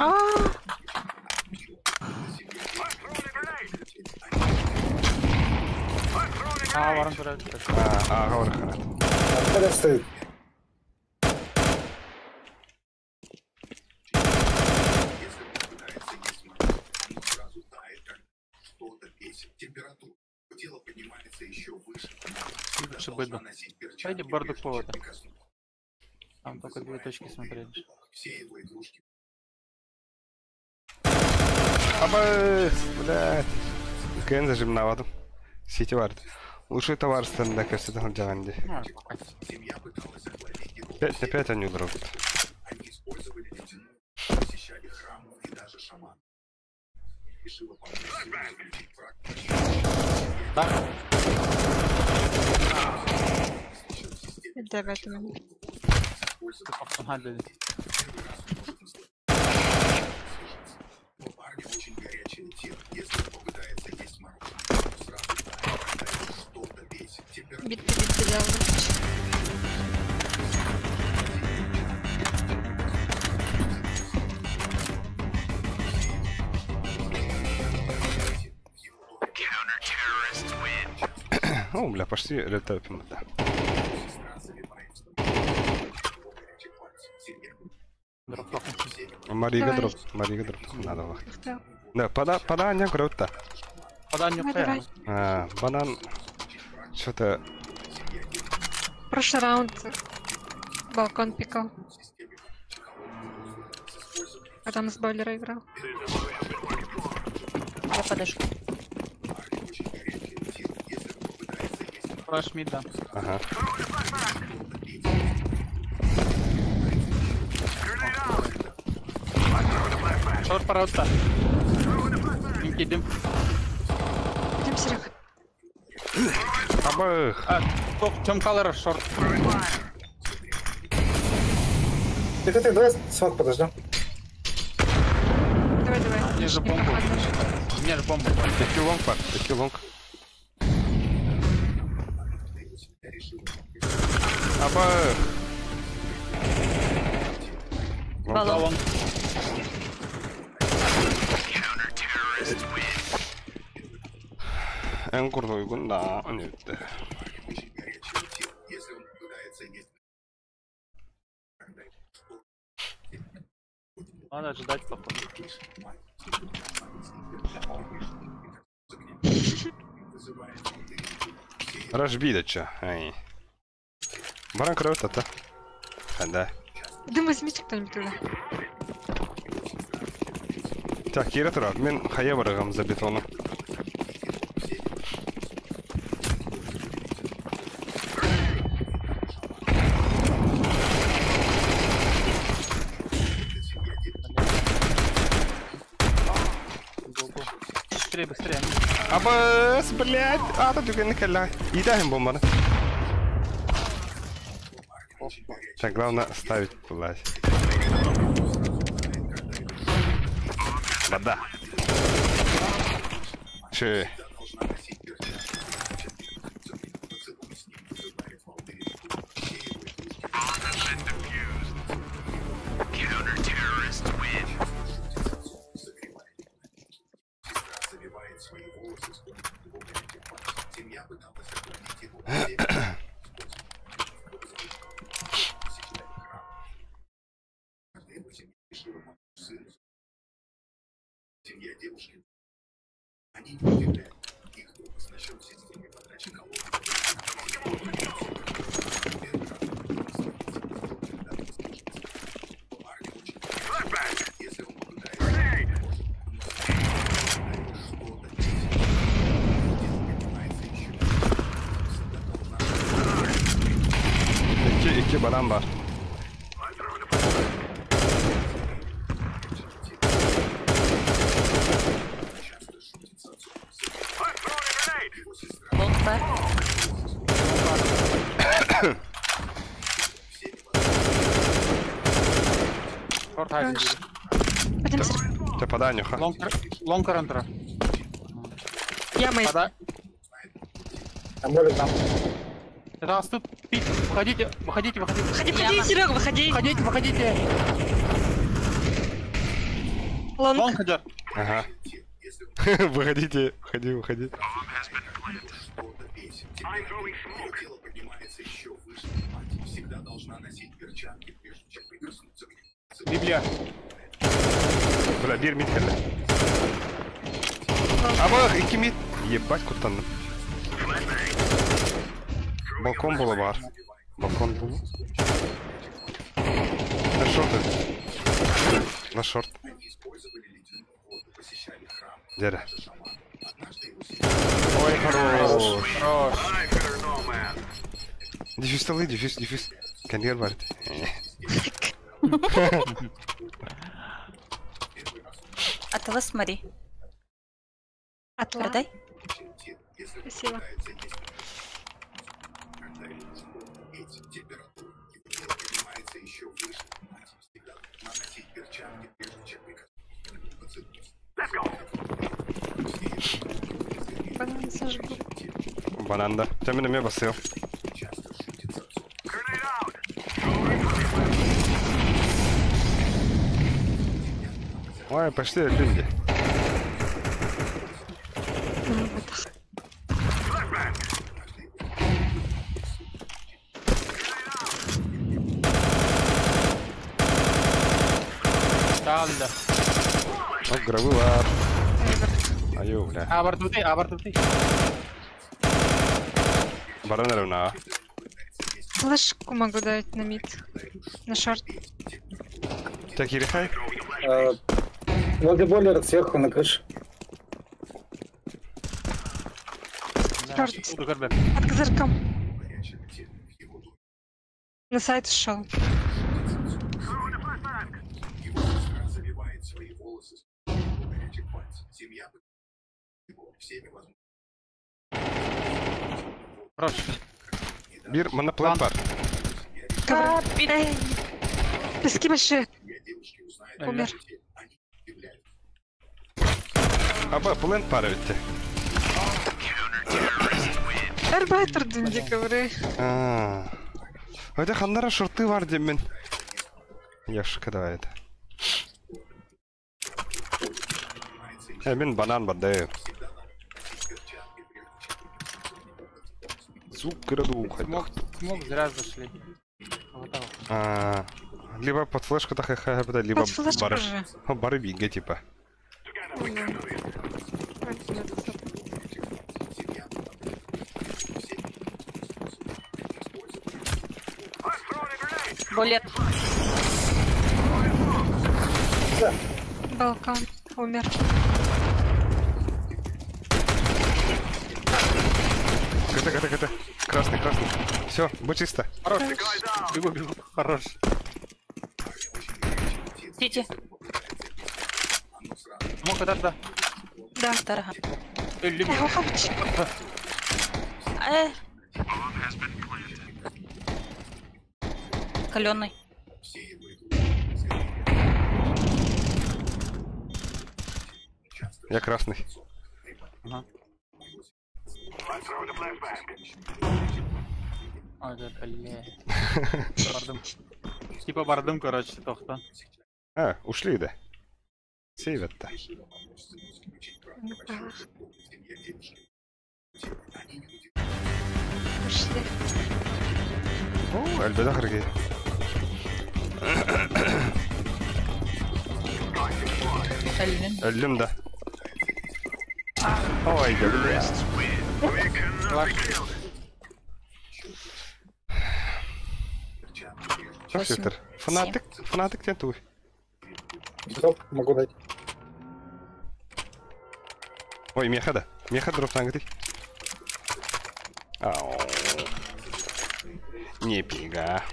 Varım buraya. Ağa var. Откуда стоит? Температура тела поднимается еще выше. Лучше бы, да. Пойди бардак повода. Там только 2 точки смотрели. Все его игрушки. Аба, блядь. Кен зажимнавадым. Сети vardı. Лучший товар стендека всегда деланди. Семья пыталась охладить его. 5 на 5 они дропят. Они использовали ледяную, посещали храмы и даже шаман. Решила помочь заключить практику. Давай, ты меня. У парня очень горячее тело. Если он попытается есть мороженое, то сразу тает, что-то бесит. Температура Бит диалог. О, бля, почти летаю да. Марига дроп, надо вахт. Да, пода не круто. Давай. Банан. Что-то. Прошлый раунд балкон пикал. А там с бойлера играл. Я подожду. Флэш мид, да. Ага. Шорт порота. Дым. Идем, Серега. Абых. Чем колор шорт? Ты, давай смог подождем. Давай. Мне же бомбу. Мне же бомбу. Таки лонг. Абых. Баллон. En kurdu uygun da hani Надо ждать походу. Рашбидача, ай. Баран кровь-то. Да. Дым возьмите кто-нибудь туда. Так, Кира Турак, мен хая барагам за бетоном. Быстрее. Абас, блядь! А, тут не калла. Идем бомбана. Так, главное ставить власть. Вода. Че? Семья девушки. Они не удивляют. Их друг оснащен системой подачи Если он İki baran var. Пойдем, Серега. Те поданню, ха. Лонг карантера. Яма. Там более там. Раз тут. Выходите, выходите, выходите. Выходи, Серега, выходи. Выходите, выходите. Лонг. Ага. Выходите, выходи. Что-то бесит. Его тело поднимается еще выше. Мать всегда должна носить перчатки, прежде чем прикоснуться к ним. Библия. Бля, бир мид хелле. Абах, iki мид. Ебать, кутанным. Балкон было бар. Балкон был. На шорт. На шорт. Дядя. Ой, хорош. Дефюз столы, дефюз. Кондер варит. Атлас, смотри. Атлас. Продай. Спасибо. Банан сожгу. Банан, да. Тем меня басил. Ой, пошли люди. Kaldı. О, гробы var. Аю, бля. Абартути. Баран равна. Флешку могу дать на мид. На шорт. Так, Ирихай. Волдеболер сверху на крыше. Шорт. Под козырьком. На сайт ушел. Хорош. Бир, моноплан пар. Эй, пески большие. Умер. Аба, плен пар өтті. Арбайтер дүнде ковры. Ойда қандара шорты бар демен. Яшқа давай это. Мен банан барды. Звук городу уходит. Смог зря зашли. Либо под флешку так и либо Под флешку бары. же. Бары бига типа. Болет. Балкон. Умер. КТ. Красный. Все, будь чисто. Хорош. Бегу. Хорош. Тити. Смог это да. Да. Дорого. Его хапчик. Каленый. Я красный. Ага. Ой, да, бля. Бардым. Типа бардым, короче, тоқта. Ушли, да? Сейвет-то. Ушли. О, Альбеда Харги. Ölüm de. Ой, да бля. Что фильтр? Фанатик тентуй. Дроп могу дать. Ой, мехада дроп тангати. Ау. Не пига.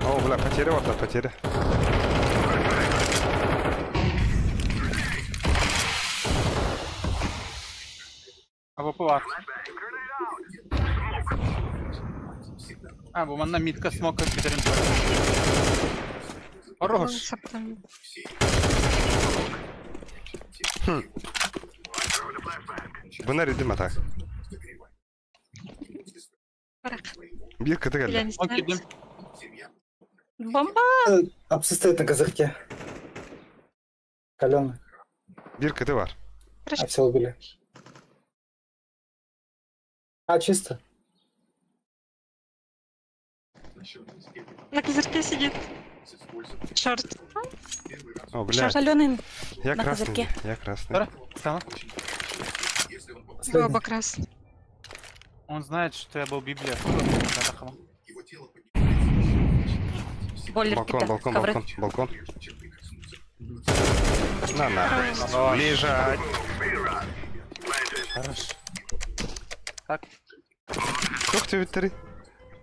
О, бля, потеря. Смоку var. Bu bana midka smoke bitirin. Хорош. Buna redim atak. Bir kıtı geldi. Okeydim. Бомба! Апсы стоит на козырьке. Каленый. Bir kıtı var. А все убили. А, чисто. На козырьке сидит. Шорт. О, блядь. Каленый Я на красный. козырьке. Я красный. Sonra. Tamam. Вы оба красные. Он знает, что я был Библия. Бойлер Балкон, пита. балкон, Ковры. балкон, балкон. На. Лежать. Хорош. Так. Кто в Твиттере?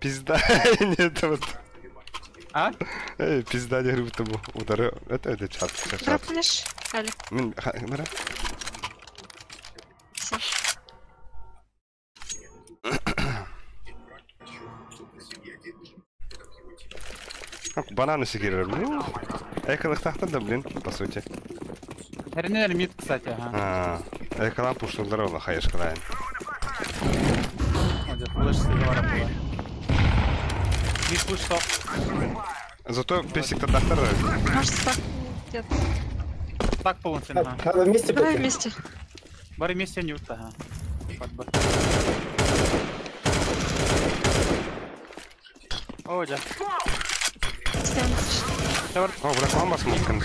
Пизда. Нет, вот. А? Пизда не говорю, тому ударил. Это чат. Дропнешь? Али. Бара. Все. Бананы сигерер. Эколых тахтан да, блин, по сути. Наверное, мид, кстати, ага. Эколан пушту здорово, хаешь клайн. Вот, флеш сливара была. Мид пуш стоп. Зато песик-то доктор. Может, так где-то. Так полностью, ага. Надо вместе Давай пойти. вместе. Бары вместе нют, ага. Подбор. О, да. О, бля, мама смокнул.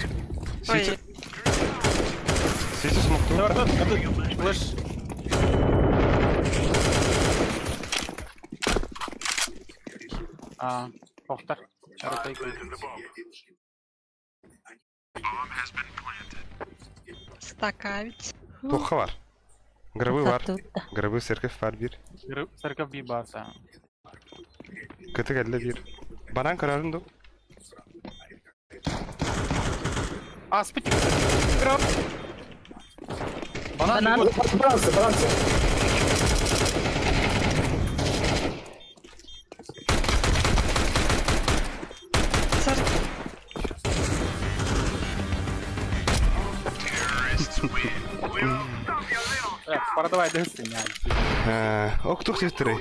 Ой, Сити смокнул. Флеш. Похтар. стакавить. Тоққа бар. Грабы бар. Грабы церковь бар бир. Церковь би барса. Кыты келді бир. Банан көрәрін ду. Спутник. Граб. Банан. Бранцы. Продавай десты. Октух Твиттеры.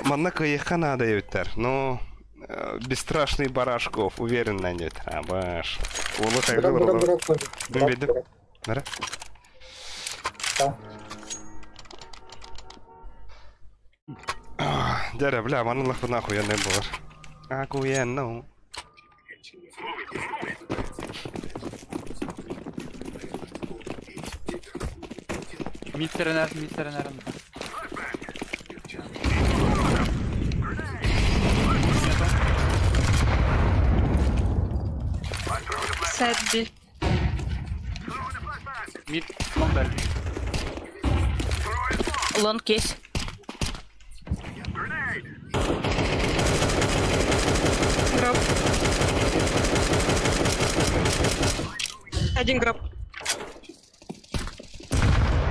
Манна кыйыққа надо ебіттер. Но бесстрашный Барашков. Уверен на нет. Баш. Улы қайғы бұрғы. Білмейдім. Нара? Дәрі, бля, манын лақпы нахуенный болар. Акуенну. Мистернер. Сэдби. Мид, смокдаль. Лонг есть. Гроб. Один гроб.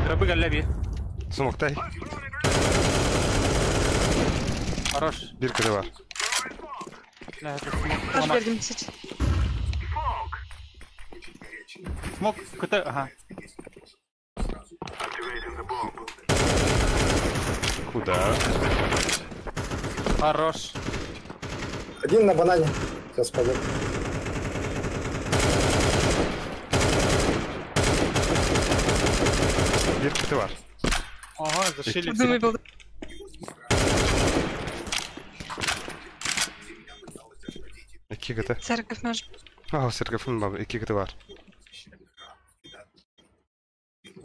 Гробы галляби. Смоктай. Хорош. Bir kıtı var. Тоже берем сеть. Смок, КТ, ага. Куда? Хорош. Один на банане. Сейчас пойдет. Bir kıtı var. Ага, зашили. Думаю, был. İki kıtı. Церковь может. Aa, Serkaf'ın baba. İki kıtı var.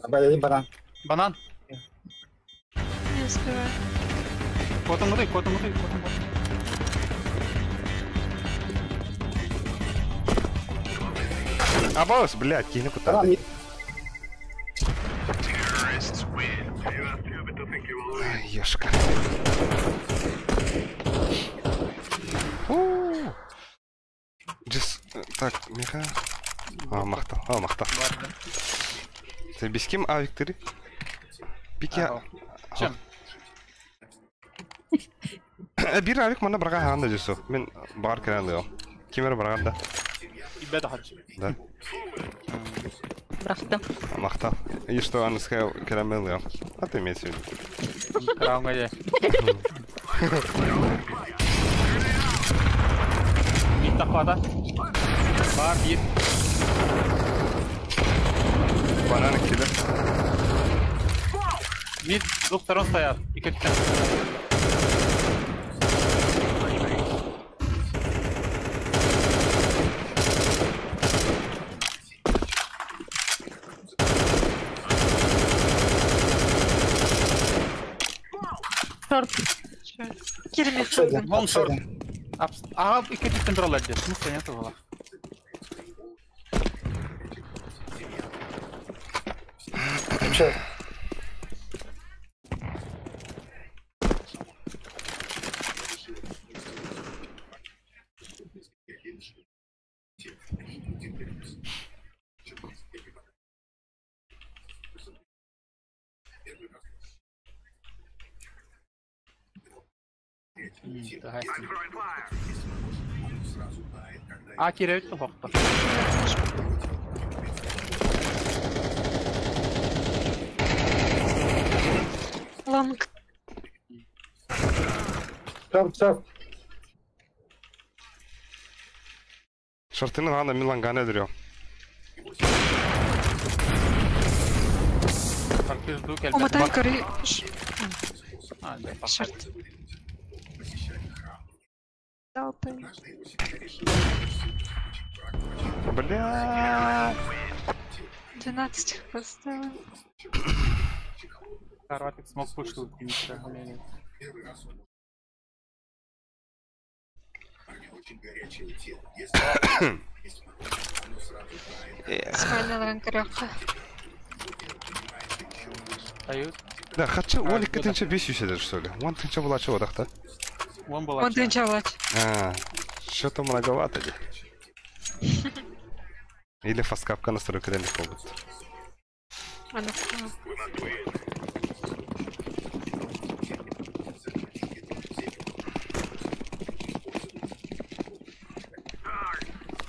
Один банан. Банан. Не успеваю. Котом воды. Абос, блядь, кино куда? Банан. Ешка. Джис, так, Миха. Мақтал. Sen biz kim A Victor'ı? Peki Чем? Bir aylık bana bırak anda Yusuf. Ben bağır kiran diyor. Kimere bırak da? İbbe de haç. Da. Брахдым. Мақта. И что английское kiran diyor. А ты имеешь в виду? Кыравыңа же. Бит тақпада. Бар бит. Бананы кидер. Мид с двух сторон стоят. И как то Шорт. Керемет. Вон шорт. Ага, и как контроль отдел. Смысла нету было. Че? А, киревит то бокта. Лонг. Шорт. Шортының ғана мен ланганы duruyor. Умотай коры. А, Шорт. Толпы. Бля. 12 поставил. Карватик смог пушку. Спальня ланкарёвка. Дают. Да, хочу, он и катынча 500 что ли? Он тынча была чего так-то? Вон была. Он тренчалать. Что-то многовато. Или фаскапка настройка не пробует.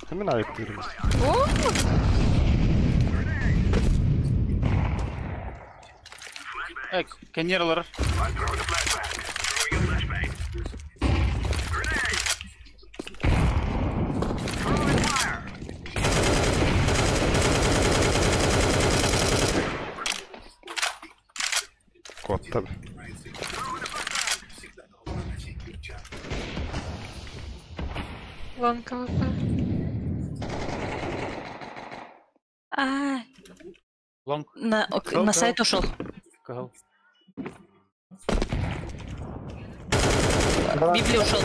Именно активно. Кеннерлер. Кот tabi. Лонг АВП. Лонг. На сайт ушел. Кого? Библия ушел.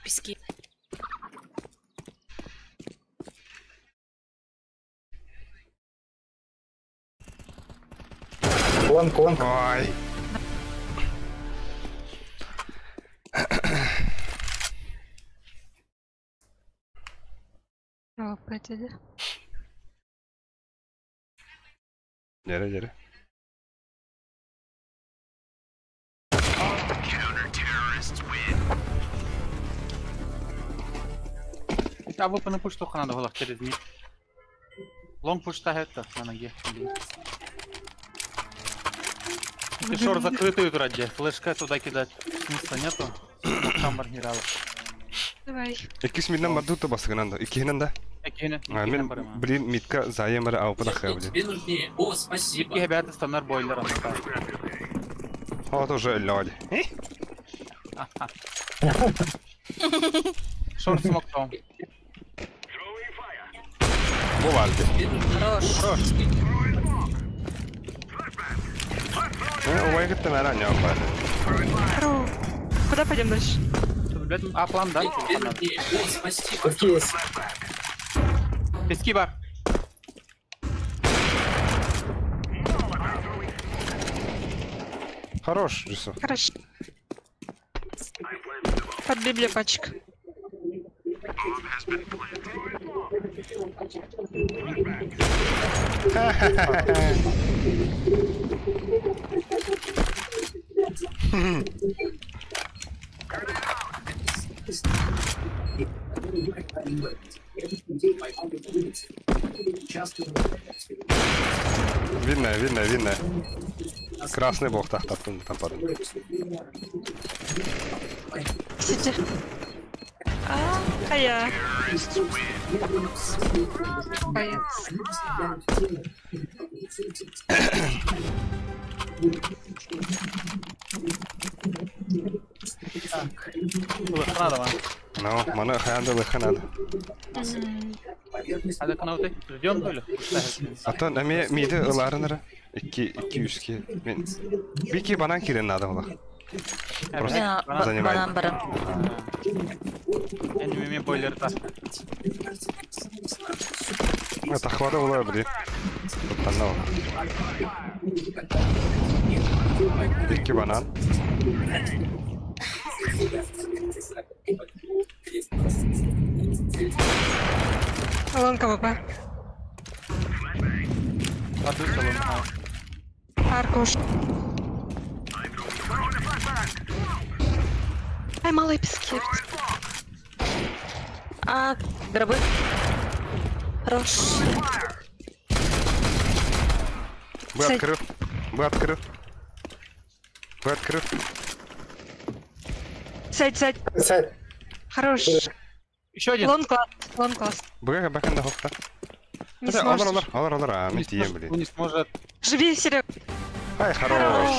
Пески. Лонг. Ой. АВП dedi. Nere? А вы на пуш только надо было через мид. Лонг пуш это на ноге. Ты шор закрытый ради. Флешка туда кидать. Смысла нету. Там маргирала. Давай. İkisi midden bardu da basık ananda. İkinin de. Мен блин мидка заемары ауып нахай блин. Тебе нужнее. О, спасибо. И ребята стандар бойлер. Вот уже лёди. Шорт смог там. Бувальди. Хорош. Ой, как-то наверное, не опали. Куда пойдем дальше? А, план, да? Тебе нужнее. О, спасибо. Какие есть? Пески бар. Хорош, Джису. Хорошо. Под библиопачек. Видно. Красный бог там падал. Сиди. А я. Боец. Надо, man. Ну, mana хандал их надо. Hadi kanavda. Ждем böyle. Ата нами миде ыларыныр. 200-ке. Мен бики банан кирен надо була. Я банан барам. Endi men boyları da. Тахвада була бри. Бутанна. 2 банан. Лонка ВП. Hadi çalalım. Аркуш. Ай, малый пески. А, гробы. Хорош. Бы открыл. Сайт. Сайт. Хорош. Еще один. Лон класс. Бага баканда хокта. Не сможешь. Алар, мен тием, блин. Не сможет. Живи, Серег. Ай, хорош.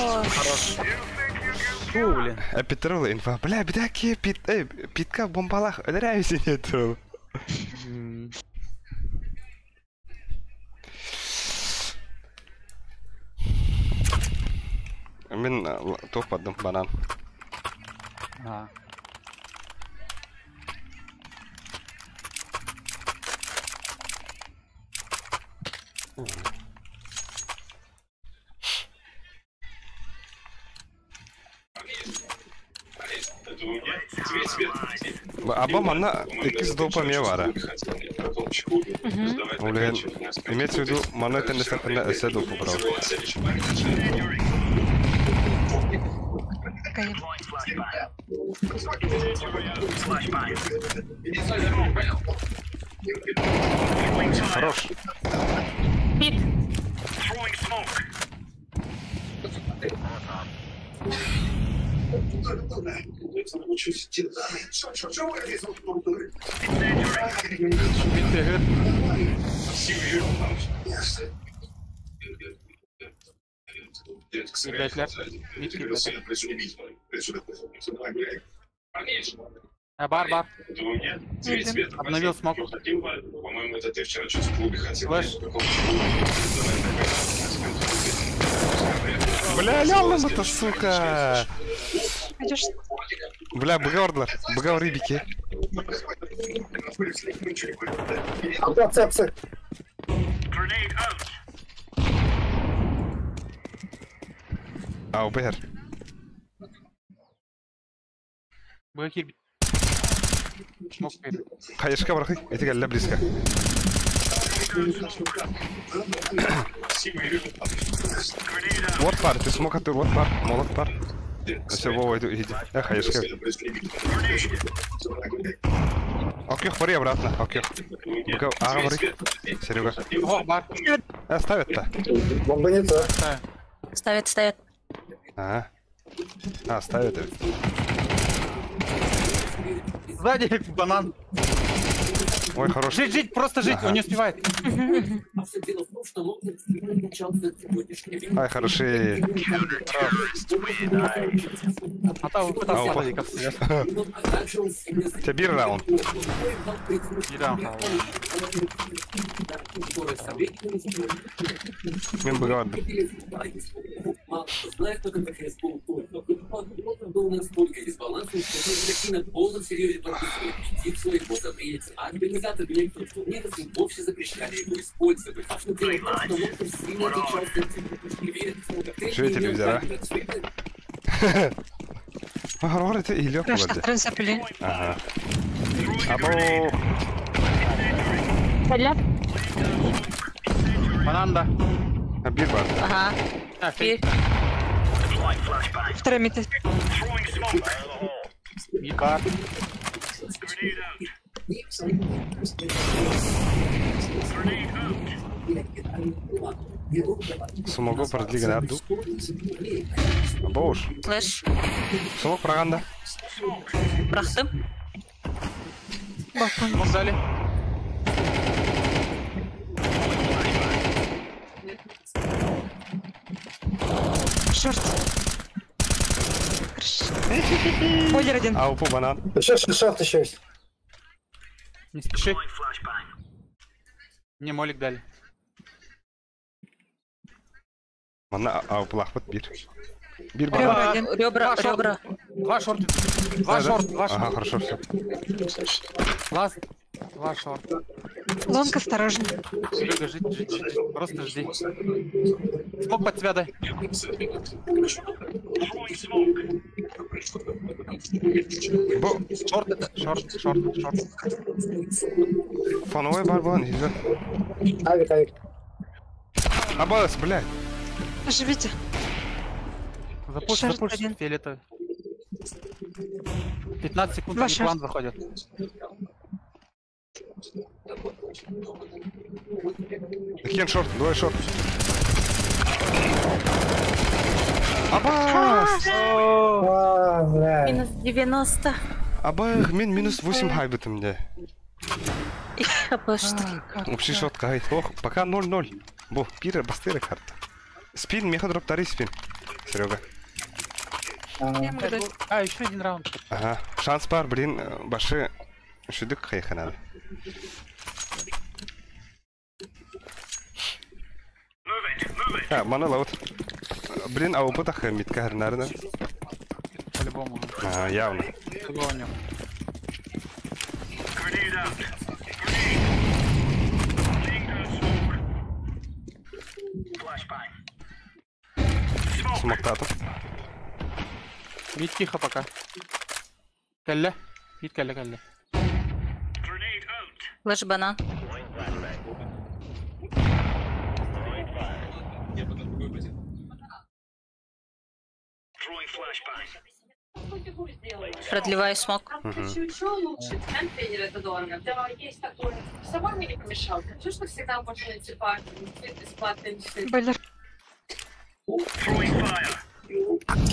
Фу, блин. А Петровла инфа. Бля, бедаки, питка в бомбалах. Нравится нету. Мен топ поддым банан. А. Аба мана 2 допа ме бара. Улен имеется в виду мана это не стакана эсе допу брал. Хорош. Пит. Бар. Обновил смог. Флэш. Бля, ляла-то, сука! Идешь? Бля, быгавар рыбики. Апсы. Убер. Бэки. Смог. Хаешка барахи, эти галля близко. Вот пар, ты смог, ты вот пар, молот пар. Все, Вова, иди. Хаешка. Окей, пори обратно, окей. Говори. Серега. О, бар. Ставят-то. Бомба не то. Ставят. Ставят. Сзади банан. Ой, хороший. Жить, просто жить, он не успевает. Ай, хороший. А там пытался логиков себе. Тебе раунд. Мен быгавар. Организаторы электронных турниров вовсе запрещали его использовать. А что делать, что локтем сильно отличался. Что телевизора? Говори, ты или Краш на трансапеле. Ага. Або. Банан да. Bir var. Ага. Bir. Второй мид. Bir var. Смогу продлить гранату. Бош. Флеш. Смог проганда. Бıraktım. Смог дали. Шорт. Бойлер один. Аупу банан. Еще шорт еще есть. Не спеши. Мне молик дали. Mana aupulahpat bir. Bir Ребра банан. один. Ребра. Два шорта. Два шорта. Два Ага, шорта. хорошо все. Два шорта. Лонг осторожно. Серега, жди. Просто жди. Смог под тебя дай. Шорт. Фановой барбан, изя. Авик. Абас, блядь. Оживите. Запушь, Шорт один. фиолетовый. 15 секунд, Два они шорт. план заходят. Хен шорт, двое шорт. Абас! Бля. Минус 90. Абах, мен минус 8 хайбетым мне. И хпшты. Общий шот кай. Ох, пока 0-0. Бо, пира, бастыра карта. Спин, меха дроп, тари спин. Серега. А, еще один раунд. Ага. Шанс бар, блин, башы шүдік қайқанады. Мана лаут. Блин, а опытах митка харнарна. По-любому. Явно. Всего у него. Смоктатов. Вид тихо пока. Калля. Вид калля. Флеш банан. Продлеваю смог. Еще лучше. Контейнер это дорого. Да, есть такое. Собой мне не помешал. Хочу, что всегда можно найти парки. Бесплатные. Бойлер.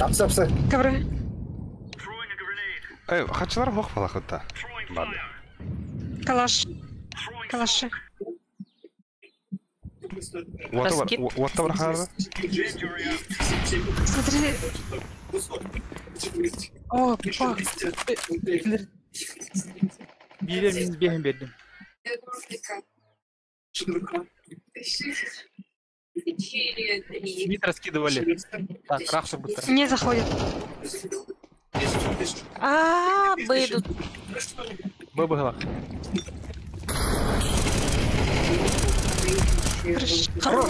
Апсы. Ковры. Эй, хачылар хоқ бала хытта. Бады. Калаш. Калаши. Уатта бар харда? Смотри. О, пах. Бире минус бегем бердим. Мид раскидывали. Так, Рахса быстро. Не заходит. Выйдут. Бэбэглах. Хорош.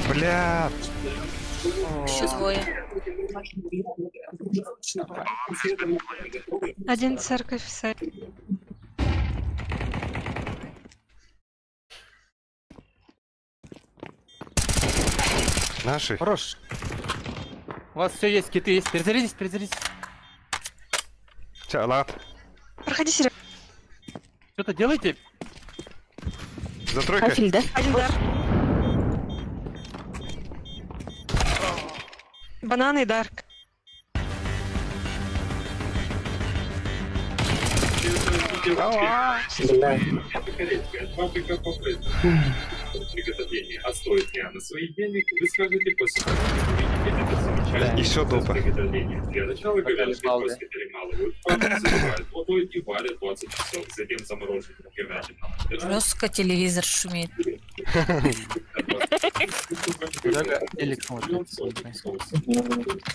Бля. Еще двое. Один церковь в сайт. Наши. Хорош. У вас все есть, киты есть. Перезарядись. Ча, лад. Проходи, Серега. Что-то делайте. За тройкой. Афиль, да? Один дар. Бананы и дарк. Фабрика приготовления отстоит прямо своих денег, вы скажете после Еще допа. Для начала говяжьи кости перемалывают, потом забивают водой и варят 20 часов, затем замороженную говядину. Жестко телевизор шумит.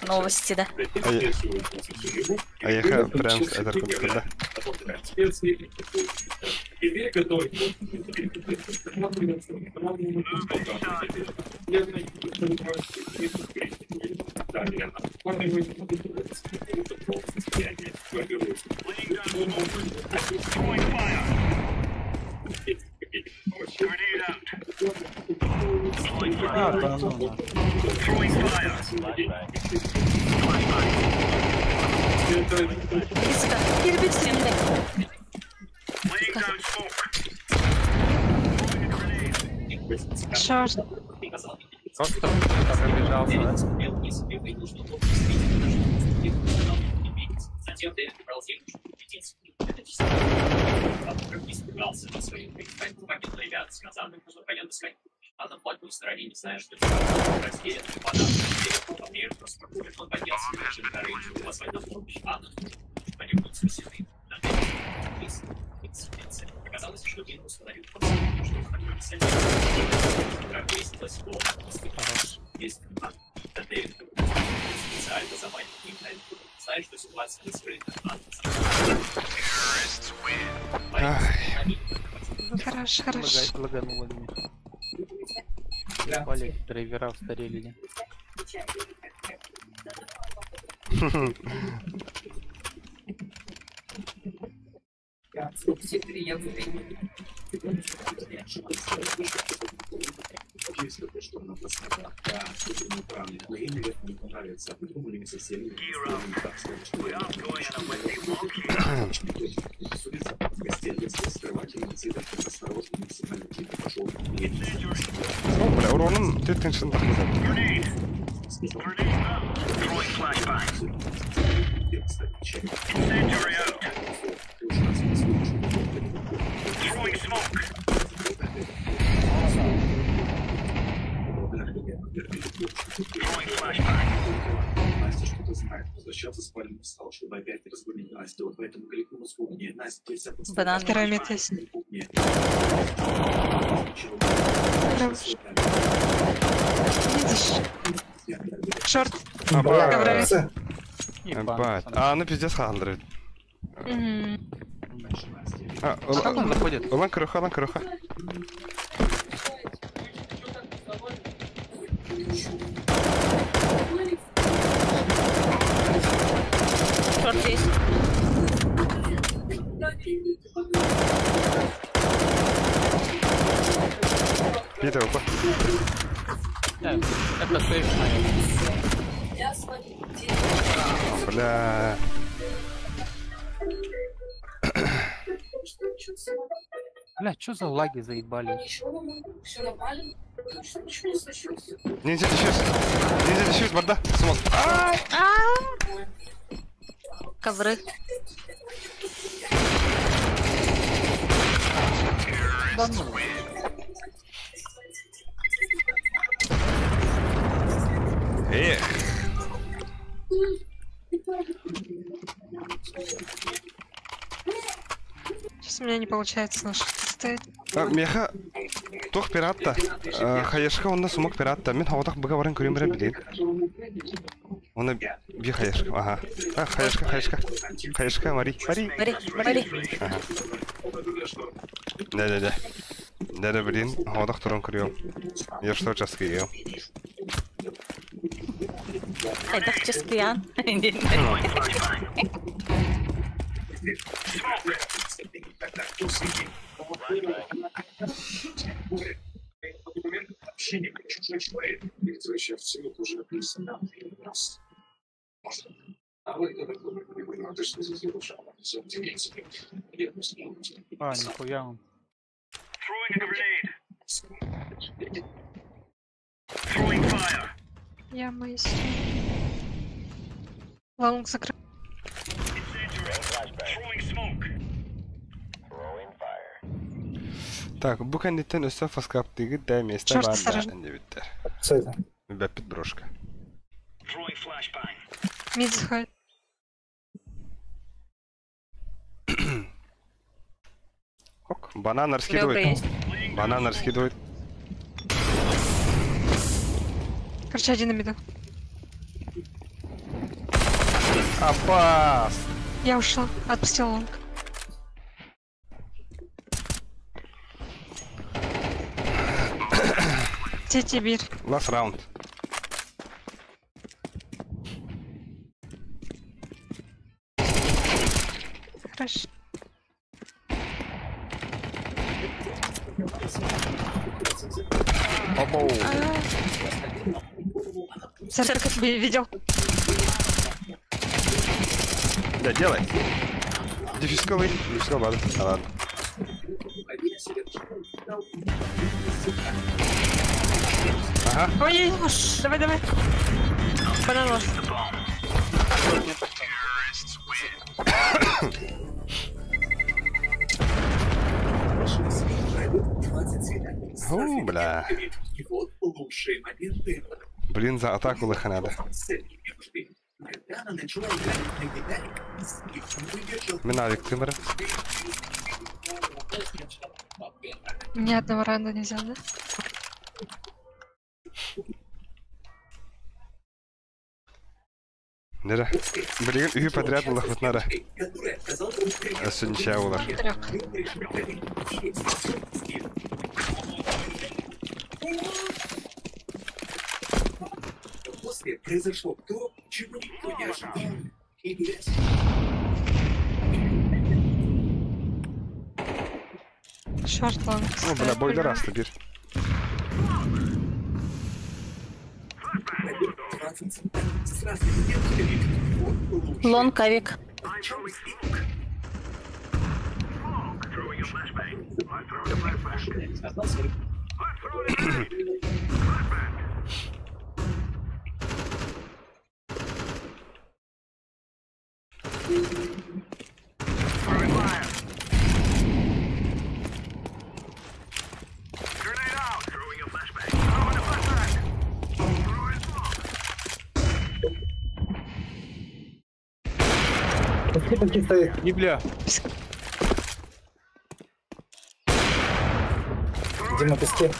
Новости, да? А я прям это когда? Теперь готовь. да ну. Близко. Кирпич стенной. Шорт. Просто пробежался, да? Затем ты выбрал землю, чтобы убедиться. Как не испугался на своих пакетов ребят, сказал, что пойдем искать. А на платной стороне, не знаю, что это разделят, по-моему, просто он поднялся, и горы, позвать на помощь, а они будут спасены. Оказалось, что Дин установил подсадку, что хотел писать. Выяснилось, что есть Дэвид специально заманил их на это. Знаешь, что ситуация не скрыта. Хорош, хорош. Лагануло меня. Вали, драйвера устарели. Бля, уроном ты теншн тахмадам. Настя что-то знает. Возвращаться в спальню не стал, чтобы опять не разбудить Настю. Вот поэтому кликнул вспомни. Настя, вся Банан. Вторая мета есть. Видишь? Шорт. Ебать. Ебать. А, ну пиздец хандрит. А как он заходит? Лан крыха. Шорт есть. Питер, опа. Это сейф, Бля. Бля, чё за лаги заебали? Ниндзя дефьюз, борда. Смог. Ковры. Да ну. Эх. Сейчас у меня не получается на шорте стоять. Меха тох пиратта. Хаяшка онда сумок пиратта. Мен хавадак бага баран көрем берем билейм. Оны би хаяшка. Ага. Хаяшка, Мари. Ага. Да. Да, блин. Хавадак туран көрем. Я что сейчас кием. Это ческиян. А, нихуя он. Яма есть. Лонг закрыл. Так, bu kanditten üstü faskaptigi dämeste Çort var sarı. da bitter. Сайта. Бәпит брошка. Мид заходит. Ок, банан раскидывает. Банан раскидывает. Короче, один на миду. Апас! Я ушла. Отпустил лонг. Тибир. Last round. Хорошо. Опа. Церковь видел. Да, делай. Дефисковый. Дефисков, ладно. А, ладно. Ага. Ой, давай, давай. Бананос. О, бля. Блин, за атаку лыха надо. Минавик тымры. Ни одного раунда не взял, да? Нера. Блин, үй подряд улах вот нара. Сегодня улах. После произошло то, чего никто не ожидал. Шорт лонг. О, бля, бой до раз теперь. Лонг авик. Библия. Дима, песке.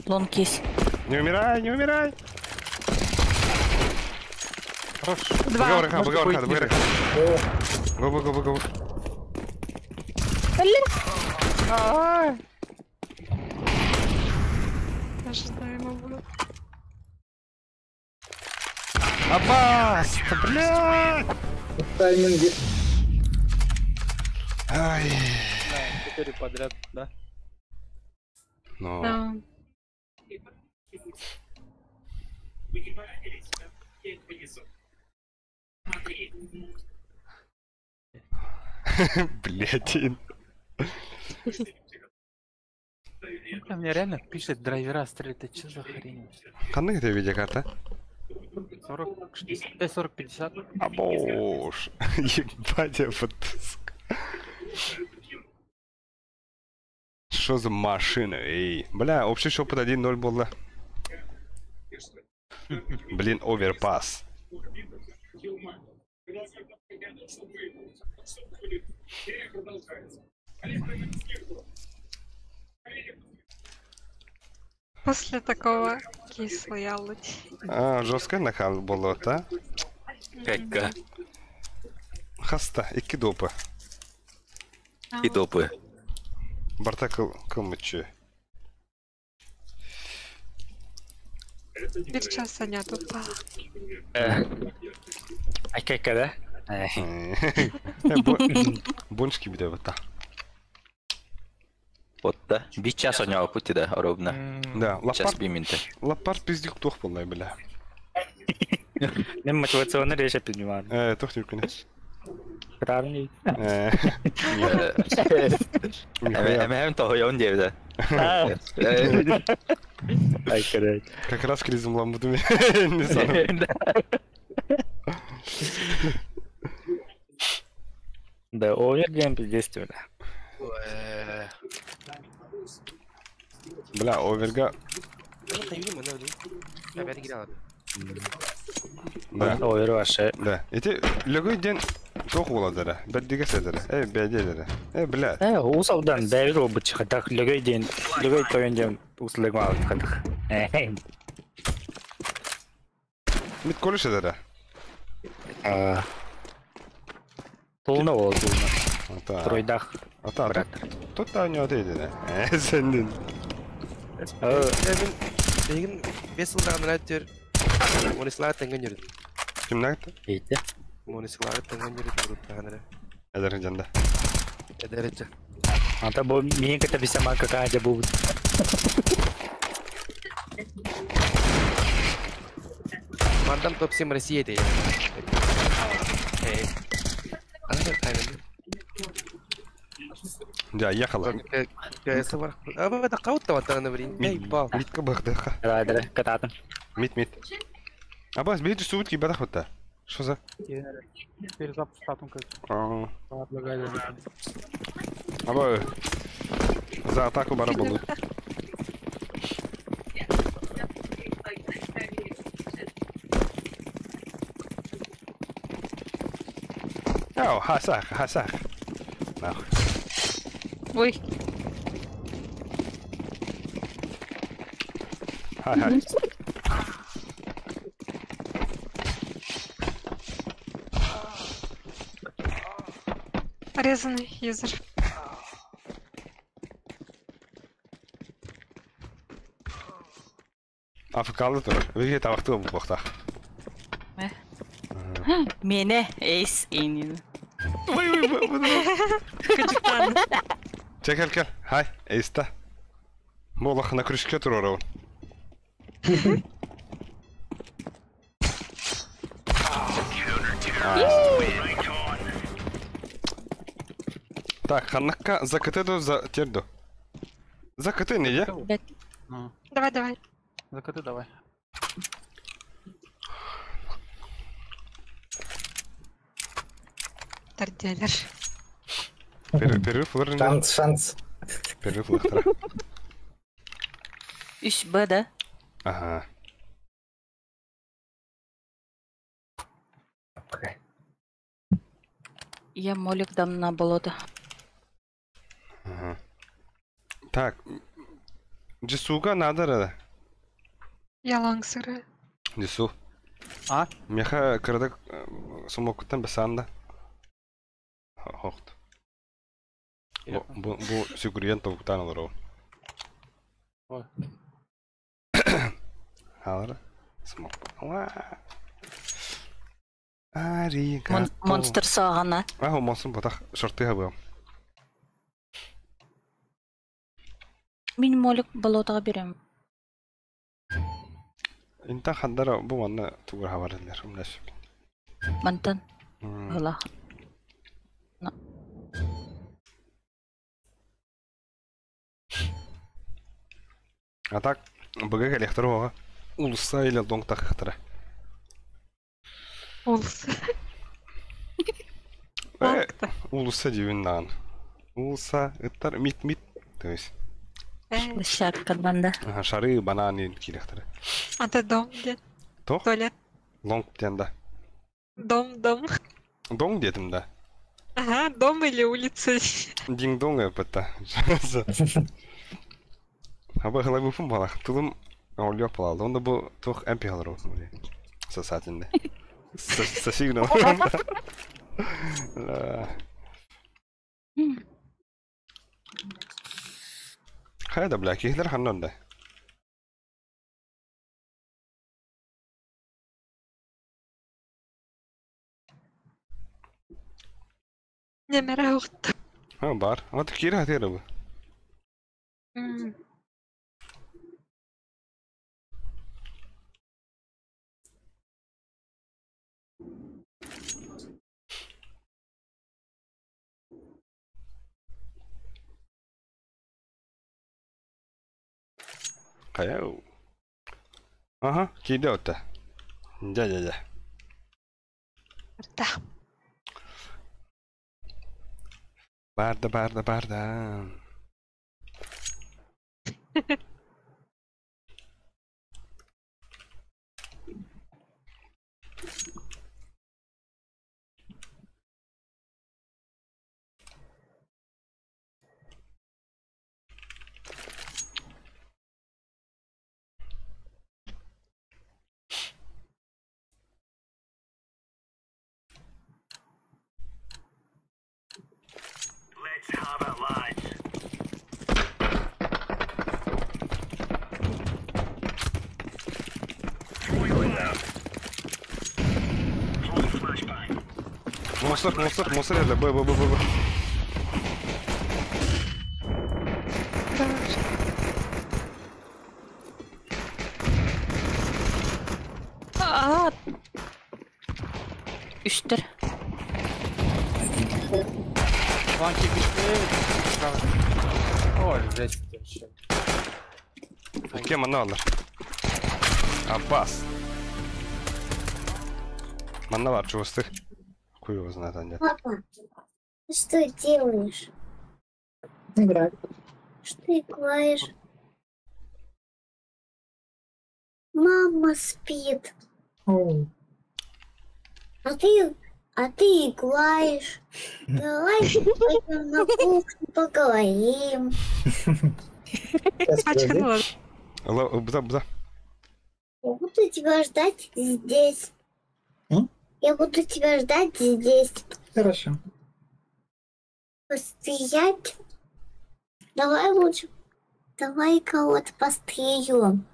Лонг есть. Не умирай, не умирай. Хорош. Два. Выговор хата. Го. Ожидаемо было. Аббас! Блядь! Тайминги. Ай. 4 подряд, да? Ну. Да. Блядь. Мне реально пишет драйвера стрелять. Это что за хрень? Қандай где видеокарта? 40, 60, 40, 50. Абош. Ебать, я подписк. Что за машина, эй? Бля, общий счет под 1-0 было. Блин, оверпас. После такого кислый ялуть. А, жесткая нахал было, та? Кака. Хаста, iki допы. И допы. Барта кылмычы. Bir часа нету. Ай, кака, да? Бончики биде вот. Вот да. Bir час онял пути да, ровно. Да, Час 1 минута. Лапар пиздюк тох полный, бля. Мен мотивационный решет принимаю. Тох не конечно. Правильный. Hem toho yon diye de. Ай, короче. Как раз кризом ламбудами. Не знаю. Да, овер геймплей действия. Бля, оверга. Да. Овер ваше. Да. Эти любой день тох болады. Бәддеге седер. Бәддеге. Бля. Усалдан бәвер обы чыгатак любой день, любой тоен услыгма алып. Мит колыш седер. Толна ол, толна. Ата. Тройдах. Ата. Тут та не отейди да. Сендин. Деген 5 жылдаган радио Monislar tengen yürüdü. Kim nerede? İyiydi. Monislar tengen yürüdü grupta hanere. Ederin canda. Ederece. Anta bu mihin kita bisa maka aja bu. Madam top sim Россия deh. Ada kayaknya. Ya yakala. Kayak sebar. Apa tak kau tahu tangan beri? Bal. Mit ka bagdaha. Ada ketatan. Mit. Абас бейджи сутки бадах вот. Что за? Перезапуск статун как. Предлагаю. Аба за атаку барабанут. Яу, хасах. Нахуй. Ой. Хай. Резанный юзер. Африкалды тұр. Өйге табақты бұл боқта. Mene ace in. Чекел. Хай, эйста. Молох на крышке тұр орауын. Так, ханнакка закатыду за терду. Закаты не, я? Давай. Закаты давай. Торделер. Перерыв вырнет. Шанс. Перерыв лыхтара. 3B, да? Ага. Я молик дам на болото. Ага. Так. Джисуга надо, да? Я лонг сыграю. Джису. А? Меха кырдык сумокуттан бесанда. Хохт. Бу сигурен тавуктан олар. Ой. Алар. Смок. Аригато. Монстр сағана. Ахо монстр батах шорты хабы. Мен молик болотаға берем. Инта хандара бу манна тугар хабарлар умнаш. Мантан. Гала. А так бага электроога улуса или донг тахтара. Улуса дивиннан. Улуса ыттар мит. То есть. Шаркат банда. Ага, шары бананы килехтара. А ты дом где? Тох? Туалет. Лонг тенда. Дом. Донг дедім да. Ага, дом или улица. Динг-донг эпата. Аба хлебу фун балах. Тулым олё палалды. Онда бу тох эмпи алыр болсын били. Сосатинде. Сосигно. Хайда бля, кихлер ханнонда. Не мераут. Бар. Вот кира хатера бу. Каяу. Ага, киде ота. Да. Барда. Мусор еді. Б. Үштір. Ванки гишти. Ой, жесть вообще. Кем она алар? Аббас. Манна бар, чувствуй. Хуй его знает, а нет. Папа, ты что делаешь? Играть. Что играешь? Мама спит. А ты играешь. Давай пойдем на кухню поговорим. Бза. Я буду тебя ждать здесь. Я буду тебя ждать здесь. Хорошо. Постоять. Давай лучше. Давай кого-то постреляем.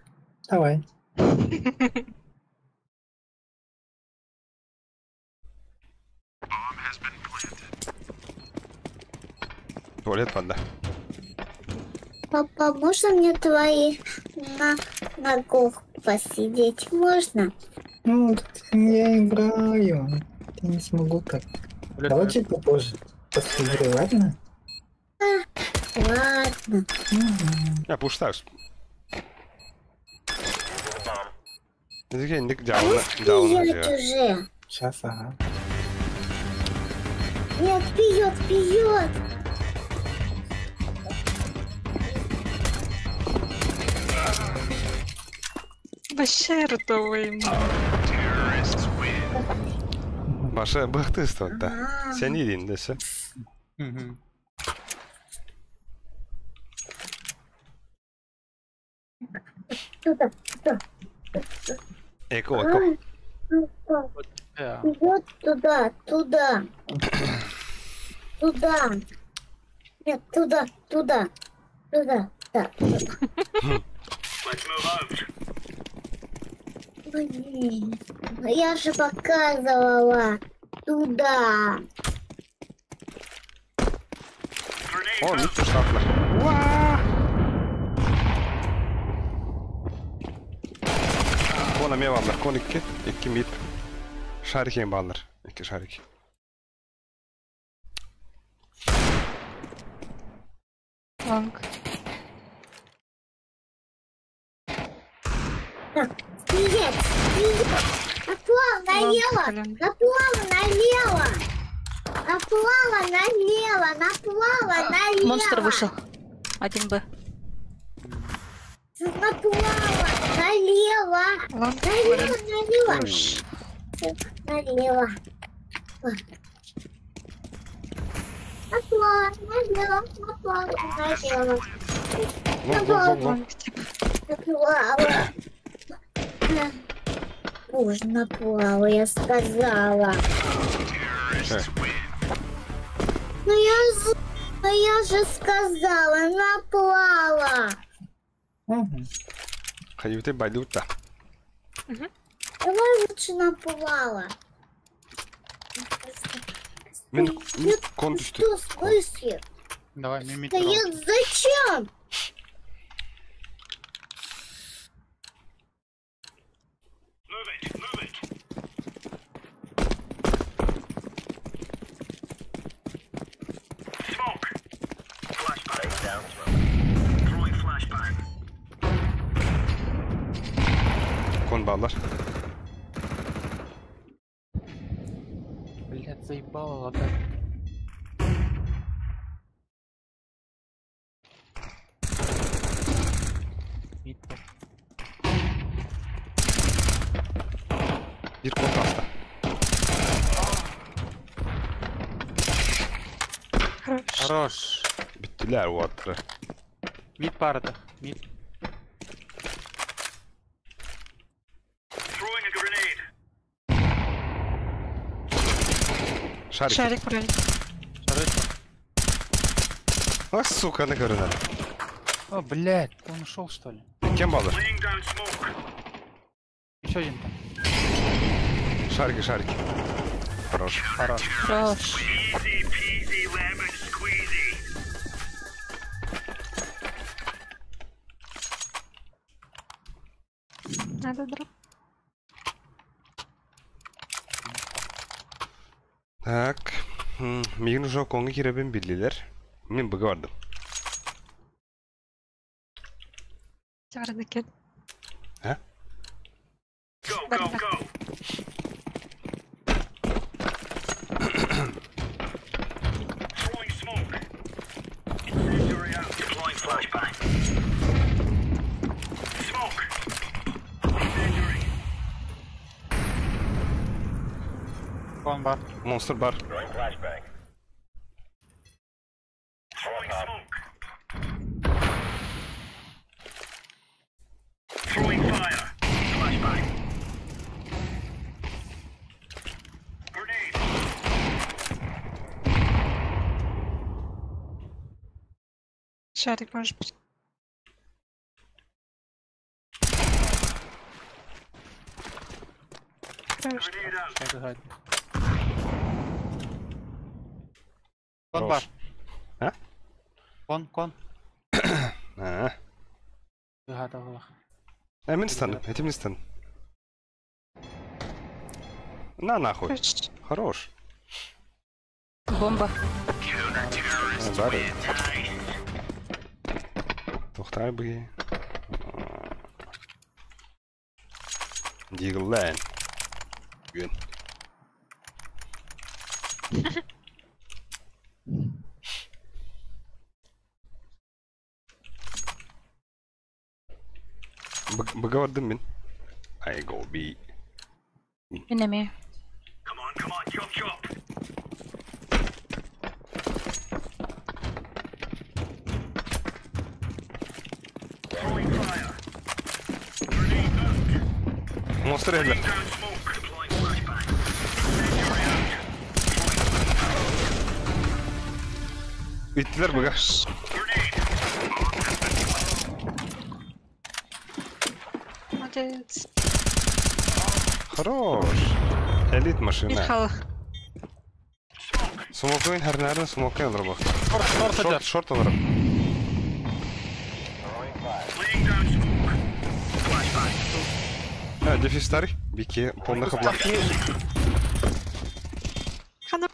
Давай. Туалет панда. Папа, можно мне твои на ногах посидеть? Можно? Ну, я играю. Я не смогу так. Давай чуть попозже. После игры, ладно? Ладно. Я пуштаюсь. Ник Вперед уже. Сейчас, ага. Нет, вперед. Вообще ртовый. Баша бахтыство, да. Сен един, да, все. Туда. Эко. Идет туда. Нет, туда. Да. Блин, я же показывала туда. О, мид штатла. Kona me ballar, kon 2 mid. Şarkıyım ballar. 2 şarkı. Лонг. Привет. Наплав налево. Монстр вышел. 1Б. Наплава налево. Налево. Боже, наплава, я сказала. Но я же сказала, наплава. Ходил ты балюта. Давай лучше наплава. Что в смысле? Давай, мимик. Стоит зачем? Кон баллар. Блядь, заебало опять. Bir kol kasta. Хорош. Bittiler o atları. Mid parada. Mid. Шарик правильно. А, сука, на горы надо. О, блядь, он ушел что ли? Кем баллар? Еще один там. Шарики. Хорош. Хорош. Надо дроп. Так. Мигин уже конги киребен билдилер. Мен быга бардым. Чардакен. А? Кон бар. Монстр бар. Шарик может быть. Хорош. Кон бар. А? Кон. А. Готово. Мен стану, этим не стану. На нахуй. Хорош. Бомба. Бары. Тохтай бы. Диглайн. Good. Bagawardım ben. I go B. Enemy. Come on, chop. Throwing fire. Monster eller? Bittiler baga. Молодец. Хорош. Элит машина. Ирхала. Смокойн her nereden smokey'n alır bak. Short. Short alırım. Ha, defi старый. Бики, полный хапла. Хана.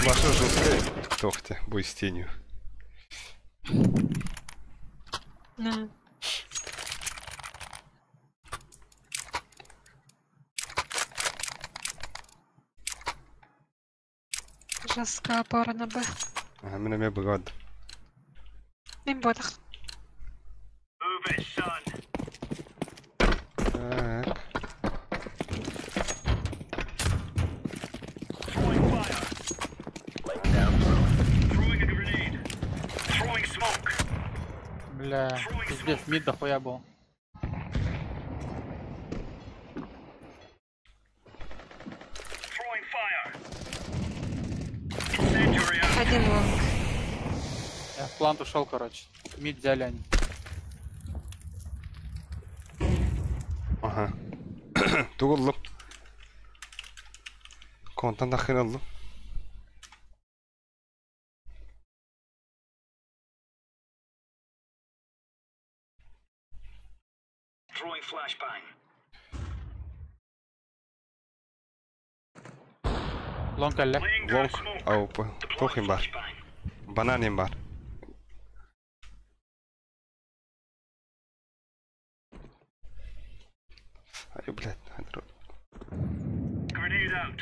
Ваша жесткая. Тохте, бой с тенью. Да. Жесткая пара на Б. Ага, мен эме быгад. Мен бодах. Так. Бля, пиздец, мид дохуя был. Один лонг. Я в плант ушел, короче. Мид взяли они. Aha. Tuğuldum. Kontan dahil oldum. Throwing flashbang. Long elle. Long. Au, tohim var. Bananim var. Hadi блядь, hadi. Grenade out.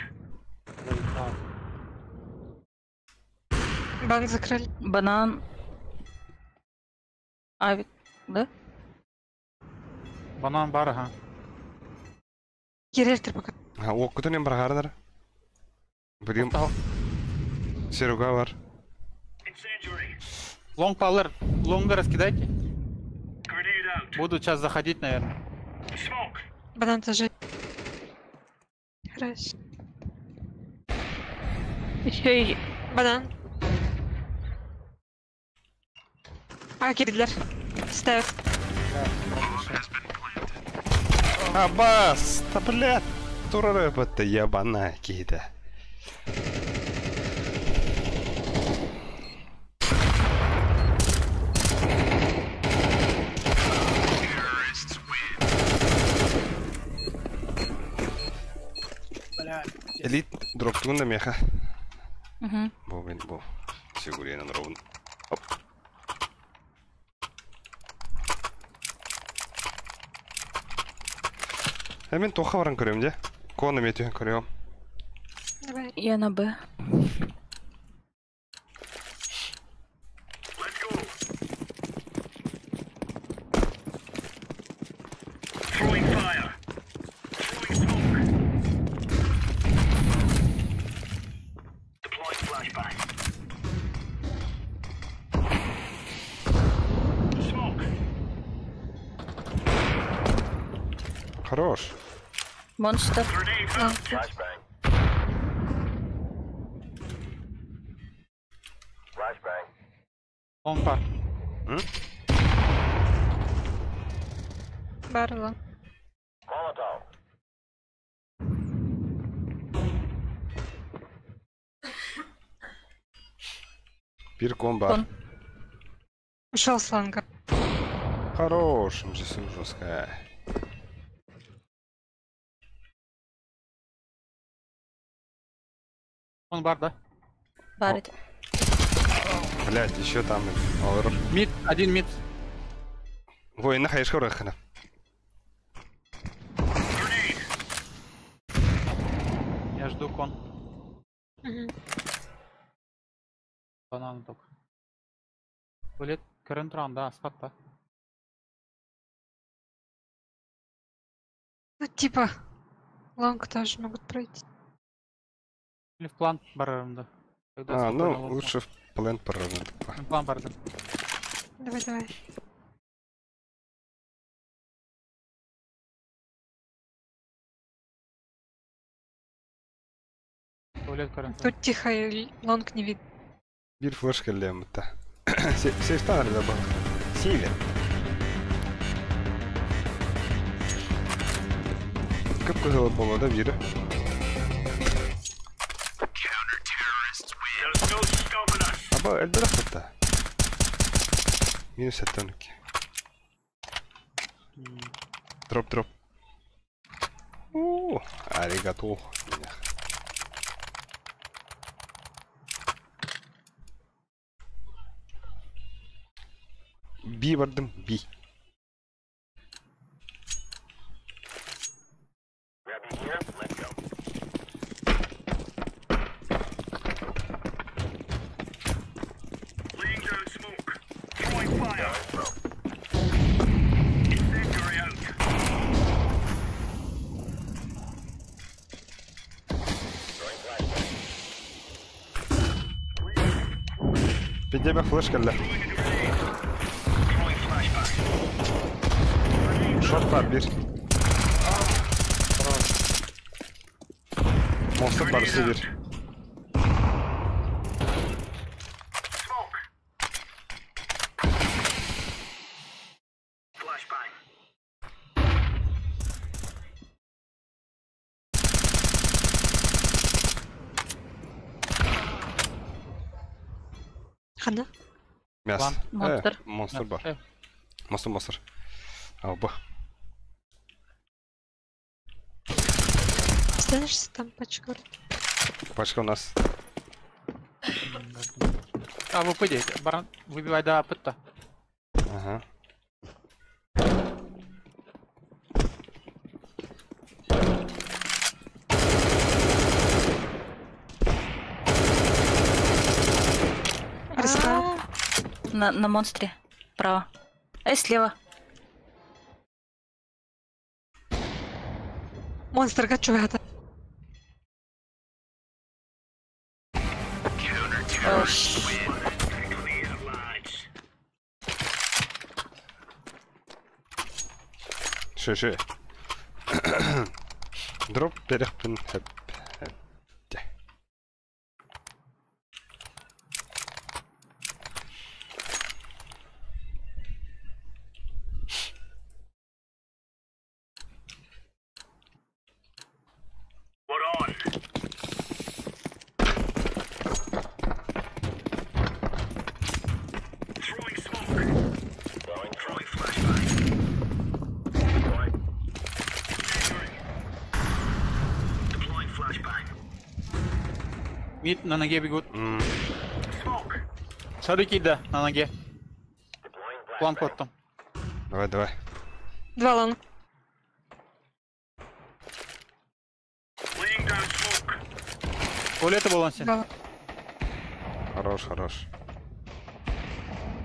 Банк закрыли. Банан. Авик, да? Банан бар, ага. Гиректор пока. Ha, okutunun bırakarlar. Bileyim. Серега var. Лонг палер. Лонга раскидайте. Буду сейчас заходить, наверное. Банан тоже. Хорошо. Еще и... Банан. А, киридлер. Ставят. Аббас! Да блядь! Туры-то ебаная какие-то. Элит дроптун да меха. Бо. Сигурен на ровно. Оп. Мен тоха баран көрөм же. Кона метен көрөм. Давай. Я на Б. Хорош. Монстр. Лонг. Барло. Bir комба. Ушел с ланга. Хорош, здесь жесткая. Он бар, да? Барит. Блять, еще там. Мид, один мид. Ой, нахай шкурахна. Я жду кон. Банан только. Вылет current run, да, спад-то. Ну, типа, лонг тоже могут пройти. Или в план баррем, да. Ну, лучше в план баррем. План баррем. Давай. Тут тихо, и лонг не видно. Bir флешка лемта. Сейфтан забыл. Север. Как кузова было, да, вира? Аба, эльдера фата. Минус оттонки. Дроп. О, аригато. B vardım, B. Пидеме флешка ля. Short var bir. Monster barısı bir. Хана? Мясо. Монстр. Монстр бар. Монстр. Алба. Останешься там, пачка? Пачка у нас. А, выпади, баран, выбивай до пыта. Ага. На монстре. Право. Слева. Монстр, как это? Ши. Дроп перехпен. Мид на ноге бегут. Шары кида на ноге. План код там. Давай, давай. 2 лонг. Туалета был он себе. Да. Хорош, хорош.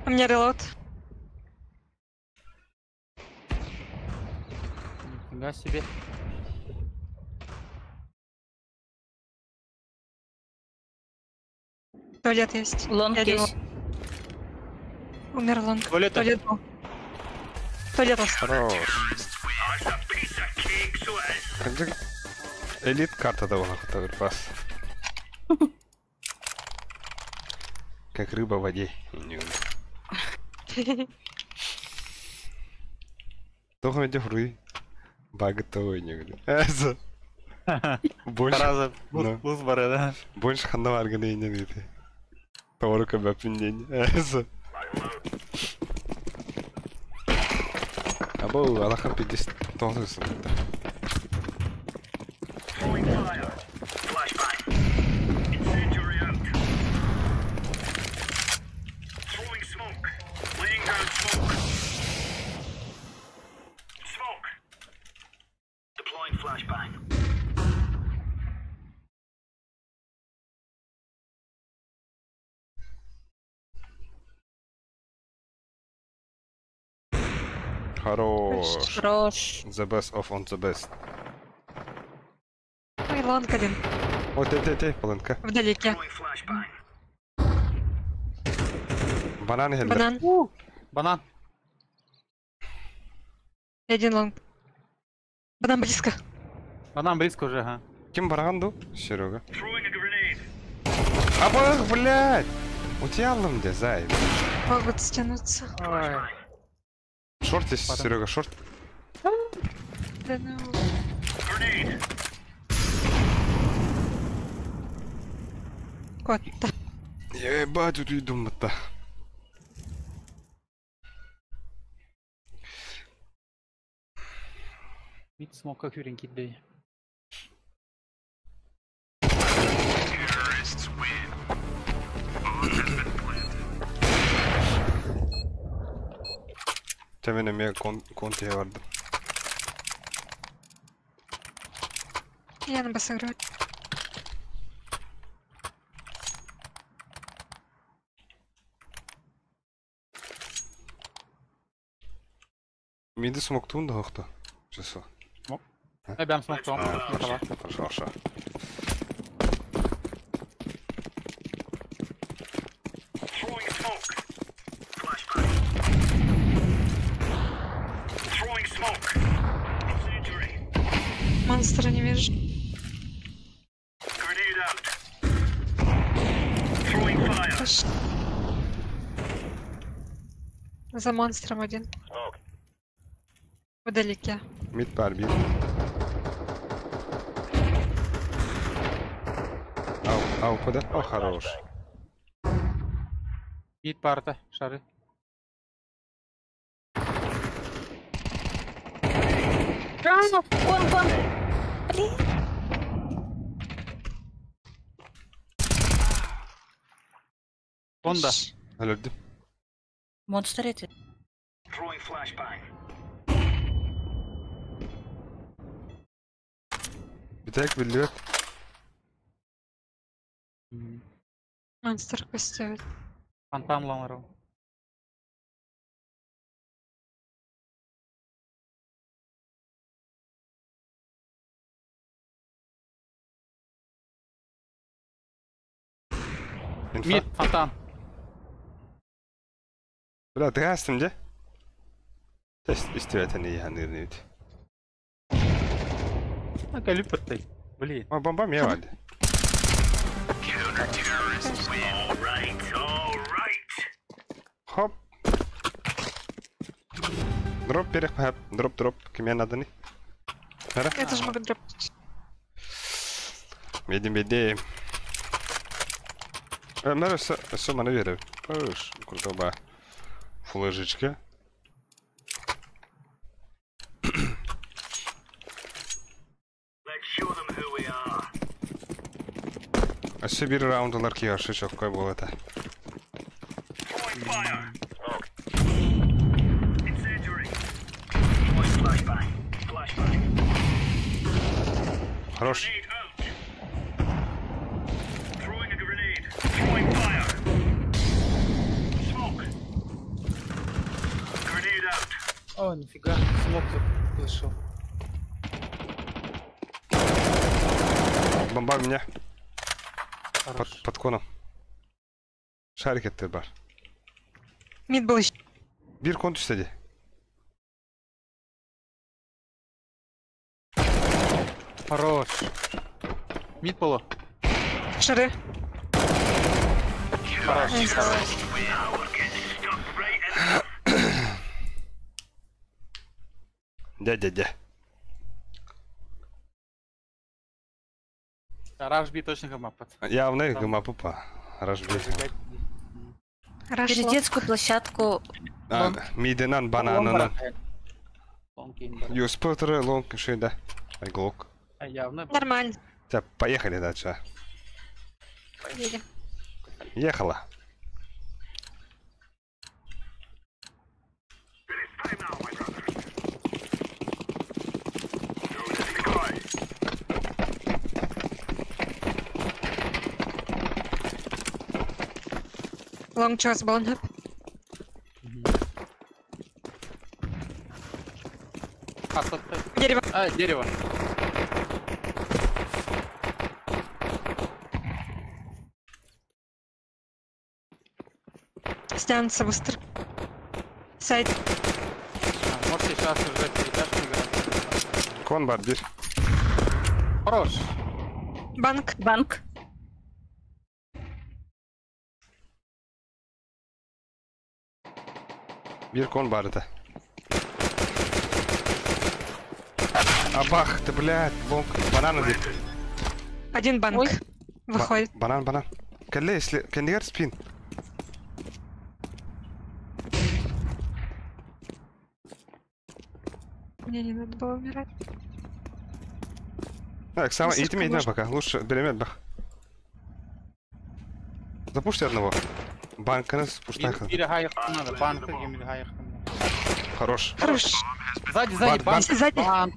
У меня релот. Нифига себе. Туалет есть. Лонг Я есть. Умер лонг. Туалет. Туалет был. Туалет остался. Хорош. Элит карта-то была, который пас. Как рыба в воде. Toch met je groei. Багатовый не говорю. Это. Больше. Луз бары, да? Больше ханна арганы не видит. Товарка бапинень. Это. Або Аллаха 50 тонн. Хорош. Хорош. The best of on the best. Ой, лонг один. О, ты, полынка. Вдалеке. Банан хеллер. Банан. Банан. И один лонг. Банан близко. Банан близко уже, ага. Кем баранду? Серега. Абах, блядь! У тебя где, зай? Могут стянуться. Шорт есть, Серега, шорт. Да ну. Кот-то. Ебать, тут и думать-то. Мид смог как Юренький дай. Темene mehr конти vardı. Я на бас играю. Midi smoktun da hoxta. Часо. Бям смоктом. Хорошо. Монстра не вижу. Хорошо. За монстром один. Вдалеке. Mid bir. Ау, куда? О, хорош. Мид парта, шары. Вон. Блин. Онда. Öldüm. Monster eti. Bir tek biliyor. Монстр поставит. Фантом ломаров. Мид, фонтан. Бля, ты гастым, где? Тест истивает они янырнит. А калипертай. Блин. Ой, бомба мне валит. Хоп. Дроп перехват. Дроп. Кем надо не? Я тоже могу дропнуть. Видим. Ömer bana verir. Hoş. Kurtuba. Флешечка. Все бир раундалар кияршы чоккой болот. Хорош. О, нифига, смог вышел. Бомба меня. Под коном. Шарик это бар. Мид был еще. Бир кон түстеди. Хорош. Мид поло. Шары. Хорош. Дядя. Рашби точно гамапат. Явно гамапупа. Рашби. Через детскую площадку. Миденан, бананан. Юспотер, лонг, шейда. Айглок. Явно. Нормально. Так, поехали дальше. Поедем. Ехала. Long час бонг. Дерево. А, дерево. Стянется быстро. Сайт. Может сейчас уже перетяжку играть. Кон бардир. Хорош. Банк. Бир кон барда. Абах, ты, блядь, лонг. Банан один. Один банк. Выходит. Банан. Калле, если... Кандигар спин. Мне не надо было умирать. Так, сама... Идите медленно пока. Лучше беремет бах. Запушьте одного. Банка спуштаха. Хорош. Сзади, банк. Сзади. Банк.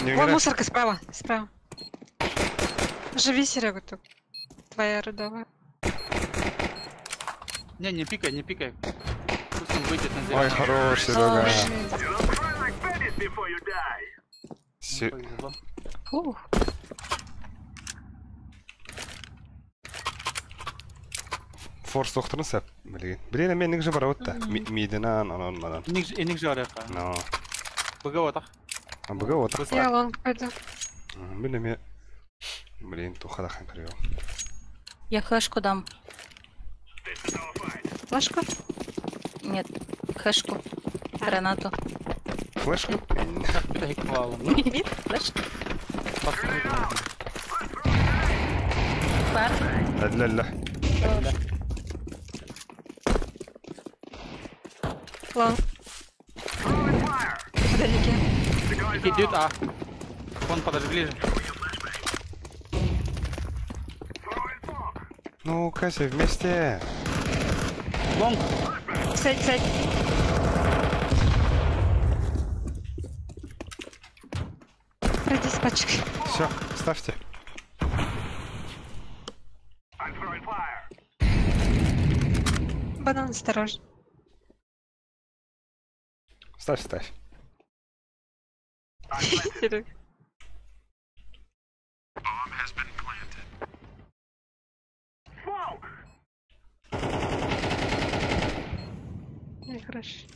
Вон мусорка справа. Живи, Серега, тут. Твоя родовая. Не пикай. Пусть он выйдет на землю. Ой, хорош, Серега. Форс тоқтырын сәп, білген. Білген мен нік жы бар өтті. Мидінан, анан. Нік жы арайқа. Но. Бұға отақ. Бұға отақ. Я лонг пойду. Білген мен... Блин, тухада хан кірген. Я хэшку дам. Флешку? Нет, хэшку. Гранату. Флешку? Нет, флешку. Пар. Ля. Лонг. Вдалеке. Идет А. Вон подожди ближе. Ну, Кася, вместе. Лонг. Сайт. Пройди с пачкой. Все, ставьте. Банан осторожно. Ставь. Серега. Хорошо.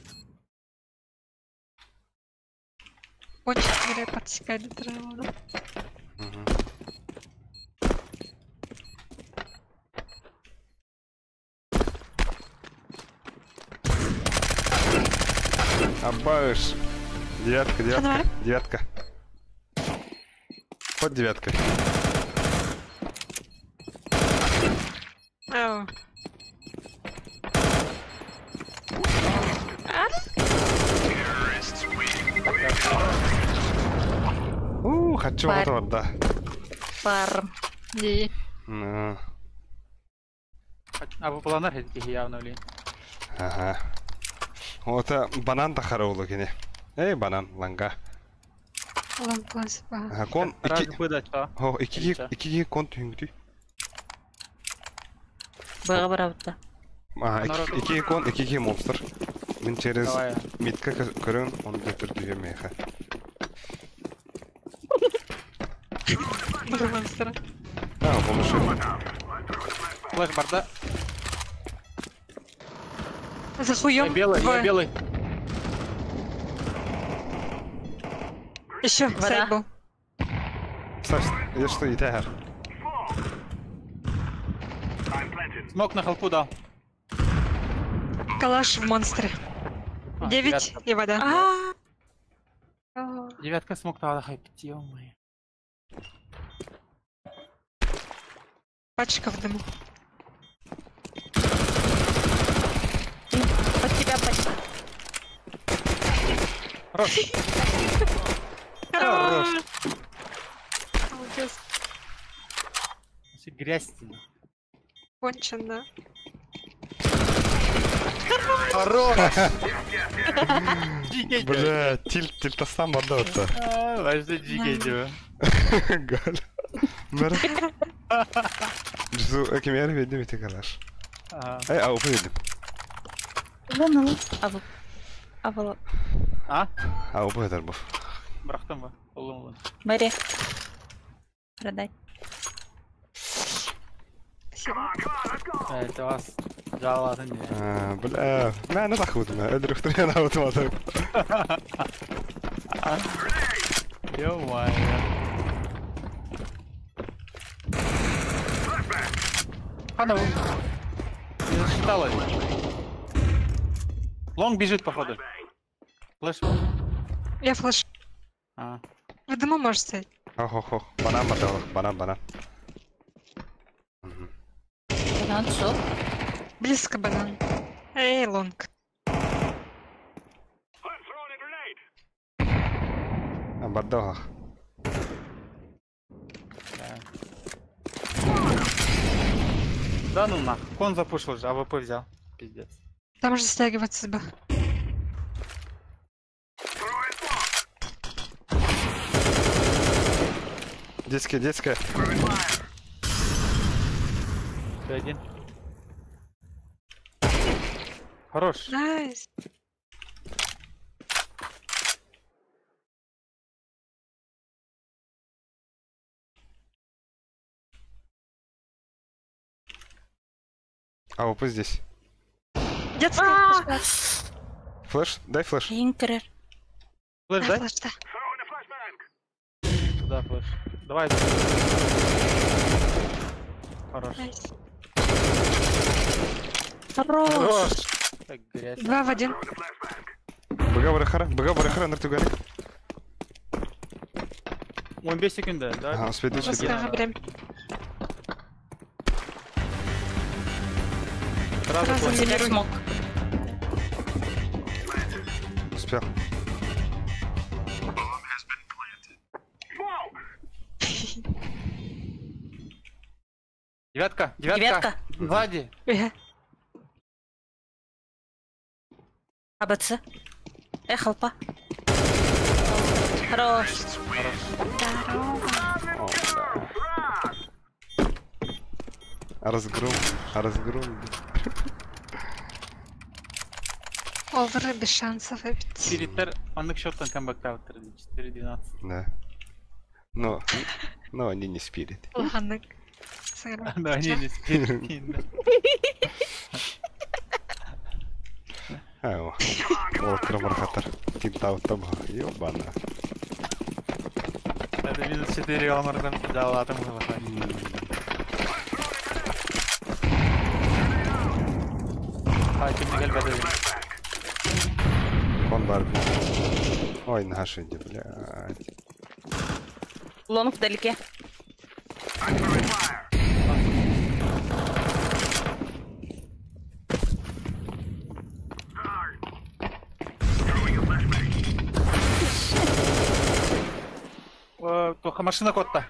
Очень зря подсекали траву. Абаешь. Девятка. Под девяткой. Ау. Хочу вот, да. Пар. Не. Ну, А вы планар хедки явно блин. ага. Ота банан да хараулу кене. Эй, банан, ланга. Лампа спа. Ага, кон, Раз iki... выдать, то. О, iki кон түйіңді. Бага барабытта. Ага, iki кон, iki монстр. Мен через Давай. митка көрін, оны дөтір дүйемейха. Монстр. А, помощи. Флэш барда. За хуем. Я белый, я белый. Еще сайт был. Саш, я что, и тягар? Смок на халпу дал. Калаш в монстре. 9 и вода. Девятка смок на хайп, ё-моё. Пачка в дыму. Под тебя пачка. Хорош. Хорош. Молодец. Грязь. Кончено. Хорош. Бля, тильта сам отдался. Важно джигейдю. Галь. Мэр. Джузу, экимер видим и ты калаш. Эй, ау, повидим. Вон, авал. А? Ау, повидим, був. Брахтам ба. Олым. Мэри. Продай. Это вас жала не. Бля, не захудно. Эдрих трена автоматом. Ё-моё. Хана, не засчиталось. Лонг бежит, походу. Флэш. Я флэш. А. В дыму можешь стоять. Ох, банан батал, банан. Банан, сок. Близко банан. Эй, лонг. Баддога. Да ну нах. Кон запушил же, АВП взял. Пиздец. Там же стягиваться бы. Детская. Один. Хорош. Найс. А, опа здесь. Детская. Флэш? Дай флэш. Инкерер. Флэш, дай? Флэш, да. Туда флэш. Давай. Хорош. Хорош. Как грязь. 2 в 1. Бага барахара, нартугари. 15 секунд, да? Ага, успеет. Прям. Сразу Тебя смог. Успел. Девятка. Сзади. АБЦ. Халпа. Хорош. Разгром. Овры без шансов выпить. Спириттер, аннык счеттан камбэктау 4-12. Да. Но они не спирит. Лоханнык. Да, они не спирит. Ау. Волкра мархатар. Тинтау таба. Ёбана. Это минус 4 омардан. Да, ладно, мы выходим. Ким не гальбады. Кон барби. Ой, наши, блядь. Лонг вдалеке. Только машина котта.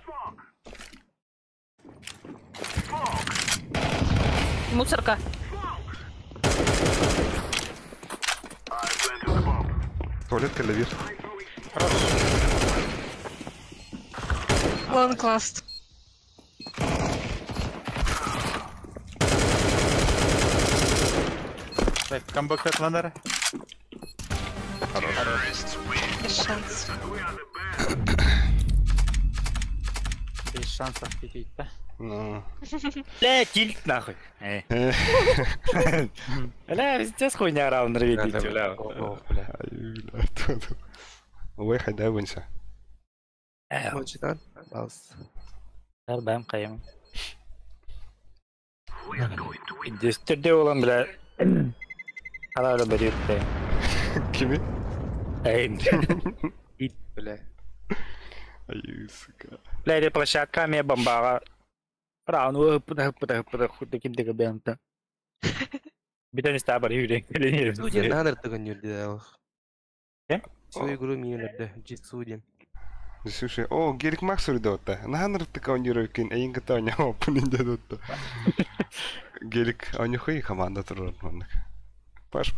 Мусорка. Туалет калавир. Лонг ласт. Так, камбэк атманар. Без шансов. Без шансов пить, да? Ну. Бля, кильт нахуй. Бля, везде с хуйня раунд видите, бля. واحد أونسة. موجودان خلاص. Дарбам кайым. Дестерде olan bile hala böyle yürüttü. Kimi? Эй. Бля. Ай, сука. Бля, это площадка мне бомбара. Правда, пуда хуй киндega бента. Bir tane daha var yürüyün. Суден наныртыгын юрди. Кем? Свою игру минерде. Джит суден. Слушай, о, Герик Макс уридотта. Наныртык он юройкин, эйн гата оня опунин дедотта. Герик, он хуй команда турон монак. Паш.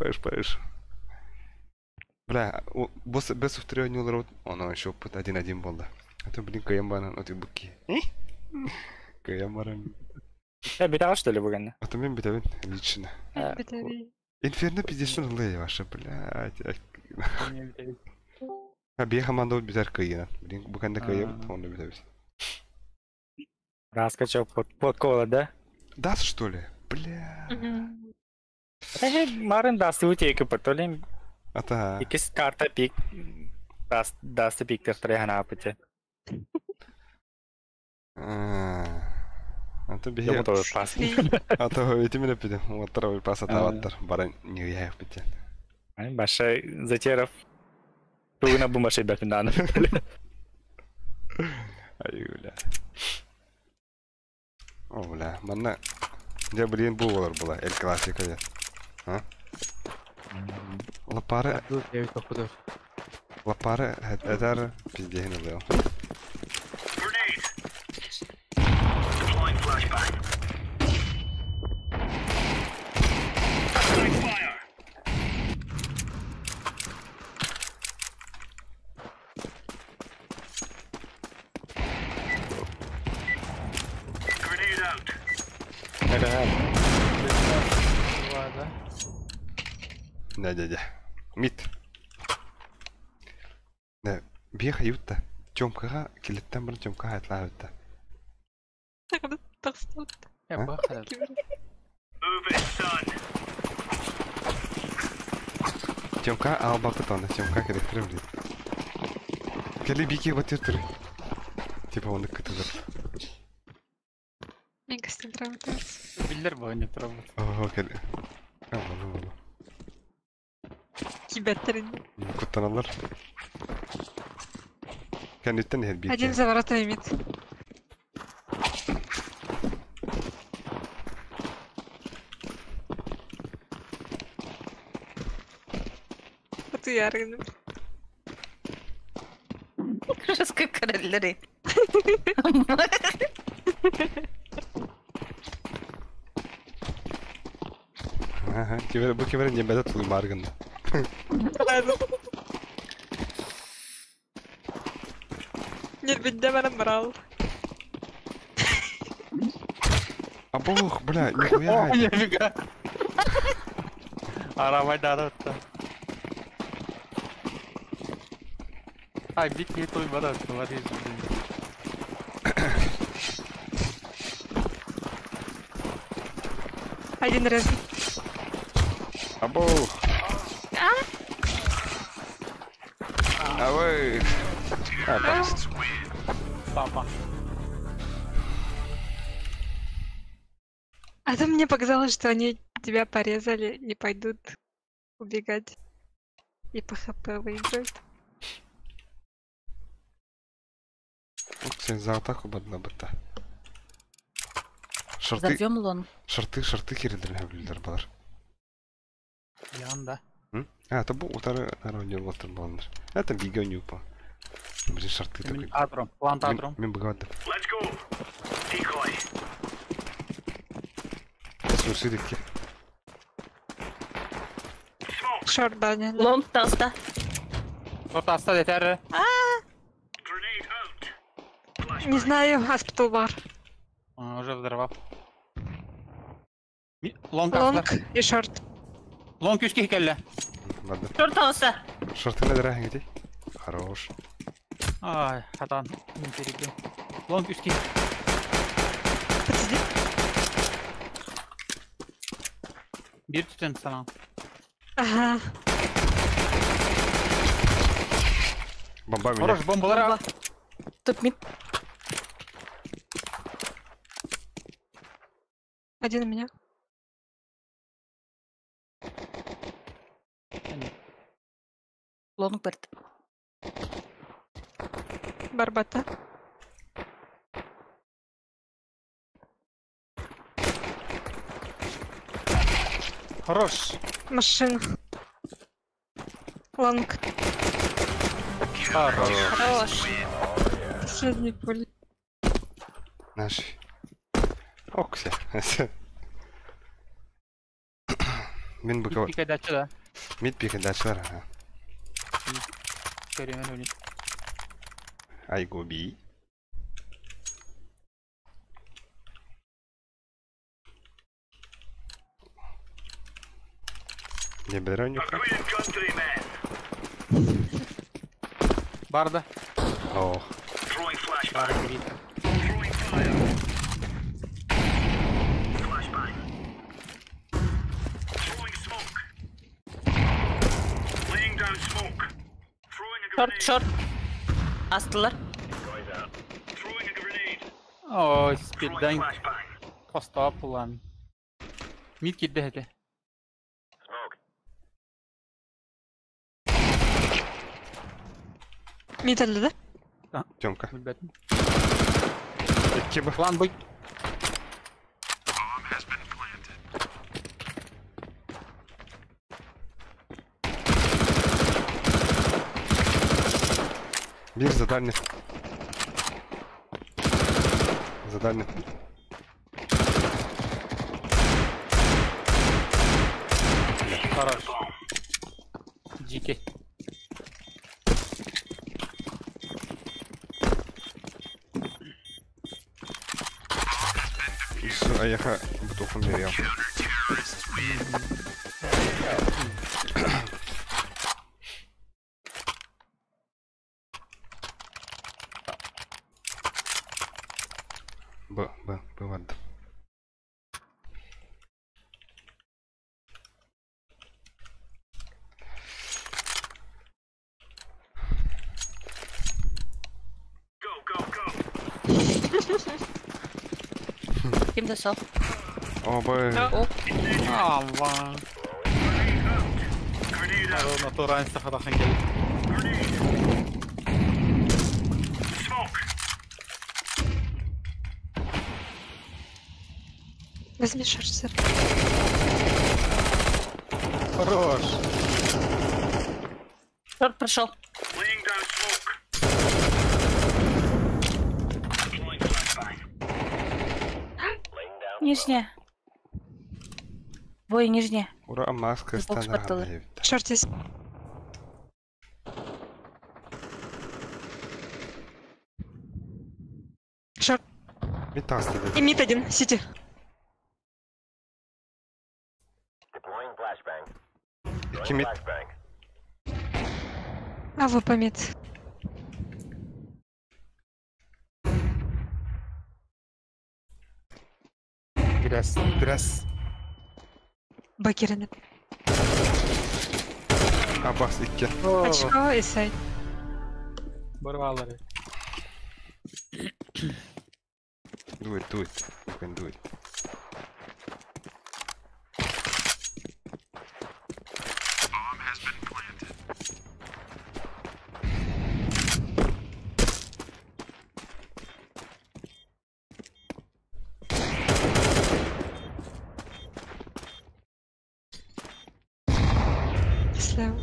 Бля, без второй не улрот. Он еще пут 1-1 был, да. А то, блин, каямбана, ну ты буки. Каямбаран. Я битал, что ли, буган? А то мен битавин, лично. Инферно пиздец, что лей ваша, блядь. А бия команда вот битар каина. Блин, буган да каям, он да битавис. Раскачал под кола, да? Даст, что ли? Бля. Марин даст утейка, потом. А-та. Якась карта пик. Даст пик, ты вторая на апете. А то Я тоже пас. А то ведь именно пидем. Вот второй пас от аватар. Бара не я в пите. Баша затеров. Тугна бумашей бэфиндан. Ай, бля. О, бля. Манна. Я, блин, бувалар была. Эль классика, я. А? Лапара. Лапара. Это пиздец не был. Да. Мит. Да, беха ютта. Тёмкага, килеттен бұрын Тёмкага айтла ютта. Я бахал. Тёмка албакы тонда, Тёмка керектірі біледі. Келі бике батыр түрі. Типа оны күтізір. Мен кастен травматырс. Биллер бұл не травмат. Ого, келі. Болу. Кибеттерин. Kuttanalar. Kenditten her bir. Один за воротами мид. Kutu yargınım. Kırıskı kırılları. Aha, bu kemerin yemede tutulur margında. Нет, бедня мене брал. А бог, бля, нихуя. Нифига. Арамай дадатта. Ай, бик не той бада, говори. Один раз. А бог. Давай. Папа. А то мне показалось, что они тебя порезали и пойдут убегать. И по хп выиграют. Sen za атаку бадна бата. Взорвем лон. Шарты кирилдерин хәблилер балар. Янда. А, это был утары народный востер баландар. Это бига нюпа. Блин, шарты такой. Атром, план атром. Мен богат. Let's go. Decoy. Сусидики. Шорт дали. Лонг таста. Шорт аста детер. Не знаю, hospital бар. Уже взорвал. Лонг Лонг и шорт. Лонг üstki hikalle. Шорт таста. Шорты надо где? Хорош. Ай, хатан. Интересно. Лонг üstki. Bir tüten sana. Ага. Бомба меня. Хорош, бомбалар. Тут мид. Один у меня. Лонг перт. Барбата. Хорош. Машина. Лонг. Хорош. Последний пуль. Наши. Окся. Мен bu Bir kaydaçı da. Mid pick daçlar ha. Görüyorum öyle. I go B. Не бедроню. Barda. Oh. Barda grid. Short. Astılar. Oy, speed'den posta ulan. Mid gitti hadi. Mid öldü. Тёмка. Bilmedim. İki bu. Lan bu Bir задание. Задание. Хорош. Дикий. А я бутылку мерял. Ладно. Kimde sol? Оба. Allah. Aro natural istihadahan geldi. Возьми шорт. Хорош. Шорт прошел. Нижняя. Бой нижняя. Ура, маска стандарт. Шорт есть. Шорт. Метаста. И мид один, сити. İki mid. А вы помид. Biraz. Бакерины. Abbas iki. Очко и сайт. Barvaları. Do it. You can do it. Слева.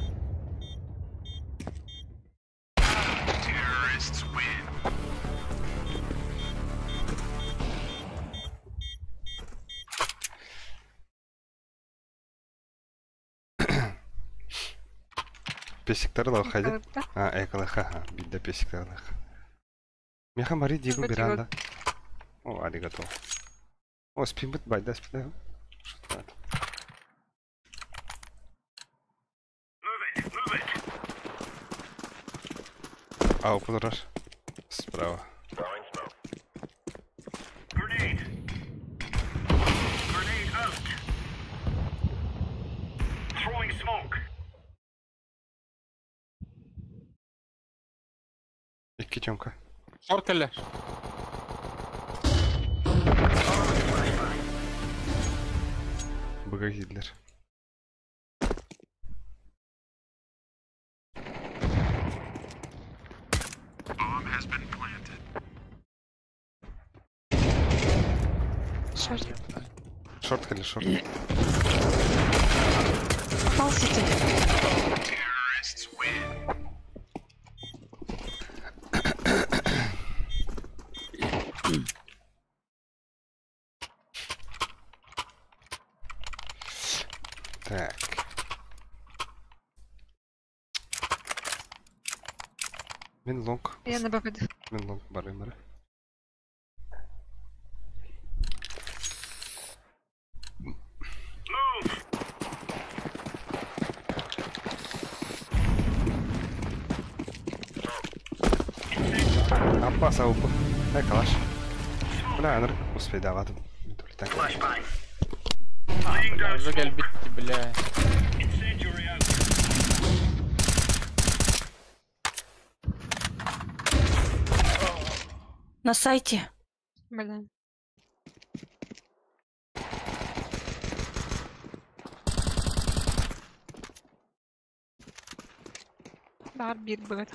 Песиктер лох хайди. Эколыпта? Эколыха, бидда песиктер лох. Меха мари дигу Спасибо. биранда. О, аригато. О, спимбит байда спида. Что это? А, open rush. Справа. İki çonka. Short killer. Bıga girdiler. Шорт. Шорт или шорт? Пал сити. Так. Мен лонг. Я на БПД. Мен лонг барайım bari. Опас, ауpa. Дай калаш. Бля, я успей даватым. Уже гel bitti bile. На сайте. Блин. Да, бит будет.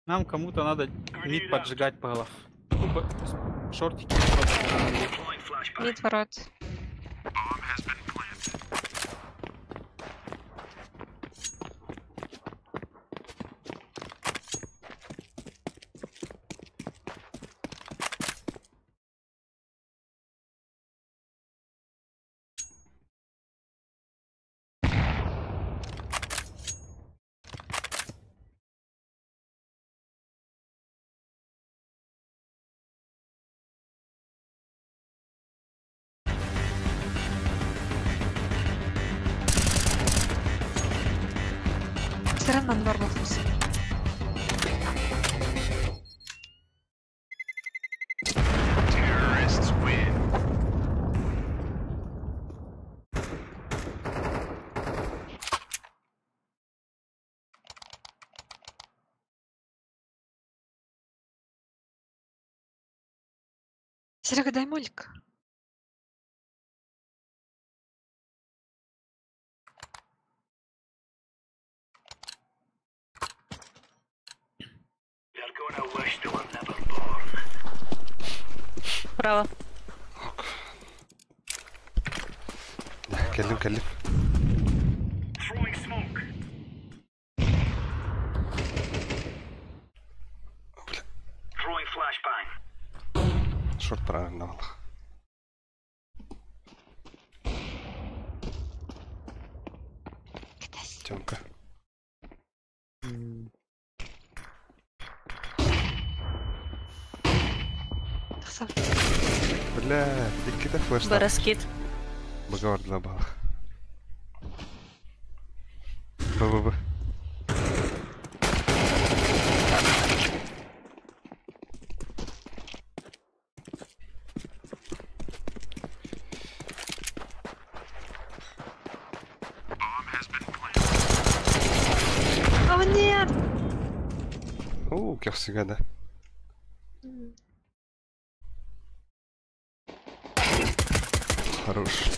Нам кому-то надо мид поджигать по головам. Шортики. Мид ворот. Странно, двор лохнулся. Серега, дай мультик. Право. كلم شورت правильно والله. Тёмка. Бля, ты кида флеш. Бараскит. Багавар для бах. Б. О, нет! Кёрси гада. Хорош.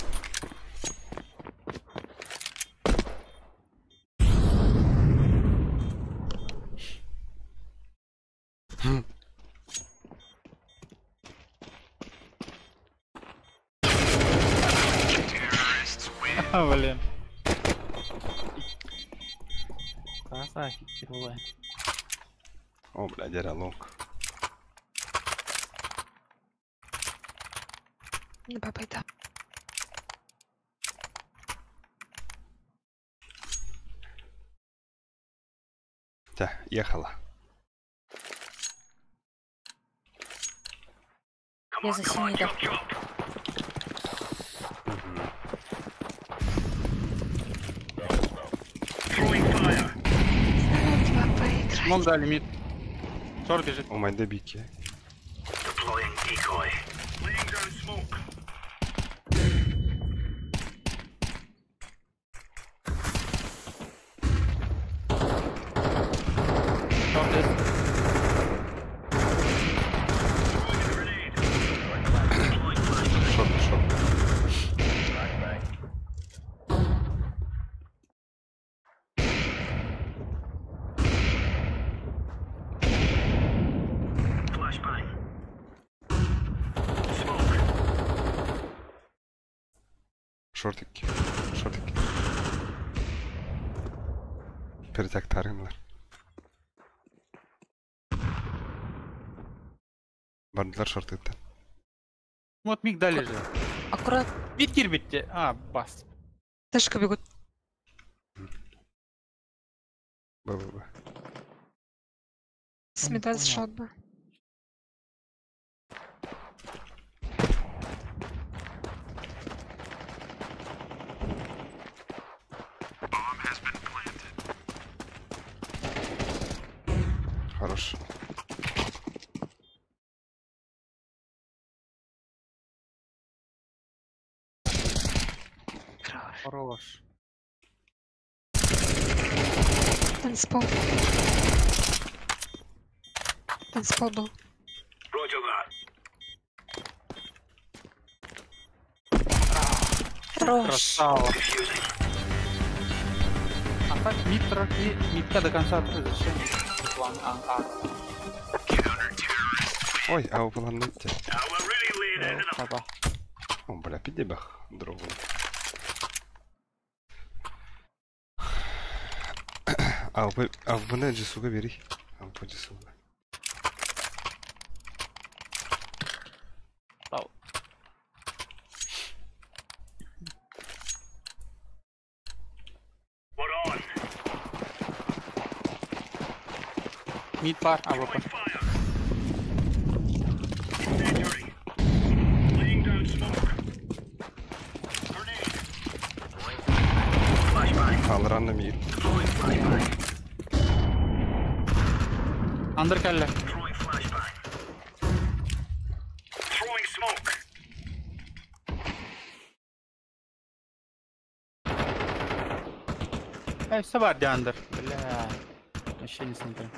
Блин. Красавчик, тяжелая. О, бля, диалог. На БПД. Тя, ехала. Я за синий дал. Смог дали, мид. Шорт бежит. У меня добики. Шорт есть. Шорт. Шортики. Перетек тарымлар. Бардылар шортыктан. Вот миг дали же. Аккурат. Мид кирбитте. А, бас. Ташка бегут. Б. Смета зашел бы. Хорош. Хорош. Танцпол. Танцпол был. Хорош. Красава. А так мидка до конца зачем? План А. Ой, а у планете. Папа. О, бля, підібах другу. А в мене джесуга бери. А по джесуга. Тау. Мид пар, а вот. Алран на мид. Андер келли. Все var ya андер. Бля. Вообще не смотрю.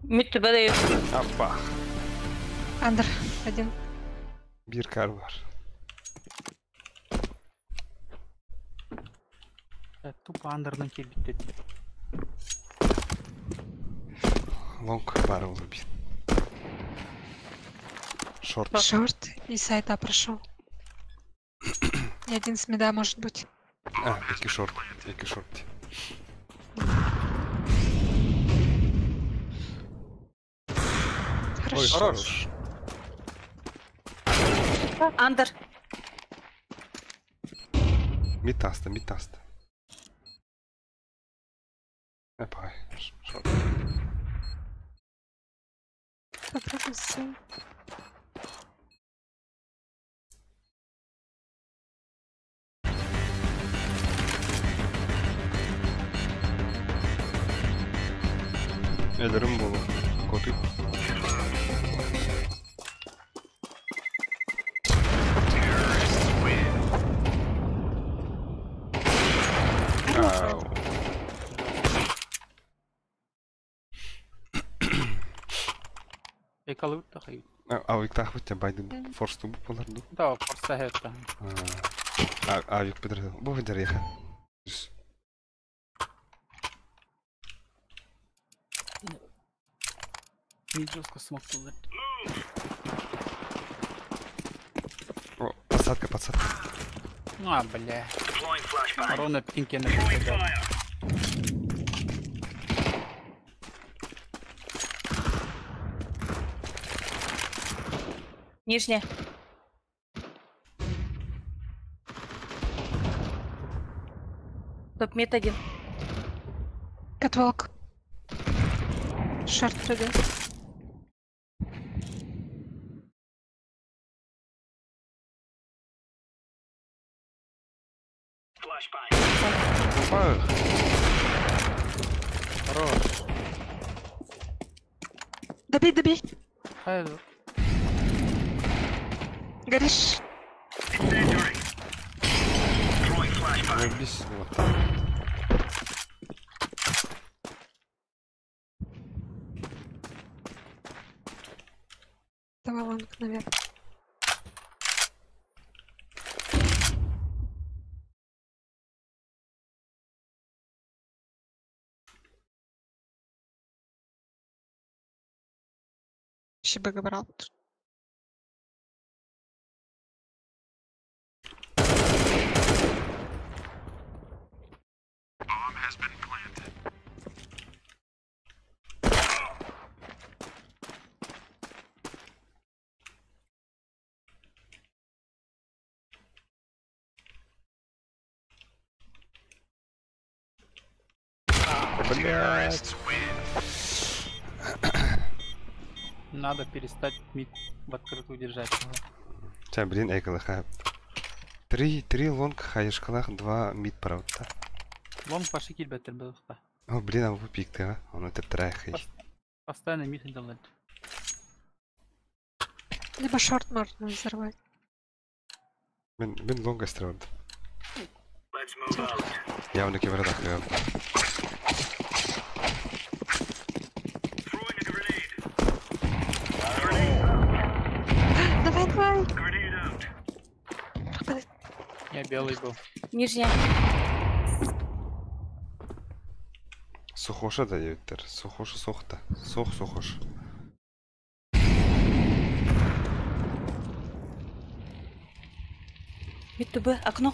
Мид тебе даю. Апа. Андер, один. Bir kar var. Тупо андерный килл битти. Лонг бар убит. Шорт. Шорт и сайта прошел. И один с мида может быть. А, які шорт. Ой, хорош. Андер. Мітаста. Епай. Шорт. Попробуй сын. Ederim bolu. Kotu. Yakalayıp da kayıp. Avik tahvit baydım. Forstu bu polardu. Да, просто это. Avik bilir. Bu kadar ya. Виджоска смоктулар. О, подсадка. А, бля. Рона пинки на пинке. Нижняя. Топ мид один. Catwalk. Шорт ready. Хорош. Добей, добей. Хайду. Горишь. Заебись, вот. Давай лонг наверх. Шибага брал. Блять. Надо перестать мид в открытую держать. Ча, блин, эйкалаха. 3 лонг хайшкалах, 2 мид правда. Лонг пошли кильбеттер был. О, блин, а вы пикты, а? Он это трахай. Постоянно мид делает. Либо шорт можно взорвать. Мен лонга стрелд. Я на кибердах я. Давай, давай. Я белый был. Нижняя. Сухоша даюттер. Сухоша сухта. Сухош. Мид-то-бы, окно.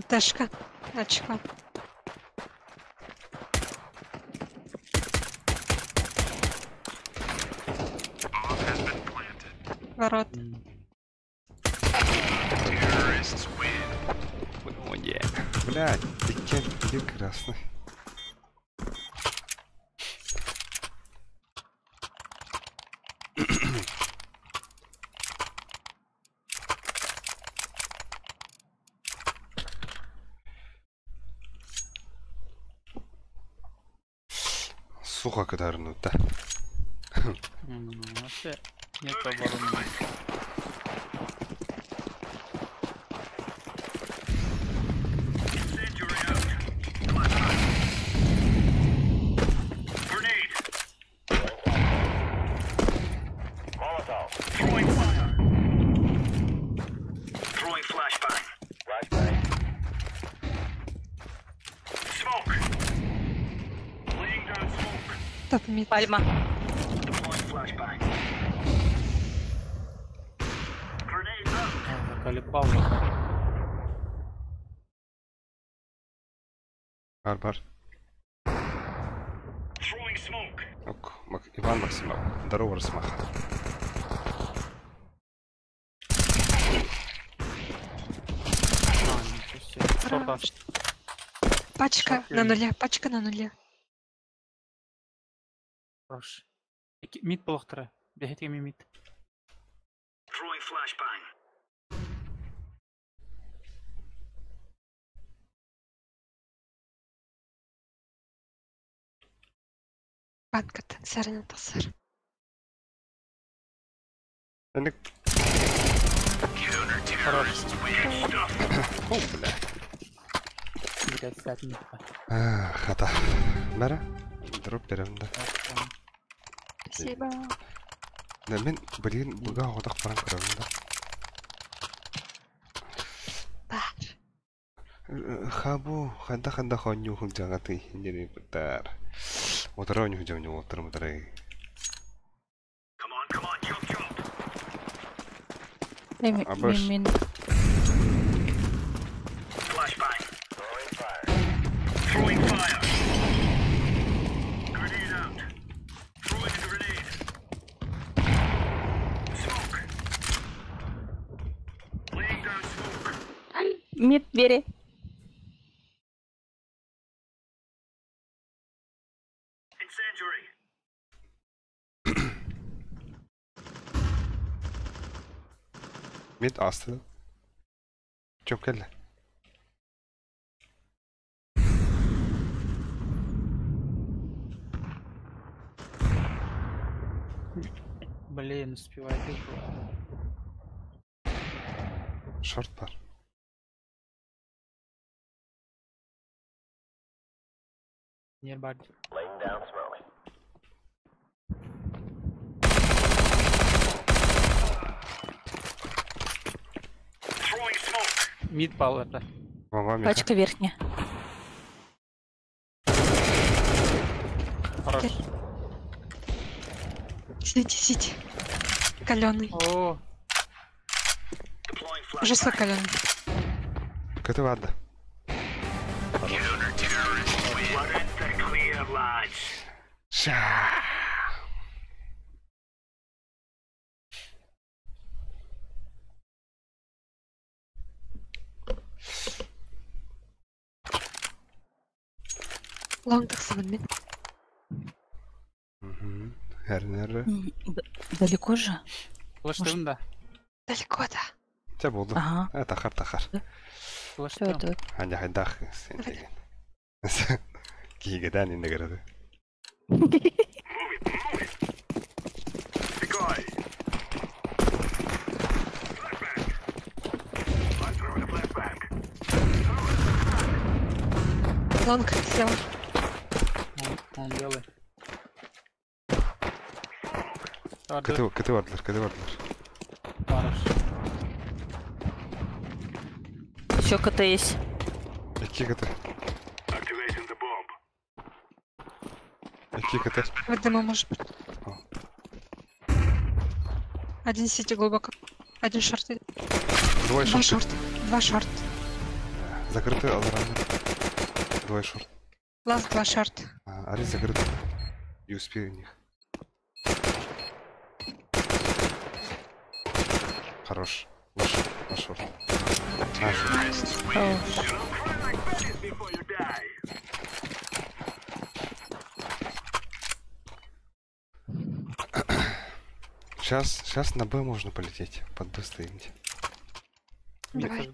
Дашка. Очко. Ворот. Блядь, ты кем прекрасный. Сухо кадарнута. Вообще нет обороны. Топ мид. Пальма. Заколебал. Бар. Ок, Иван Максимов. Здорово, Росмаха. Пачка на нуле. Пачка на нуле. Хорош. Мид полохтара. Бегите ми мид. Банката. Сарина тасар. Хорош. О, бля. Хата. Бара. Дроп берем, да. Спасибо. Да, мен, блин, буга одақ барам көрем, да. Хабу, ханда хоню хун жаңаты хиндери бутар. Отара оню хунжамню отара мутарай. Мин. Throwing fire. Grenade out. Throwing a grenade. Smoke. Laying down Мид, двери. Mid astı. Çok geldi. Блин, успевает их. Short var. Nearby. Мид пал это. Бомба Миха. Пачка верхняя. Хорош. Сидите. Каленый. О, Жестко каленый. Kötü vardı. Şa. Лонг сабанмен. Her nere? Далеко же? флештым да. Далеко, да. Te buldu. Ага. Ha, takar takar. Флештым. Тут. Hadi haydak sen de. Gigadan inne garada. Лонг сел. Он белый. Kötü vardılar, kötü vardılar. Хорош. Еще КТ есть. İki kötü. İki kötü. Вот дыма может быть. Один сити глубоко. Один шорт. Двое Два шорт. шорт. Два шорт. Закрыты, алараны. Двое шорт. Ласт, два шорт. Ари закрыты. И успею у них. Хорош. Ваш шорт. Наш шорт. Сейчас на Б можно полететь. Под Б стоимте. Давай.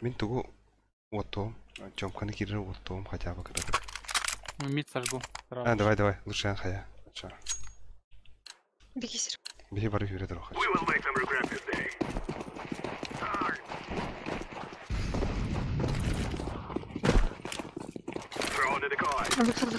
Мин тугу вот том. Чомканы киры вот том хотя бы когда. Мид сожгу. А, давай. Лучше я хая. Беги, Серега. Беги бару юре дорога. Выход.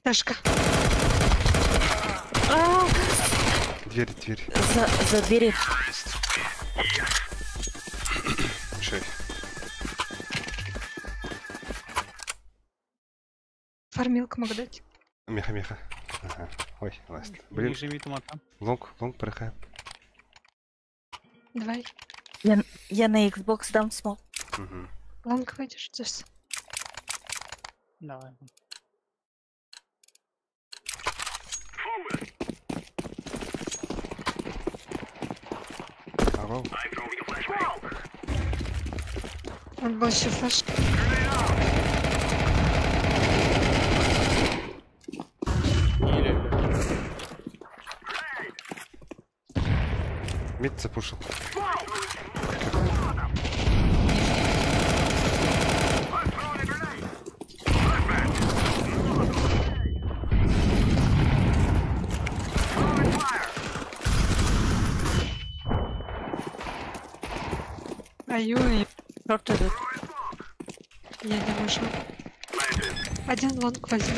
Ташка. Дверь. За двери. 6. Фармилку могу дать. Меха. Ага. Ой, ласт. Блин. Ниже мид умата. Лонг прыгает. Давай. Я на Xbox дам смог. Лонг выйдешь, здесь. Давай. Он больше флеш. Мид запушил. Ай-ой. Шорт идут. Я не вышел. Один лонг возьми.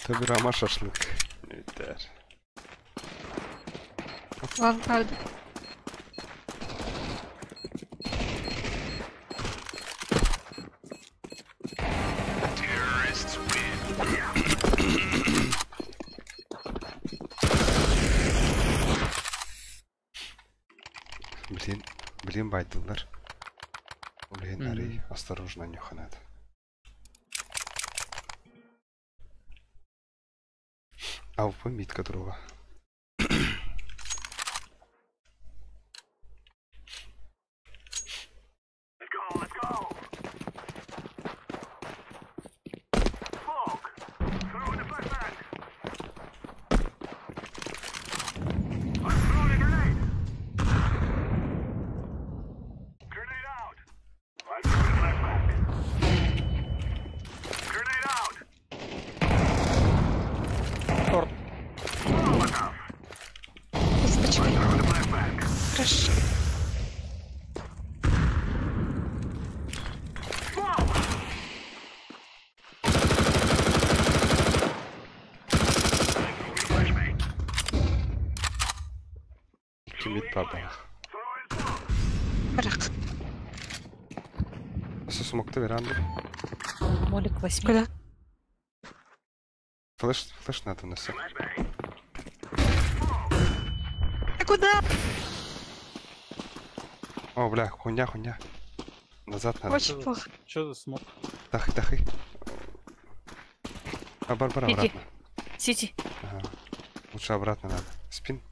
Табирама шашлык. Yeter. Ланкард. Блин, байдылдар. Блин, Арий, осторожно, нюха надо. А в митка друга. Хорошо. Кимит папа. Бірақ. Смог-то веранду. Молик 8. Куда? Флэш надо на все. А куда? О, бля, хуйня. Назад надо. Очень плохо. Что за смог? Тахи. А Барбара Сити. обратно. Сити. Ага. Лучше обратно надо. Спин.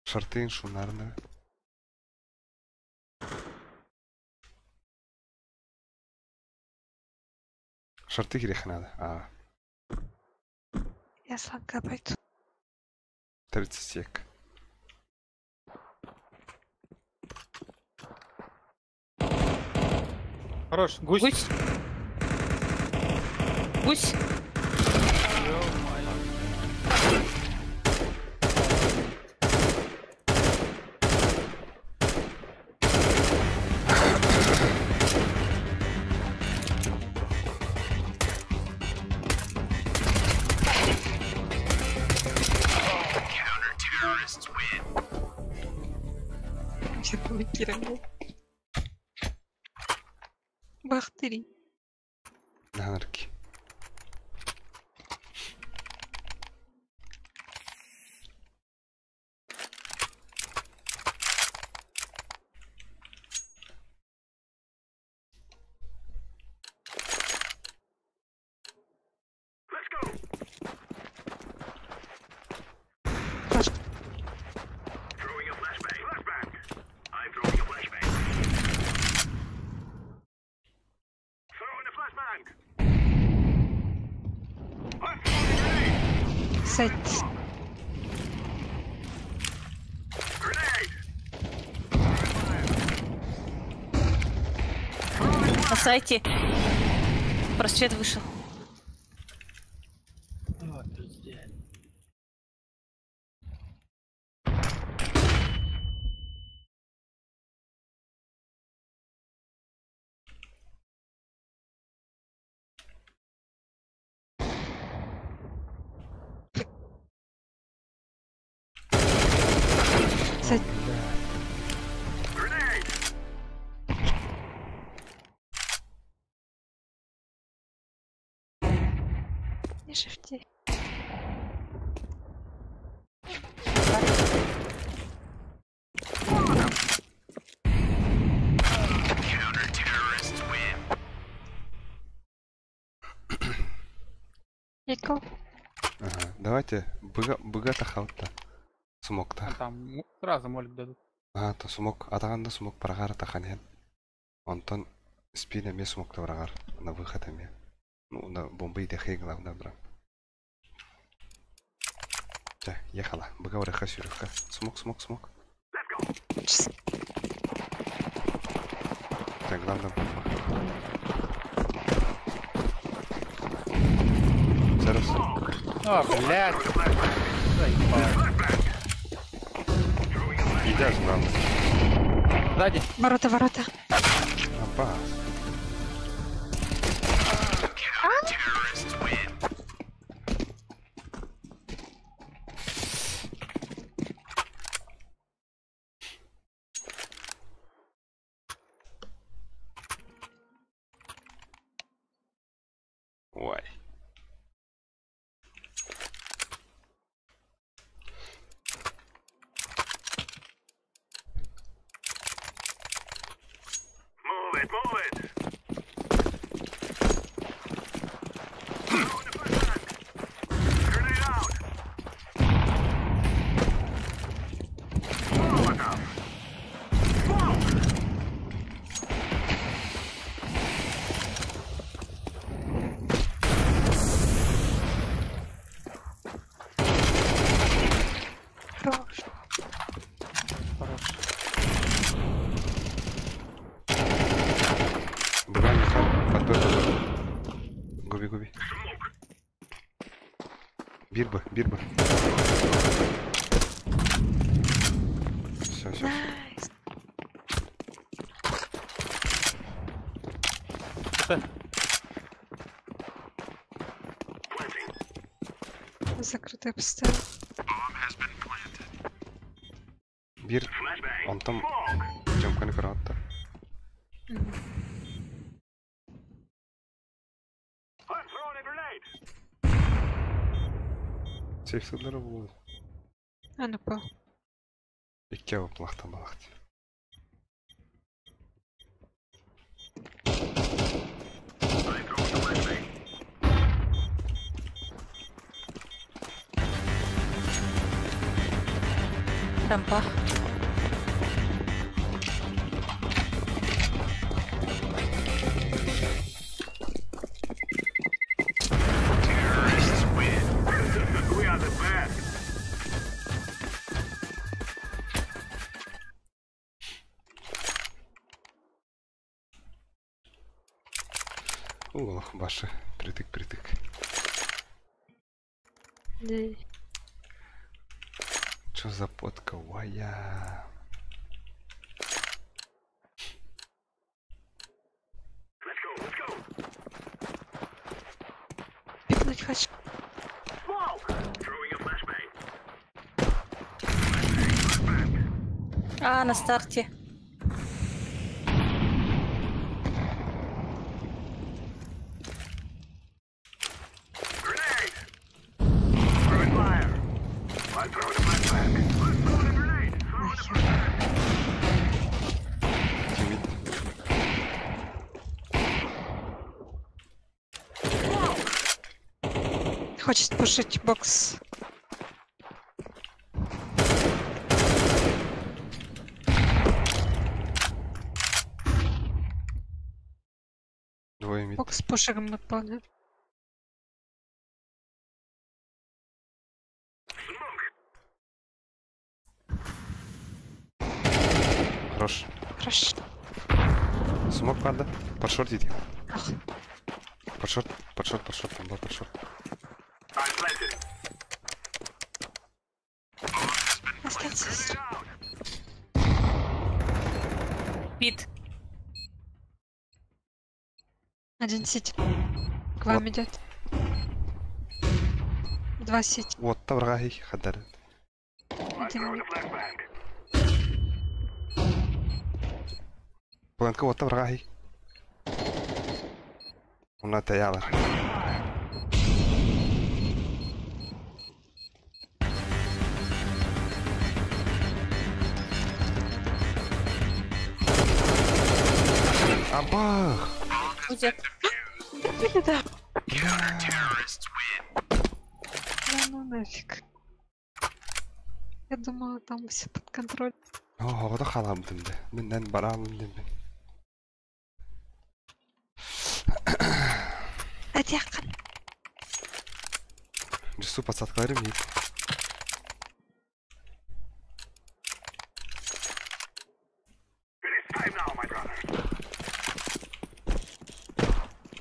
Шарты, шум, наверное. Шарты греха надо. Я слабо пойду. 30 сек. Хорош, гусь. Гусь. Заблокировал. Бахтери. Нанарки. Сет. На сайте. Просвет вышел. Сет. Не шифти. Яко? Ага. Давайте быга тахалта. Смог-то. Там сразу молик дадут. То смог. Атаганда смог парагар таханен. Антон спина ме смог-то парагар. На выход ме. Ну, на бомбы идехи главное, брат. Так, ехала. Быга уреха сюрюха. Смог. Так, главное бомба. Зараз. А, блядь. Идешь, главное. Сзади. Ворота. Опа. Ой. Хорош. Давай, Михаил, подбер. Губи. Бирба. Все. Закрытая поставила. Бир, он там жемканы кыратты. Сейфсіздері болады. Аны пал. Икке алып лақтан балақты. Рампа. Ох, башы, притык. Да. Чё за подка, вая? Пикнуть хочу. А, на старте. Хочет пушить бокс. Двое мид. Бокс пушером выполняет. Хорош. Хорошо. Смог падда. Под шорт иди. Под шорт, там был под шорт. Останься. Бит. Один сеть. К вам идет. Два сеть. Вот таврагай, хадар. Один мид. Планка вот таврагай. Он атаяла. Абах! Будет. Да. Да ну нафиг. Я думала, там все под контроль. О, вот халам димде. Миннен барам димде. Адяхан. Жусу подсадкаларым нет.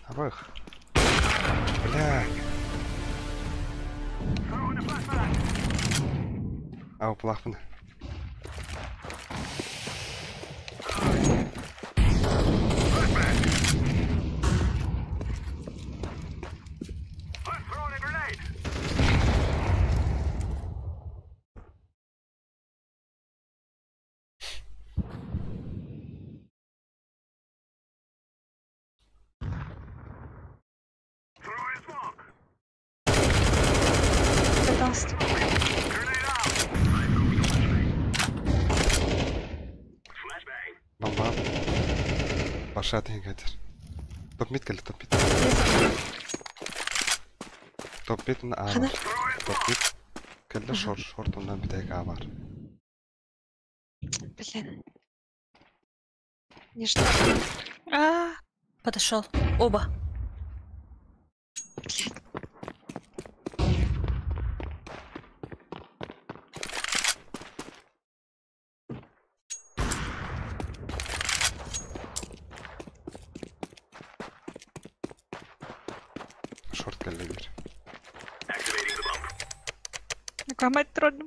Абах. Бля. Ау, плахман. Пошатый катер. Топ-мид кәлі, топ-мид. Топ-мид на А бар. Топ-мид кәлі шорт ондан бітәйік А бар. Блин. Не жду. Подошел. Оба. Шорт кәлі бер. Мать трудно.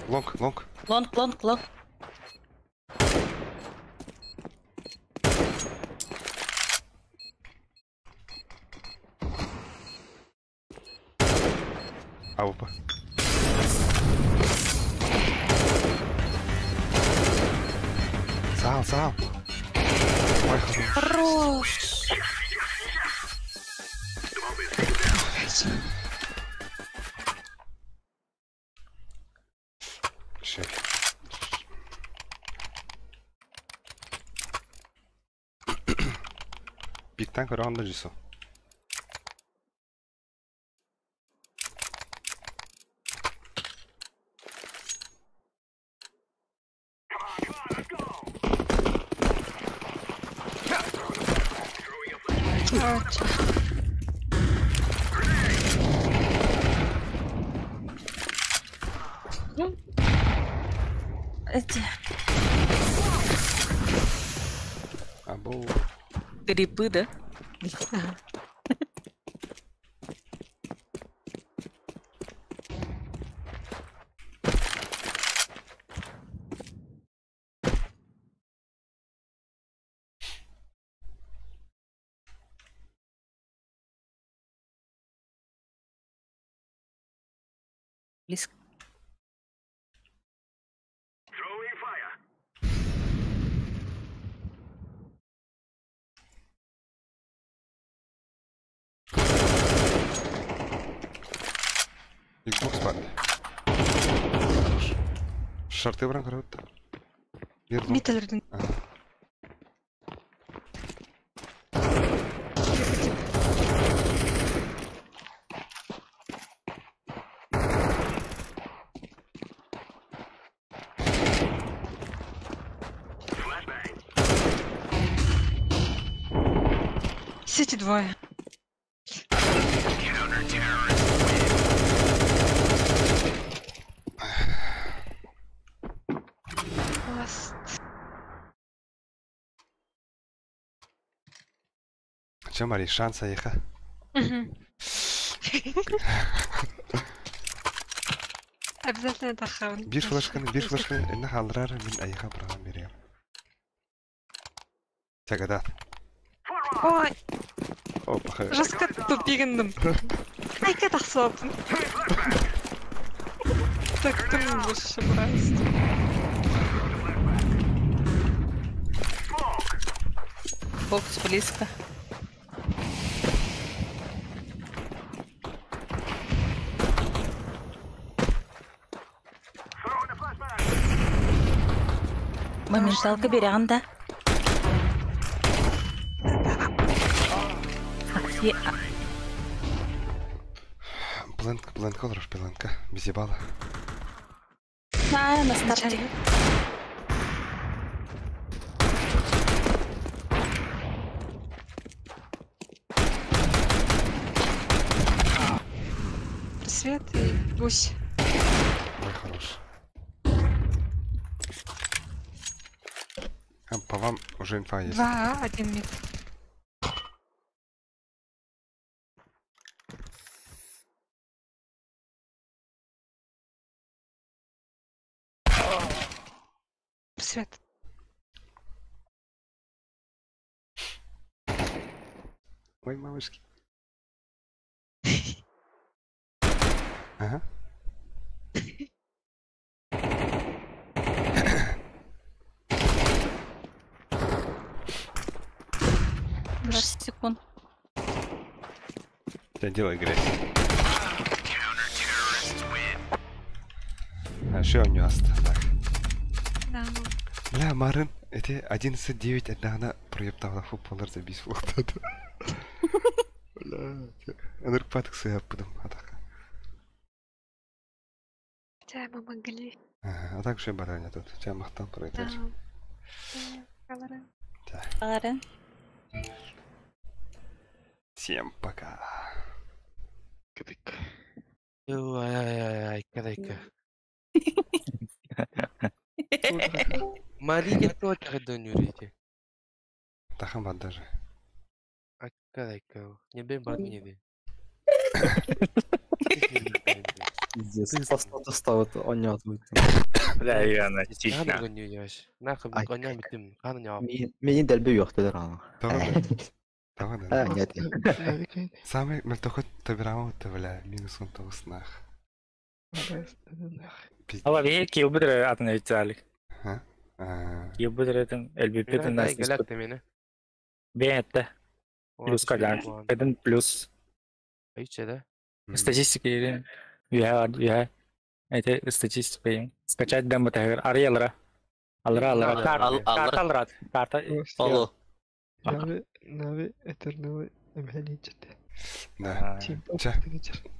Лонг. Лонг. Аупа. Сал. Ой, Хорош. Чек. Пиктен көрі анда жесу. Або. Грибы, да? Близко. Xbox падает. Шарты бран кырып. Миттелерден. Сети двое. Че, Мари, шанса еха? Обязательно это хаун. Bir flaşkаны, инна халрар мен айха программ берем. Тягадат. Ой, Опа, жестко тупигендім. Айка тақсуапын. Так кім больше брайсты. Бокс близко. Моменталка берем, да? Блэнка лорш, блэнка. Без ебала. На старте. Свет и гусь. Ой, хорош. По вам уже инфа есть. 2, 1 мид. Свет. Ой, малышки. Ага. Секунд. Тебя делай грязь. А что у него осталось? Да. Бля, Марын, эти 11-9 одна проебтала футболар за бис флотады. Бля, энергпаток сэппыдым атака. Хотя мы могли. А так же бараня тут. Тебя махтан пройдет. Ладно. Всем пока. Ай, кадайка. Мария тоже донюрите. Тахамбат даже. А кадайка. Не бей барниды. Пиздец, паспорт ставит, он не отвык. Бля, я на Надо тихо. гонюешь. Нахуй гоня битим. Ханя. Менин дәлбе yok dedi ana. Давай. Нет. Самый мертоход табирама ты, бля, минус он того снах. Ала бе килбидер атына итали. А? Килбидерден элбипеден Дай галак ты меня. Бенетте. Плюс кадан. Эден плюс. Айче да? Статистики. Я. Это статистика. Скачать демо тагер. Ариэлра. Карта. Алло. Нави этерналы эмхани жете. Да.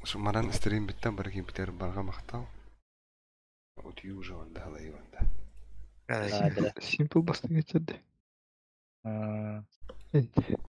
Şu maran stream bitten bari biter barga maqtal. Ot usual da la yanda. Simple басты geçirdi.